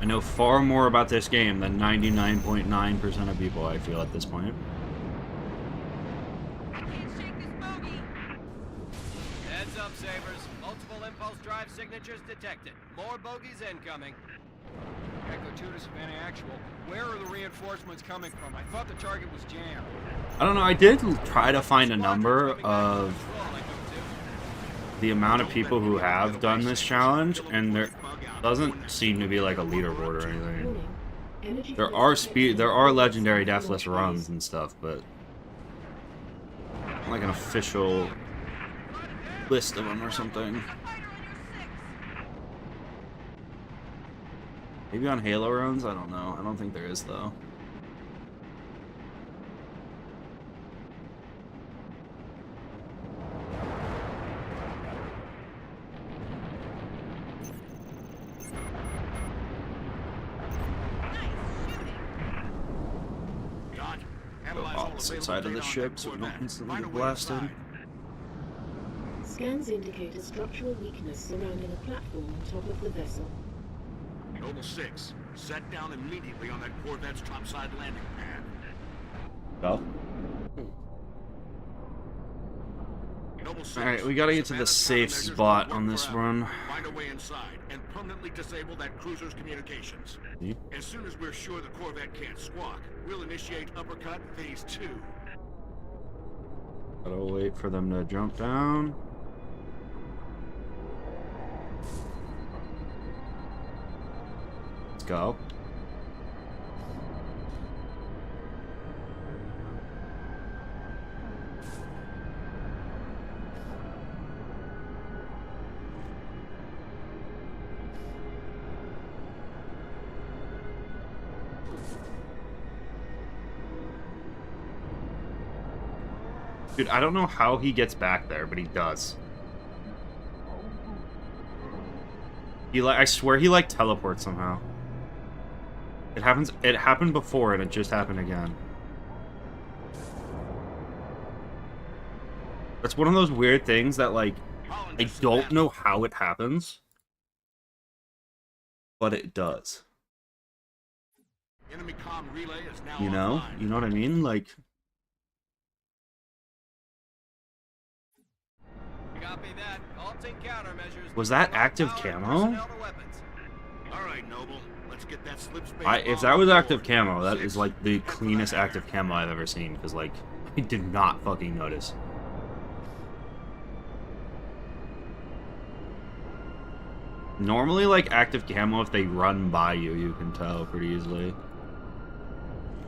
I know far more about this game than 99.9% of people, I feel, at this point. Heads up, Sabers. Multiple impulse drive signatures detected. More bogies incoming. Echo 2 to Savannah Actual. Where are the reinforcements coming from? I thought the target was jammed. I don't know, I did try to find a number of the amount of people who have done this challenge, and there doesn't seem to be like a leaderboard or anything. There are legendary Deathless runs and stuff, but like an official list of them or something. Maybe on Halo runs? I don't know. I don't think there is though. Dot. Go opposite side of the ship so we don't instantly get blasted. Scans indicate a structural weakness surrounding a platform on top of the vessel. Noble 6, set down immediately on that Corvette's topside landing pad. Go. Alright, we gotta get to the safe spot on this run. Find a way inside and permanently disable that cruiser's communications. As soon as we're sure the Corvette can't squawk, we'll initiate uppercut phase 2. Gotta wait for them to jump down. Let's go. Dude, I don't know how he gets back there, but he does. I swear he like teleports somehow. It happened before and it just happened again. That's one of those weird things that like I don't know how it happens, but it does. Enemy comm relay is now You know what I mean? Like, Copy that. Halting countermeasures. was that active camo? All right, Noble. Let's get that slipspace. If that was active camo, that is like the cleanest active camo I've ever seen. Because like, I did not fucking notice. Normally, like active camo, if they run by you, you can tell pretty easily.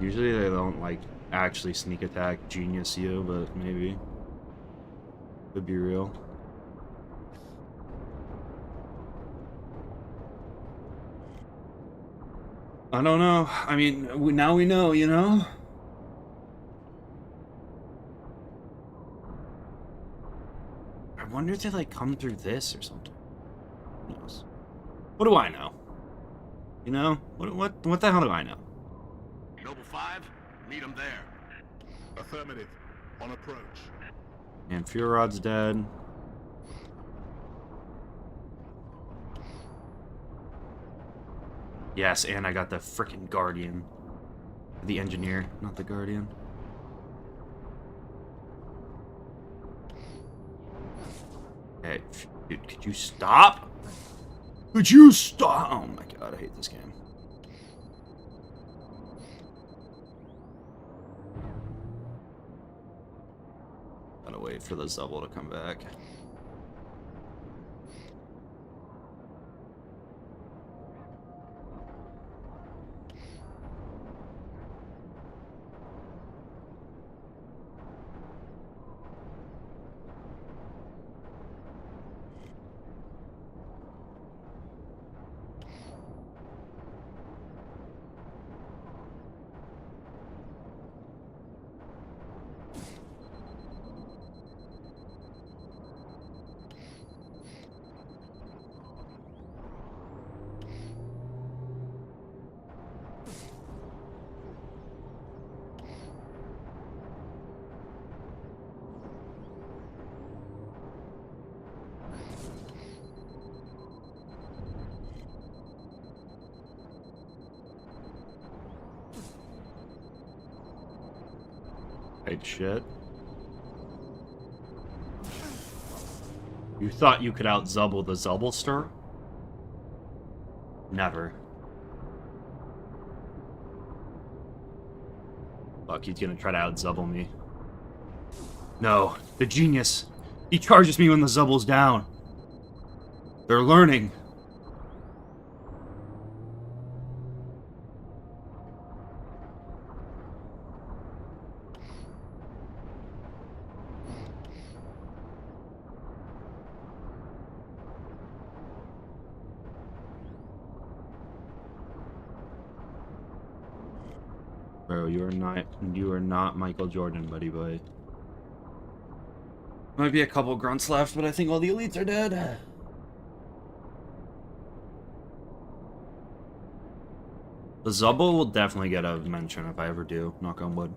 Usually, they don't like actually sneak attack genius you, but maybe could be real. I don't know. I mean, now we know, you know? I wonder if they, like, come through this or something. Who knows? What do I know? You know? What the hell do I know? Noble 5, meet him there. Affirmative. On approach. And Furod's dead. Yes, and I got the frickin' Guardian. The engineer, not the Guardian. Hey, dude, could you stop? Could you stop? Oh my god, I hate this game. Gotta wait for the Zubble to come back. Shit. You thought you could out-Zubble the Zubblester? Never. Fuck, he's gonna try to out-Zubble me. No, the genius. He charges me when the Zubble's down. They're learning. Bro, you are not Michael Jordan, buddy boy. Might be a couple grunts left, but I think all the elites are dead. The Zubble will definitely get a mention if I ever do, knock on wood.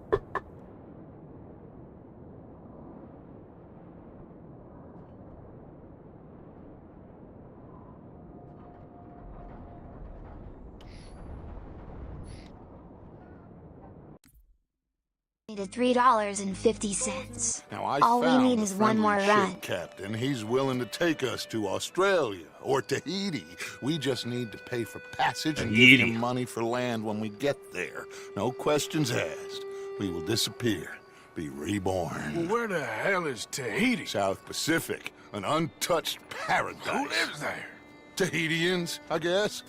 Needed $3.50. Now I All we found need a is one more friendly run. ship captain. He's willing to take us to Australia or Tahiti. We just need to pay for passage and give him money for land when we get there. No questions asked. We will disappear, be reborn. Well, where the hell is Tahiti? South Pacific, an untouched paradise. Who lives there? Tahitians, I guess.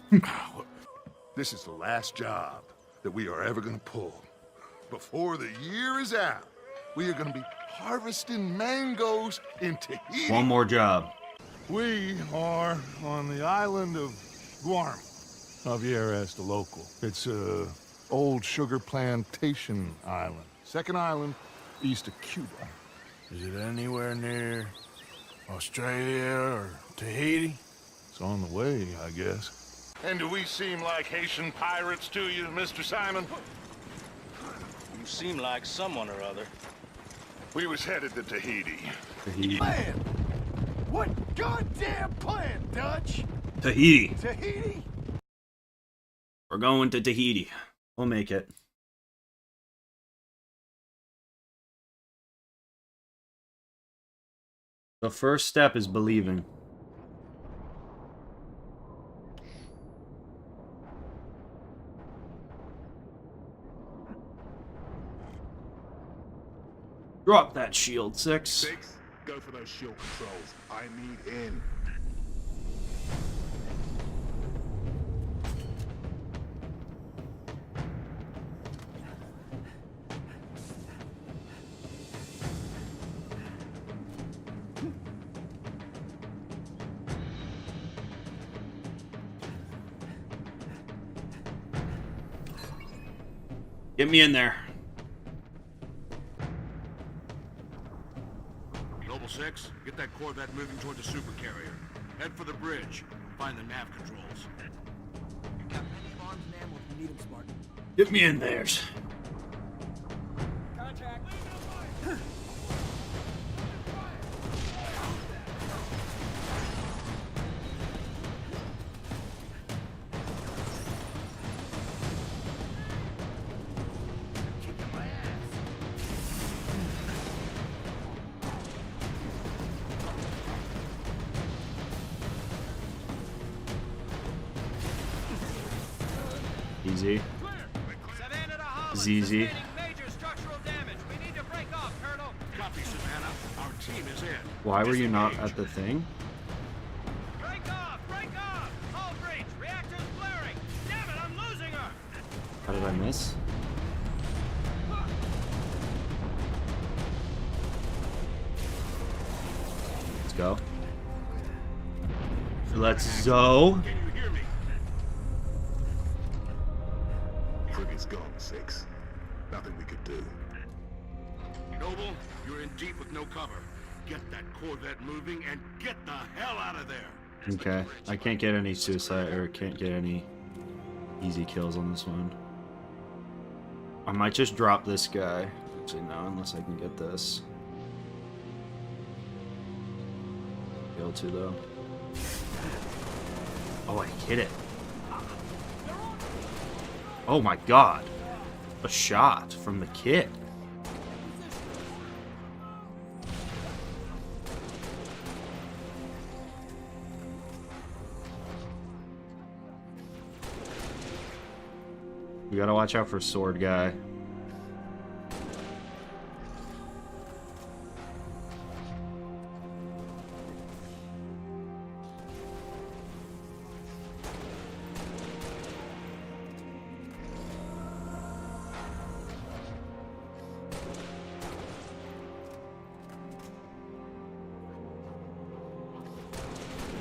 This is the last job that we are ever going to pull. Before the year is out, we are going to be harvesting mangoes in Tahiti. One more job. We are on the island of Guam. Javier asked a local. It's a old sugar plantation island. Second island east of Cuba. Is it anywhere near Australia or Tahiti? It's on the way, I guess. And do we seem like Haitian pirates to you, Mr. Simon? You seem like someone or other. We was headed to Tahiti. Plan! What goddamn plan, Dutch? Tahiti. Tahiti? We're going to Tahiti. We'll make it. The first step is believing. Drop that shield, 6. 6, go for those shield controls. I need in. Get me in there. Noble 6, get that Corvette moving toward the supercarrier. Head for the bridge. Find the nav controls. Got plenty of arms and ammo if you need them, Spartan. Get me in there. Contact. Easy. ZZ. Major structural damage. We need to break off, Colonel. Copy, Savannah. Our team is in. Why were you not at the thing? Break off! Break off! Hull breach! Reactor's flaring! Damn it, I'm losing her! How did I miss? Let's go. Let's go. Can you hear me? Frigate's gone, 6. Nothing we could do. Noble, you're in deep with no cover. Get that Corvette moving and get the hell out of there. Okay, I can't get any suicide or can't get any easy kills on this one. I might just drop this guy. Actually, no, unless I can get this. Be able to though. Oh, I hit it. Oh my god. A shot from the kid. We gotta watch out for sword guy.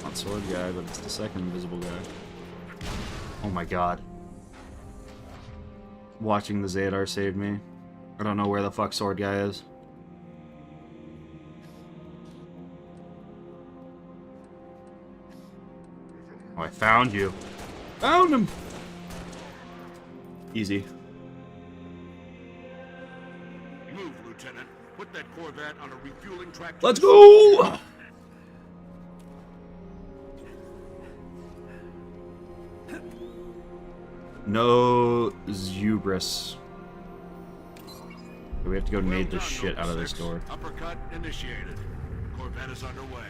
Not sword guy, but it's the second invisible guy. Oh my god. Watching the Zadar saved me. I don't know where the fuck sword guy is. Oh, I found you. Found him! Easy. Move, Lieutenant. Put that Corvette on a refueling track. Let's go! No Zubris. We have to go nade the shit out of this door. Uppercut initiated. Corvette is underway.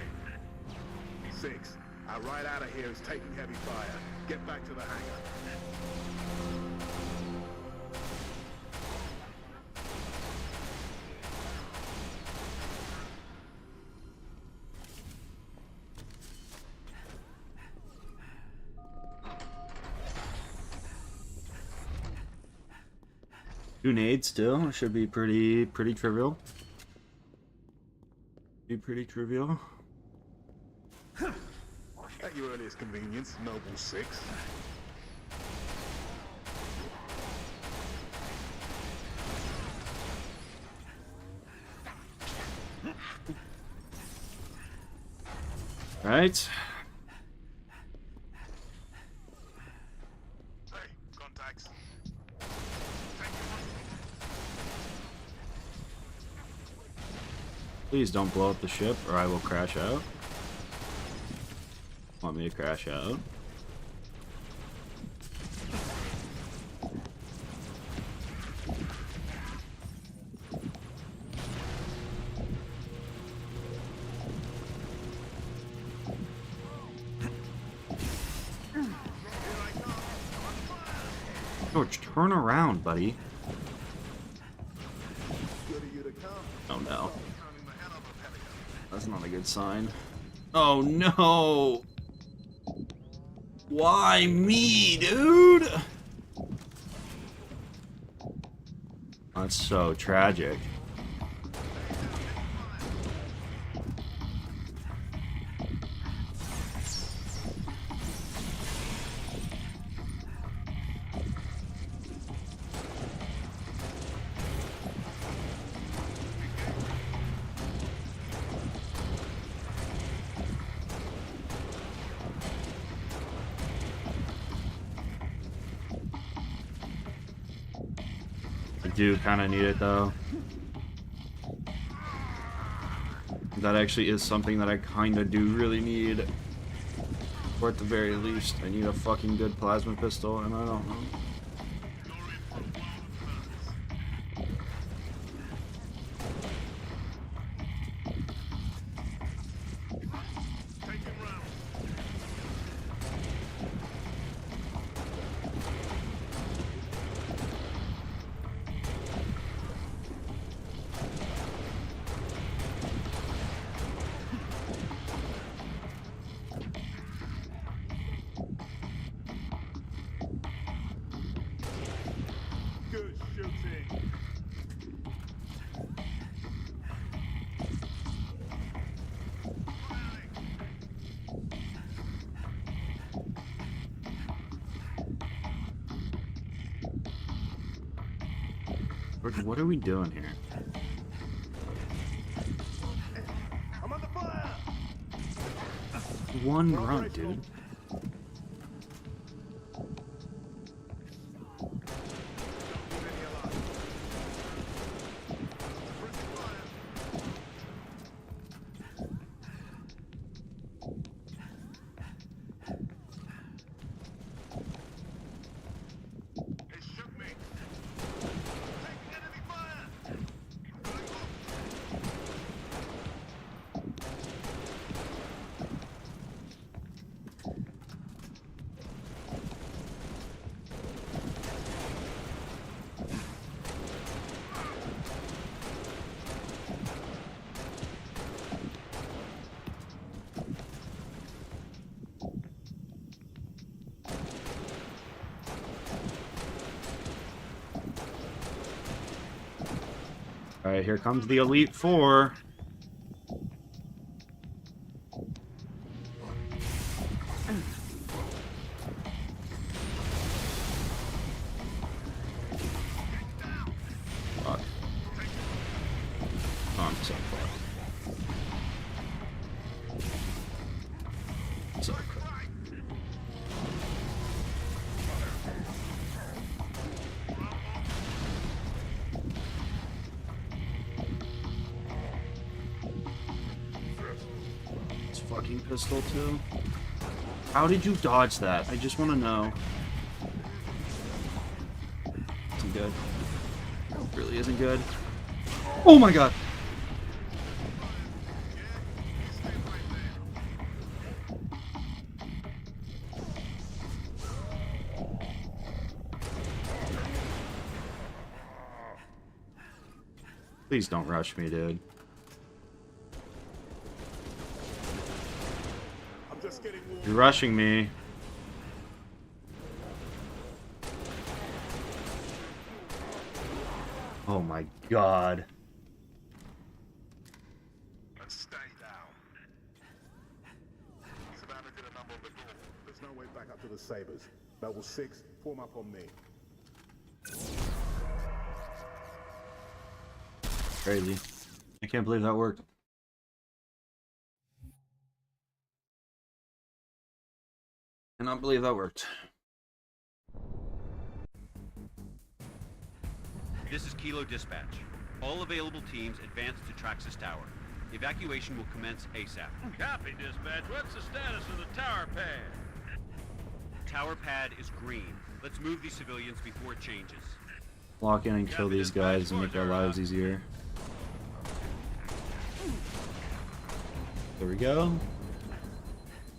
6. Our ride out of here is taking heavy fire. Get back to the hangar. Two nades still. Should be pretty trivial. Be pretty trivial. At your earliest convenience, Noble 6. Right. Hey, contacts. Please don't blow up the ship or I will crash out. Want me to crash out? George, turn around, buddy. Oh no. That's not a good sign. Oh no! Why me, dude? That's so tragic. I do kind of need it though. That actually is something that I kind of do really need. Or at the very least, I need a fucking good plasma pistol, and I don't know. What are we doing here? I'm under fire. One grunt, dude. Alright, here comes the Elite Four. Fuck. Oh, I'm so far. So close. fucking pistol too. How did you dodge that? I just want to know. Isn't good. It really isn't good. Oh my god! Please don't rush me, dude. You're rushing me. Oh my god. Let's stay down. Savannah did a number on the door. There's no way back up to the Sabres. Level 6, form up on me. Crazy. I can't believe that worked. Cannot believe that worked. This is Kilo Dispatch. All available teams advance to Traxxas Tower. Evacuation will commence ASAP. Copy, dispatch. What's the status of the tower pad? Tower pad is green. Let's move these civilians before it changes. Lock in and kill these guys and make our lives easier. There we go.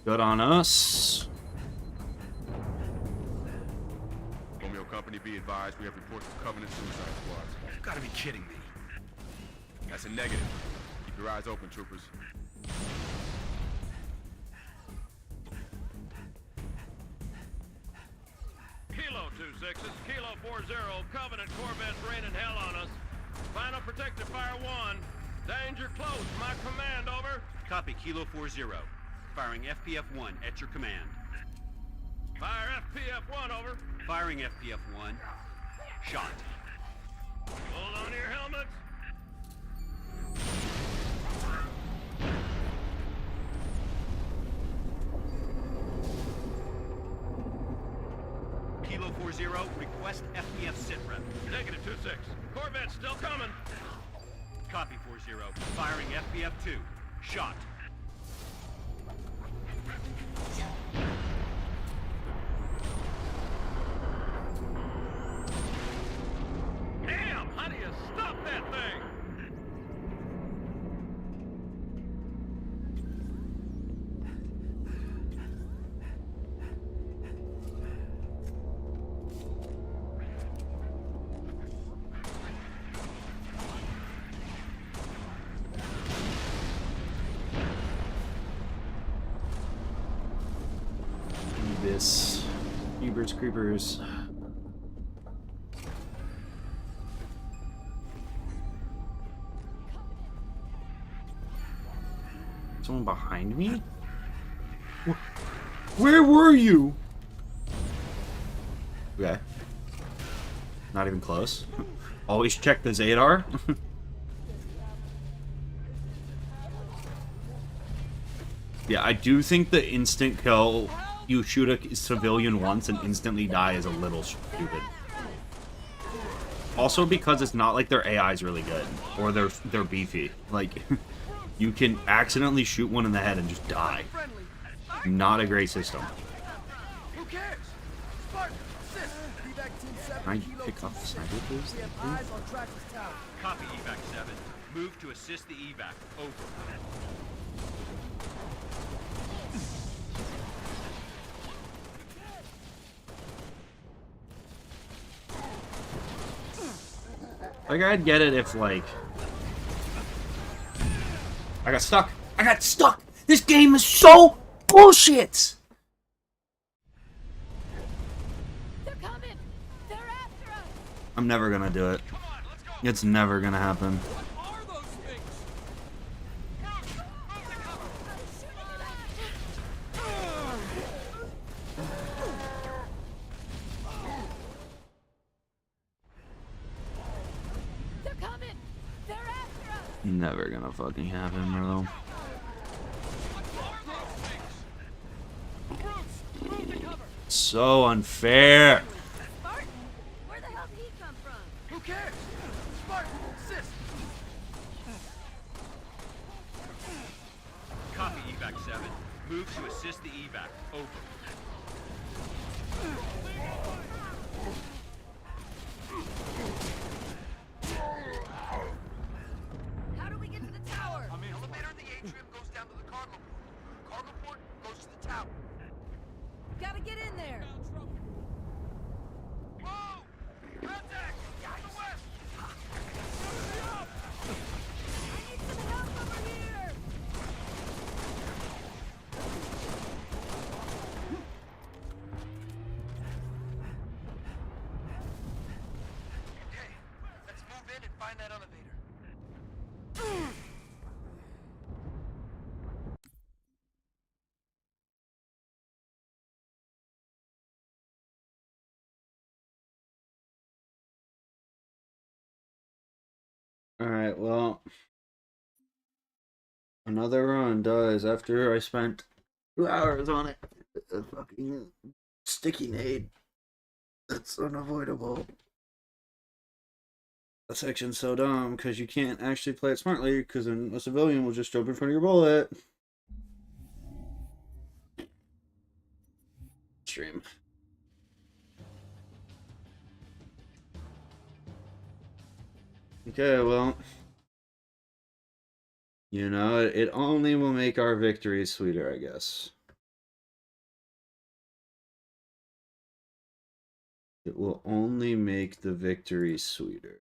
Good on us. Romeo Company, be advised, we have reports of Covenant suicide squads. You've got to be kidding me. That's a negative. Keep your eyes open, troopers. Kilo 26, Kilo 40, Covenant Corvette's raining hell on us. Final protective fire 1. Danger close, my command, over. Copy, Kilo 40. Firing FPF-1 at your command. Fire FPF-1, over. Firing FPF-1. Shot. Hold on to your helmets. Kilo 40, request FPF sit rep. Negative 26. Corvette's still coming. Copy 40. Firing FPF-2. Shot. Damn! How do you stop that thing? This. Hebers creepers. Someone behind me? Where were you? Okay. Not even close. Always check the Zadar. Yeah, I do think the instant kill, you shoot a civilian once and instantly die, is a little stupid. Also because it's not like their AI is really good, or they're beefy. Like, you can accidentally shoot one in the head and just die. Not a great system. Who cares? Spartan, assist. Evac Team 7, Can I pick up the sniper, please? We have eyes on Traxxas Tower. Copy, Evac 7. Move to assist the evac. Over. Like, I'd get it if, like... I got stuck! I got stuck! This game is so bullshit! They're coming! They're after us! I'm never gonna do it. It's never gonna happen. They're coming! They're after us! Never gonna fucking happen, bro. So unfair. Spartan, where the hell did he come from? Who cares? Spartan, assist. Copy, Evac 7. Move to assist the evac. Over. How do we get to the tower? The elevator in the atrium goes down to the cargo port. Cargo port goes to the tower. Gotta get in there. Whoa! Contact! To the west! I need some help over here. Okay, let's move in and find that elevator. Alright, well, another run does after I spent 2 hours on it. A fucking sticky nade. That's unavoidable. That section's so dumb because you can't actually play it smartly because then a civilian will just jump in front of your bullet. Stream. Okay, well, you know, it only will make our victories sweeter, I guess. It will only make the victory sweeter.